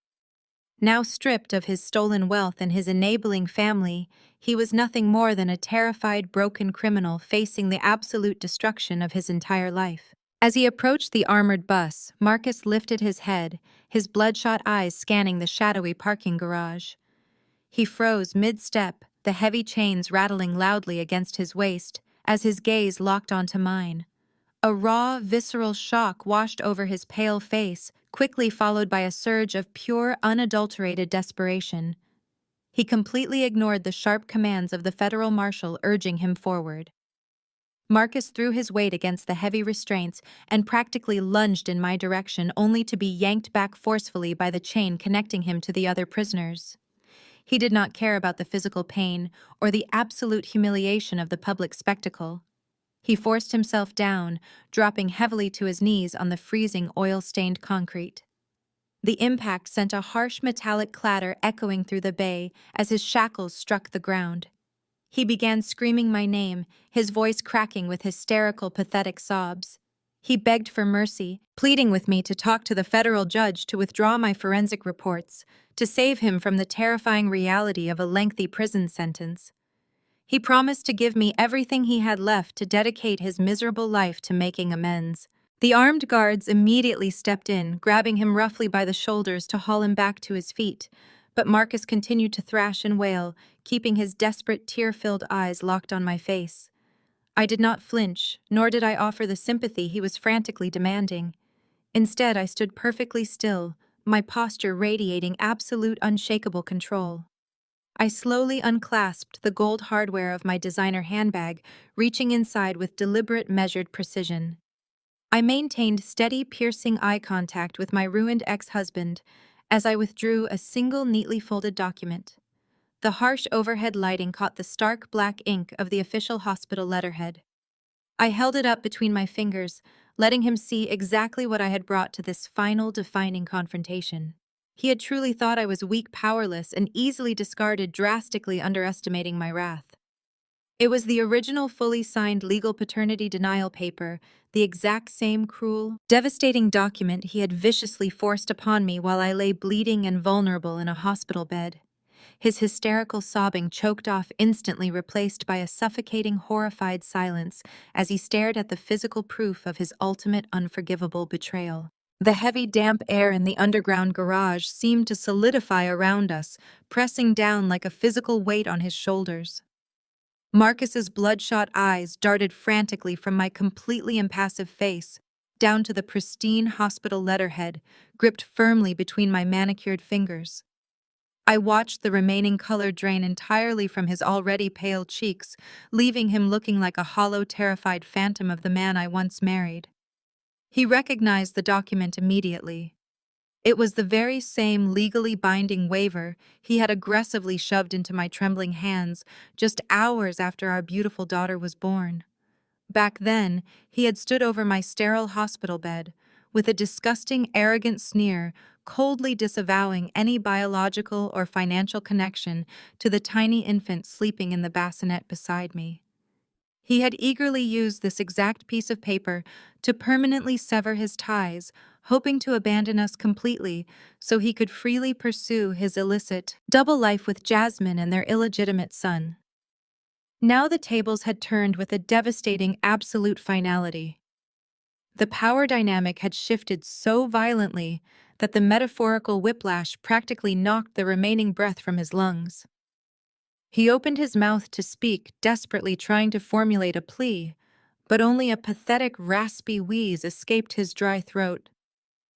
Now stripped of his stolen wealth and his enabling family, he was nothing more than a terrified, broken criminal facing the absolute destruction of his entire life. As he approached the armored bus, Marcus lifted his head, his bloodshot eyes scanning the shadowy parking garage. He froze mid-step, the heavy chains rattling loudly against his waist as his gaze locked onto mine. A raw, visceral shock washed over his pale face, quickly followed by a surge of pure, unadulterated desperation. He completely ignored the sharp commands of the federal marshal urging him forward. Marcus threw his weight against the heavy restraints and practically lunged in my direction, only to be yanked back forcefully by the chain connecting him to the other prisoners. He did not care about the physical pain or the absolute humiliation of the public spectacle. He forced himself down, dropping heavily to his knees on the freezing oil-stained concrete. The impact sent a harsh metallic clatter echoing through the bay as his shackles struck the ground. He began screaming my name, his voice cracking with hysterical, pathetic sobs. He begged for mercy, pleading with me to talk to the federal judge to withdraw my forensic reports, to save him from the terrifying reality of a lengthy prison sentence. He promised to give me everything he had left to dedicate his miserable life to making amends. The armed guards immediately stepped in, grabbing him roughly by the shoulders to haul him back to his feet. But Marcus continued to thrash and wail, keeping his desperate, tear-filled eyes locked on my face. I did not flinch, nor did I offer the sympathy he was frantically demanding. Instead, I stood perfectly still, my posture radiating absolute, unshakable control. I slowly unclasped the gold hardware of my designer handbag, reaching inside with deliberate, measured precision. I maintained steady, piercing eye contact with my ruined ex-husband as I withdrew a single neatly folded document. The harsh overhead lighting caught the stark black ink of the official hospital letterhead. I held it up between my fingers, letting him see exactly what I had brought to this final, defining confrontation. He had truly thought I was weak, powerless, and easily discarded, drastically underestimating my wrath. It was the original fully signed legal paternity denial paper, the exact same cruel, devastating document he had viciously forced upon me while I lay bleeding and vulnerable in a hospital bed. His hysterical sobbing choked off, instantly replaced by a suffocating, horrified silence as he stared at the physical proof of his ultimate, unforgivable betrayal. The heavy, damp air in the underground garage seemed to solidify around us, pressing down like a physical weight on his shoulders. Marcus's bloodshot eyes darted frantically from my completely impassive face down to the pristine hospital letterhead, gripped firmly between my manicured fingers. I watched the remaining color drain entirely from his already pale cheeks, leaving him looking like a hollow, terrified phantom of the man I once married. He recognized the document immediately. It was the very same legally binding waiver he had aggressively shoved into my trembling hands just hours after our beautiful daughter was born. Back then, he had stood over my sterile hospital bed, with a disgusting, arrogant sneer, coldly disavowing any biological or financial connection to the tiny infant sleeping in the bassinet beside me. He had eagerly used this exact piece of paper to permanently sever his ties, hoping to abandon us completely so he could freely pursue his illicit double life with Jasmine and their illegitimate son. Now the tables had turned with a devastating absolute finality. The power dynamic had shifted so violently that the metaphorical whiplash practically knocked the remaining breath from his lungs. He opened his mouth to speak, desperately trying to formulate a plea, but only a pathetic, raspy wheeze escaped his dry throat.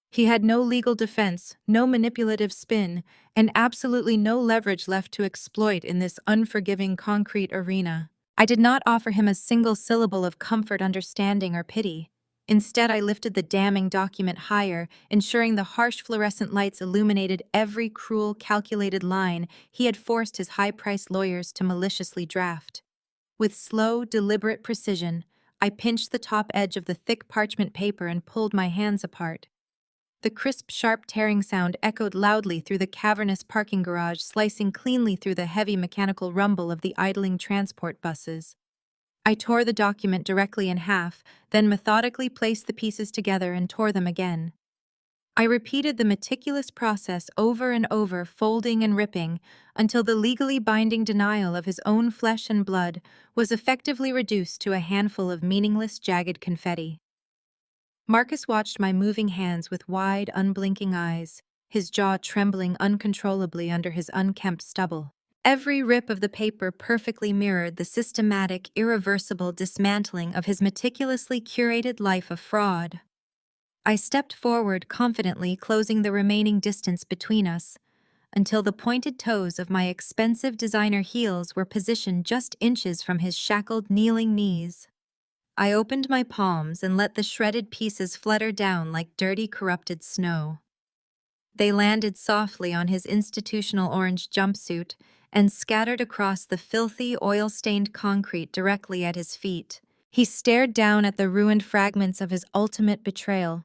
He had no legal defense, no manipulative spin, and absolutely no leverage left to exploit in this unforgiving concrete arena. I did not offer him a single syllable of comfort, understanding, or pity. Instead, I lifted the damning document higher, ensuring the harsh fluorescent lights illuminated every cruel, calculated line he had forced his high-priced lawyers to maliciously draft. With slow, deliberate precision, I pinched the top edge of the thick parchment paper and pulled my hands apart. The crisp, sharp tearing sound echoed loudly through the cavernous parking garage, slicing cleanly through the heavy mechanical rumble of the idling transport buses. I tore the document directly in half, then methodically placed the pieces together and tore them again. I repeated the meticulous process over and over, folding and ripping, until the legally binding denial of his own flesh and blood was effectively reduced to a handful of meaningless, jagged confetti. Marcus watched my moving hands with wide, unblinking eyes, his jaw trembling uncontrollably under his unkempt stubble. Every rip of the paper perfectly mirrored the systematic, irreversible dismantling of his meticulously curated life of fraud. I stepped forward confidently, closing the remaining distance between us, until the pointed toes of my expensive designer heels were positioned just inches from his shackled, kneeling knees. I opened my palms and let the shredded pieces flutter down like dirty, corrupted snow. They landed softly on his institutional orange jumpsuit and scattered across the filthy, oil-stained concrete directly at his feet. He stared down at the ruined fragments of his ultimate betrayal,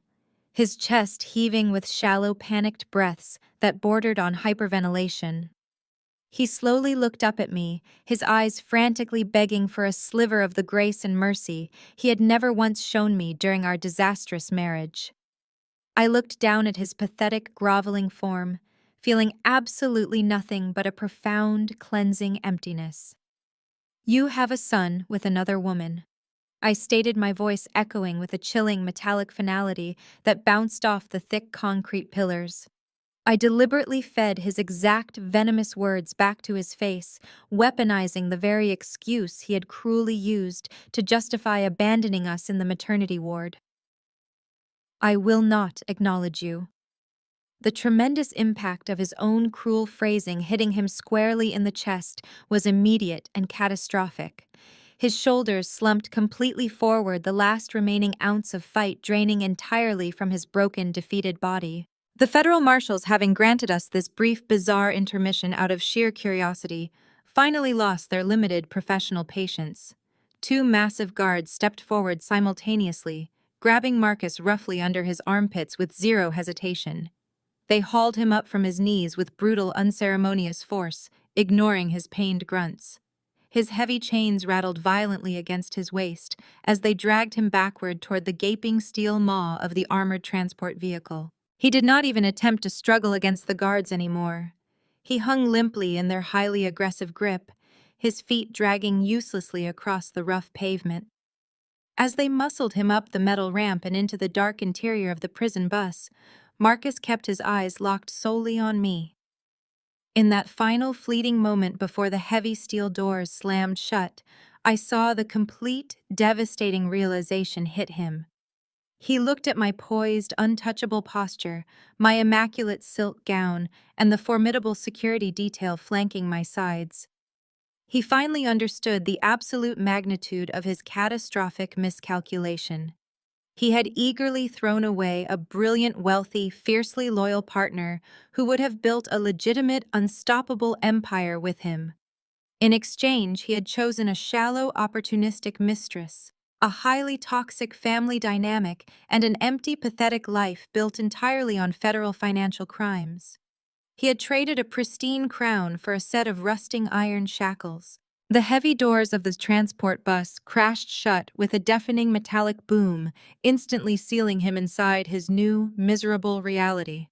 his chest heaving with shallow, panicked breaths that bordered on hyperventilation. He slowly looked up at me, his eyes frantically begging for a sliver of the grace and mercy he had never once shown me during our disastrous marriage. I looked down at his pathetic, groveling form, feeling absolutely nothing but a profound, cleansing emptiness. "You have a son with another woman," I stated, my voice echoing with a chilling metallic finality that bounced off the thick concrete pillars. I deliberately fed his exact venomous words back to his face, weaponizing the very excuse he had cruelly used to justify abandoning us in the maternity ward. "I will not acknowledge you." The tremendous impact of his own cruel phrasing hitting him squarely in the chest was immediate and catastrophic. His shoulders slumped completely forward, the last remaining ounce of fight draining entirely from his broken, defeated body. The federal marshals, having granted us this brief, bizarre intermission out of sheer curiosity, finally lost their limited professional patience. Two massive guards stepped forward simultaneously, grabbing Marcus roughly under his armpits with zero hesitation. They hauled him up from his knees with brutal, unceremonious force, ignoring his pained grunts. His heavy chains rattled violently against his waist as they dragged him backward toward the gaping steel maw of the armored transport vehicle. He did not even attempt to struggle against the guards anymore. He hung limply in their highly aggressive grip, his feet dragging uselessly across the rough pavement. As they muscled him up the metal ramp and into the dark interior of the prison bus, Marcus kept his eyes locked solely on me. In that final fleeting moment before the heavy steel doors slammed shut, I saw the complete, devastating realization hit him. He looked at my poised, untouchable posture, my immaculate silk gown, and the formidable security detail flanking my sides. He finally understood the absolute magnitude of his catastrophic miscalculation. He had eagerly thrown away a brilliant, wealthy, fiercely loyal partner who would have built a legitimate, unstoppable empire with him. In exchange, he had chosen a shallow, opportunistic mistress, a highly toxic family dynamic, and an empty, pathetic life built entirely on federal financial crimes. He had traded a pristine crown for a set of rusting iron shackles. The heavy doors of the transport bus crashed shut with a deafening metallic boom, instantly sealing him inside his new, miserable reality.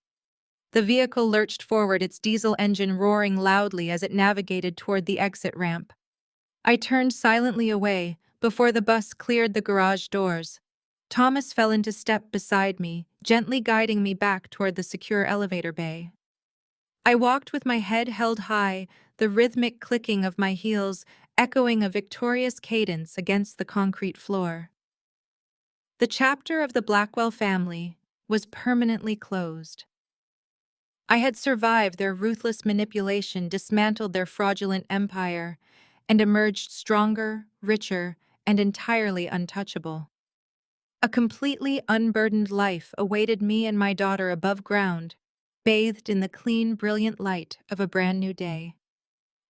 The vehicle lurched forward, its diesel engine roaring loudly as it navigated toward the exit ramp. I turned silently away before the bus cleared the garage doors. Thomas fell into step beside me, gently guiding me back toward the secure elevator bay. I walked with my head held high, the rhythmic clicking of my heels echoing a victorious cadence against the concrete floor. The chapter of the Blackwell family was permanently closed. I had survived their ruthless manipulation, dismantled their fraudulent empire, and emerged stronger, richer, and entirely untouchable. A completely unburdened life awaited me and my daughter above ground, bathed in the clean, brilliant light of a brand new day.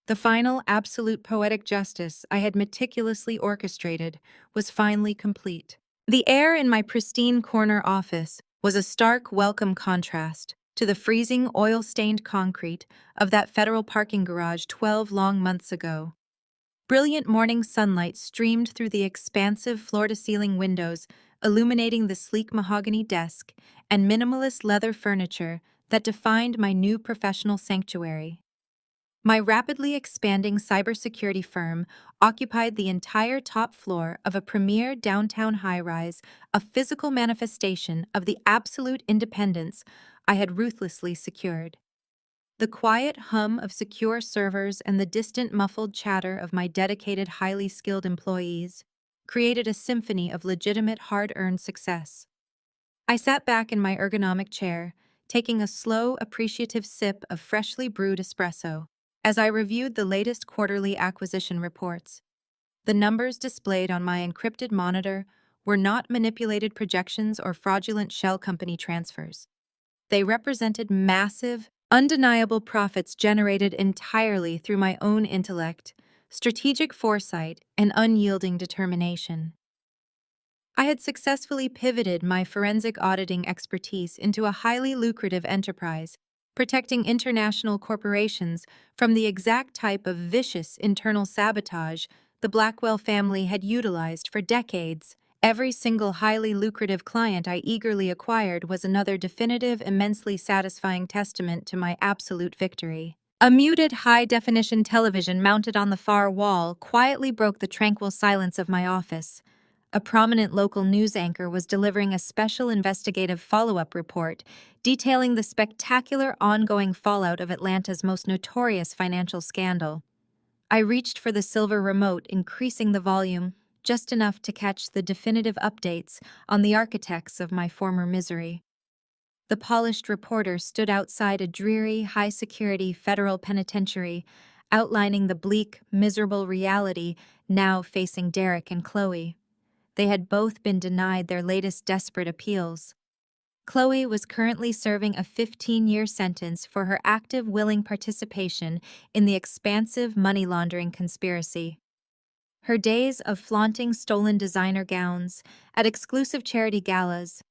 The final, absolute poetic justice I had meticulously orchestrated was finally complete. The air in my pristine corner office was a stark, welcome contrast to the freezing, oil-stained concrete of that federal parking garage 12 long months ago. Brilliant morning sunlight streamed through the expansive floor-to-ceiling windows, illuminating the sleek mahogany desk and minimalist leather furniture that defined my new professional sanctuary. My rapidly expanding cybersecurity firm occupied the entire top floor of a premier downtown high rise, a physical manifestation of the absolute independence I had ruthlessly secured. The quiet hum of secure servers and the distant muffled chatter of my dedicated, highly skilled employees created a symphony of legitimate, hard earned success. I sat back in my ergonomic chair, taking a slow, appreciative sip of freshly brewed espresso as I reviewed the latest quarterly acquisition reports. The numbers displayed on my encrypted monitor were not manipulated projections or fraudulent shell company transfers. They represented massive, undeniable profits generated entirely through my own intellect, strategic foresight, and unyielding determination. I had successfully pivoted my forensic auditing expertise into a highly lucrative enterprise, protecting international corporations from the exact type of vicious internal sabotage the Blackwell family had utilized for decades. Every single highly lucrative client I eagerly acquired was another definitive, immensely satisfying testament to my absolute victory. A muted high-definition television mounted on the far wall quietly broke the tranquil silence of my office. A prominent local news anchor was delivering a special investigative follow-up report detailing the spectacular ongoing fallout of Atlanta's most notorious financial scandal. I reached for the silver remote, increasing the volume just enough to catch the definitive updates on the architects of my former misery. The polished reporter stood outside a dreary, high-security federal penitentiary, outlining the bleak, miserable reality now facing Derek and Chloe. They had both been denied their latest desperate appeals. Chloe was currently serving a 15-year sentence for her active, willing participation in the expansive money laundering conspiracy. Her days of flaunting stolen designer gowns at exclusive charity galas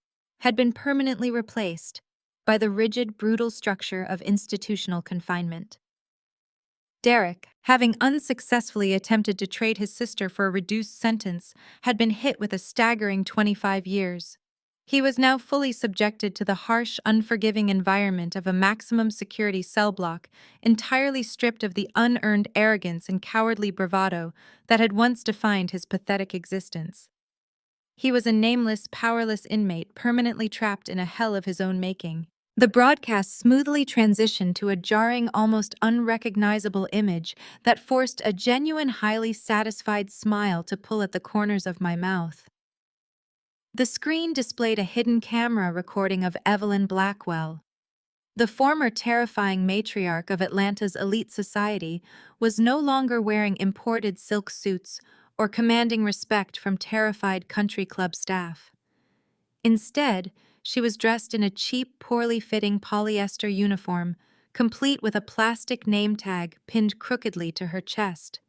had been permanently replaced by the rigid, brutal structure of institutional confinement. Derek, having unsuccessfully attempted to trade his sister for a reduced sentence, had been hit with a staggering 25 years. He was now fully subjected to the harsh, unforgiving environment of a maximum security cell block, entirely stripped of the unearned arrogance and cowardly bravado that had once defined his pathetic existence. He was a nameless, powerless inmate permanently trapped in a hell of his own making. The broadcast smoothly transitioned to a jarring, almost unrecognizable image that forced a genuine, highly satisfied smile to pull at the corners of my mouth. The screen displayed a hidden camera recording of Evelyn Blackwell. The former terrifying matriarch of Atlanta's elite society was no longer wearing imported silk suits or commanding respect from terrified country club staff. Instead, she was dressed in a cheap, poorly fitting polyester uniform, complete with a plastic name tag pinned crookedly to her chest.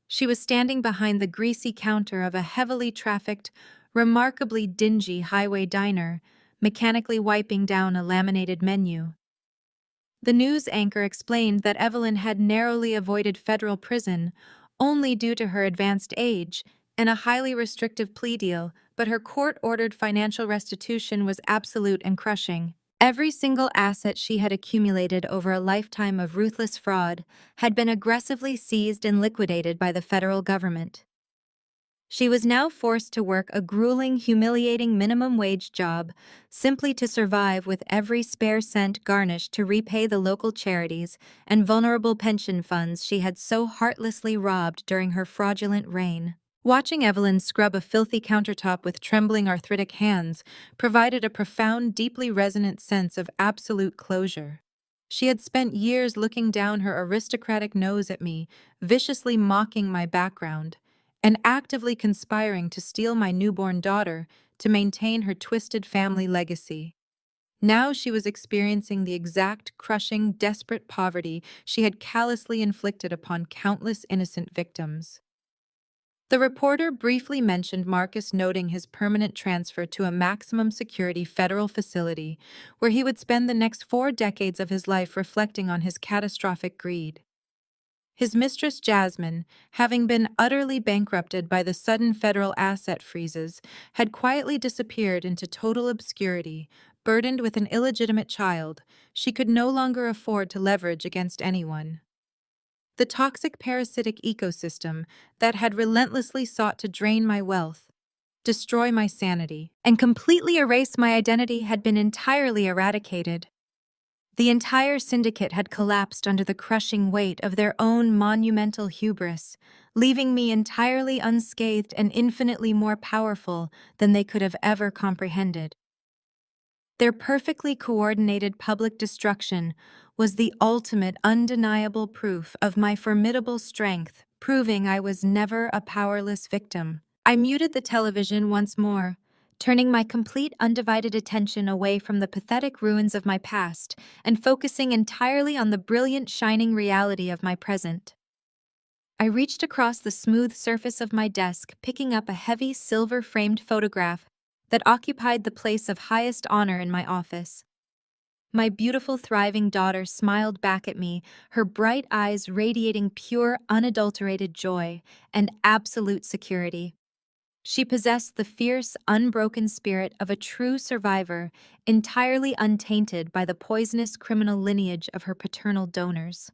She was standing behind the greasy counter of a heavily trafficked, remarkably dingy highway diner, mechanically wiping down a laminated menu. The news anchor explained that Evelyn had narrowly avoided federal prison only due to her advanced age and a highly restrictive plea deal, but her court-ordered financial restitution was absolute and crushing. Every single asset she had accumulated over a lifetime of ruthless fraud had been aggressively seized and liquidated by the federal government. She was now forced to work a grueling, humiliating minimum wage job simply to survive, with every spare cent garnished to repay the local charities and vulnerable pension funds she had so heartlessly robbed during her fraudulent reign. Watching Evelyn scrub a filthy countertop with trembling, arthritic hands provided a profound, deeply resonant sense of absolute closure. She had spent years looking down her aristocratic nose at me, viciously mocking my background, and actively conspiring to steal my newborn daughter to maintain her twisted family legacy. Now she was experiencing the exact crushing, desperate poverty she had callously inflicted upon countless innocent victims. The reporter briefly mentioned Marcus, noting his permanent transfer to a maximum security federal facility where he would spend the next 4 decades of his life reflecting on his catastrophic greed. His mistress Jasmine, having been utterly bankrupted by the sudden federal asset freezes, had quietly disappeared into total obscurity. Burdened with an illegitimate child, she could no longer afford to leverage against anyone. The toxic parasitic ecosystem that had relentlessly sought to drain my wealth, destroy my sanity, and completely erase my identity had been entirely eradicated. The entire syndicate had collapsed under the crushing weight of their own monumental hubris, leaving me entirely unscathed and infinitely more powerful than they could have ever comprehended. Their perfectly coordinated public destruction was the ultimate undeniable proof of my formidable strength, proving I was never a powerless victim. I muted the television once more, turning my complete undivided attention away from the pathetic ruins of my past and focusing entirely on the brilliant, shining reality of my present. I reached across the smooth surface of my desk, picking up a heavy silver-framed photograph that occupied the place of highest honor in my office. My beautiful, thriving daughter smiled back at me, her bright eyes radiating pure, unadulterated joy and absolute security. She possessed the fierce, unbroken spirit of a true survivor, entirely untainted by the poisonous criminal lineage of her paternal donors.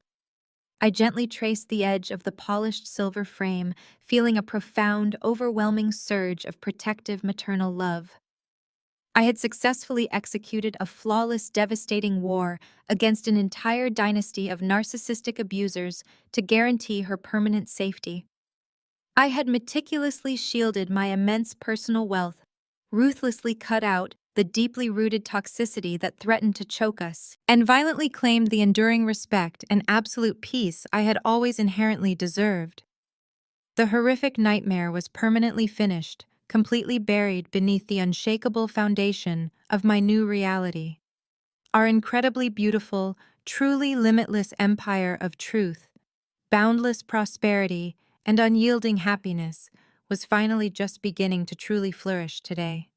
I gently traced the edge of the polished silver frame, feeling a profound, overwhelming surge of protective maternal love. I had successfully executed a flawless, devastating war against an entire dynasty of narcissistic abusers to guarantee her permanent safety. I had meticulously shielded my immense personal wealth, ruthlessly cut out the deeply rooted toxicity that threatened to choke us, and violently claimed the enduring respect and absolute peace I had always inherently deserved. The horrific nightmare was permanently finished, completely buried beneath the unshakable foundation of my new reality. Our incredibly beautiful, truly limitless empire of truth, boundless prosperity, and unyielding happiness was finally just beginning to truly flourish today.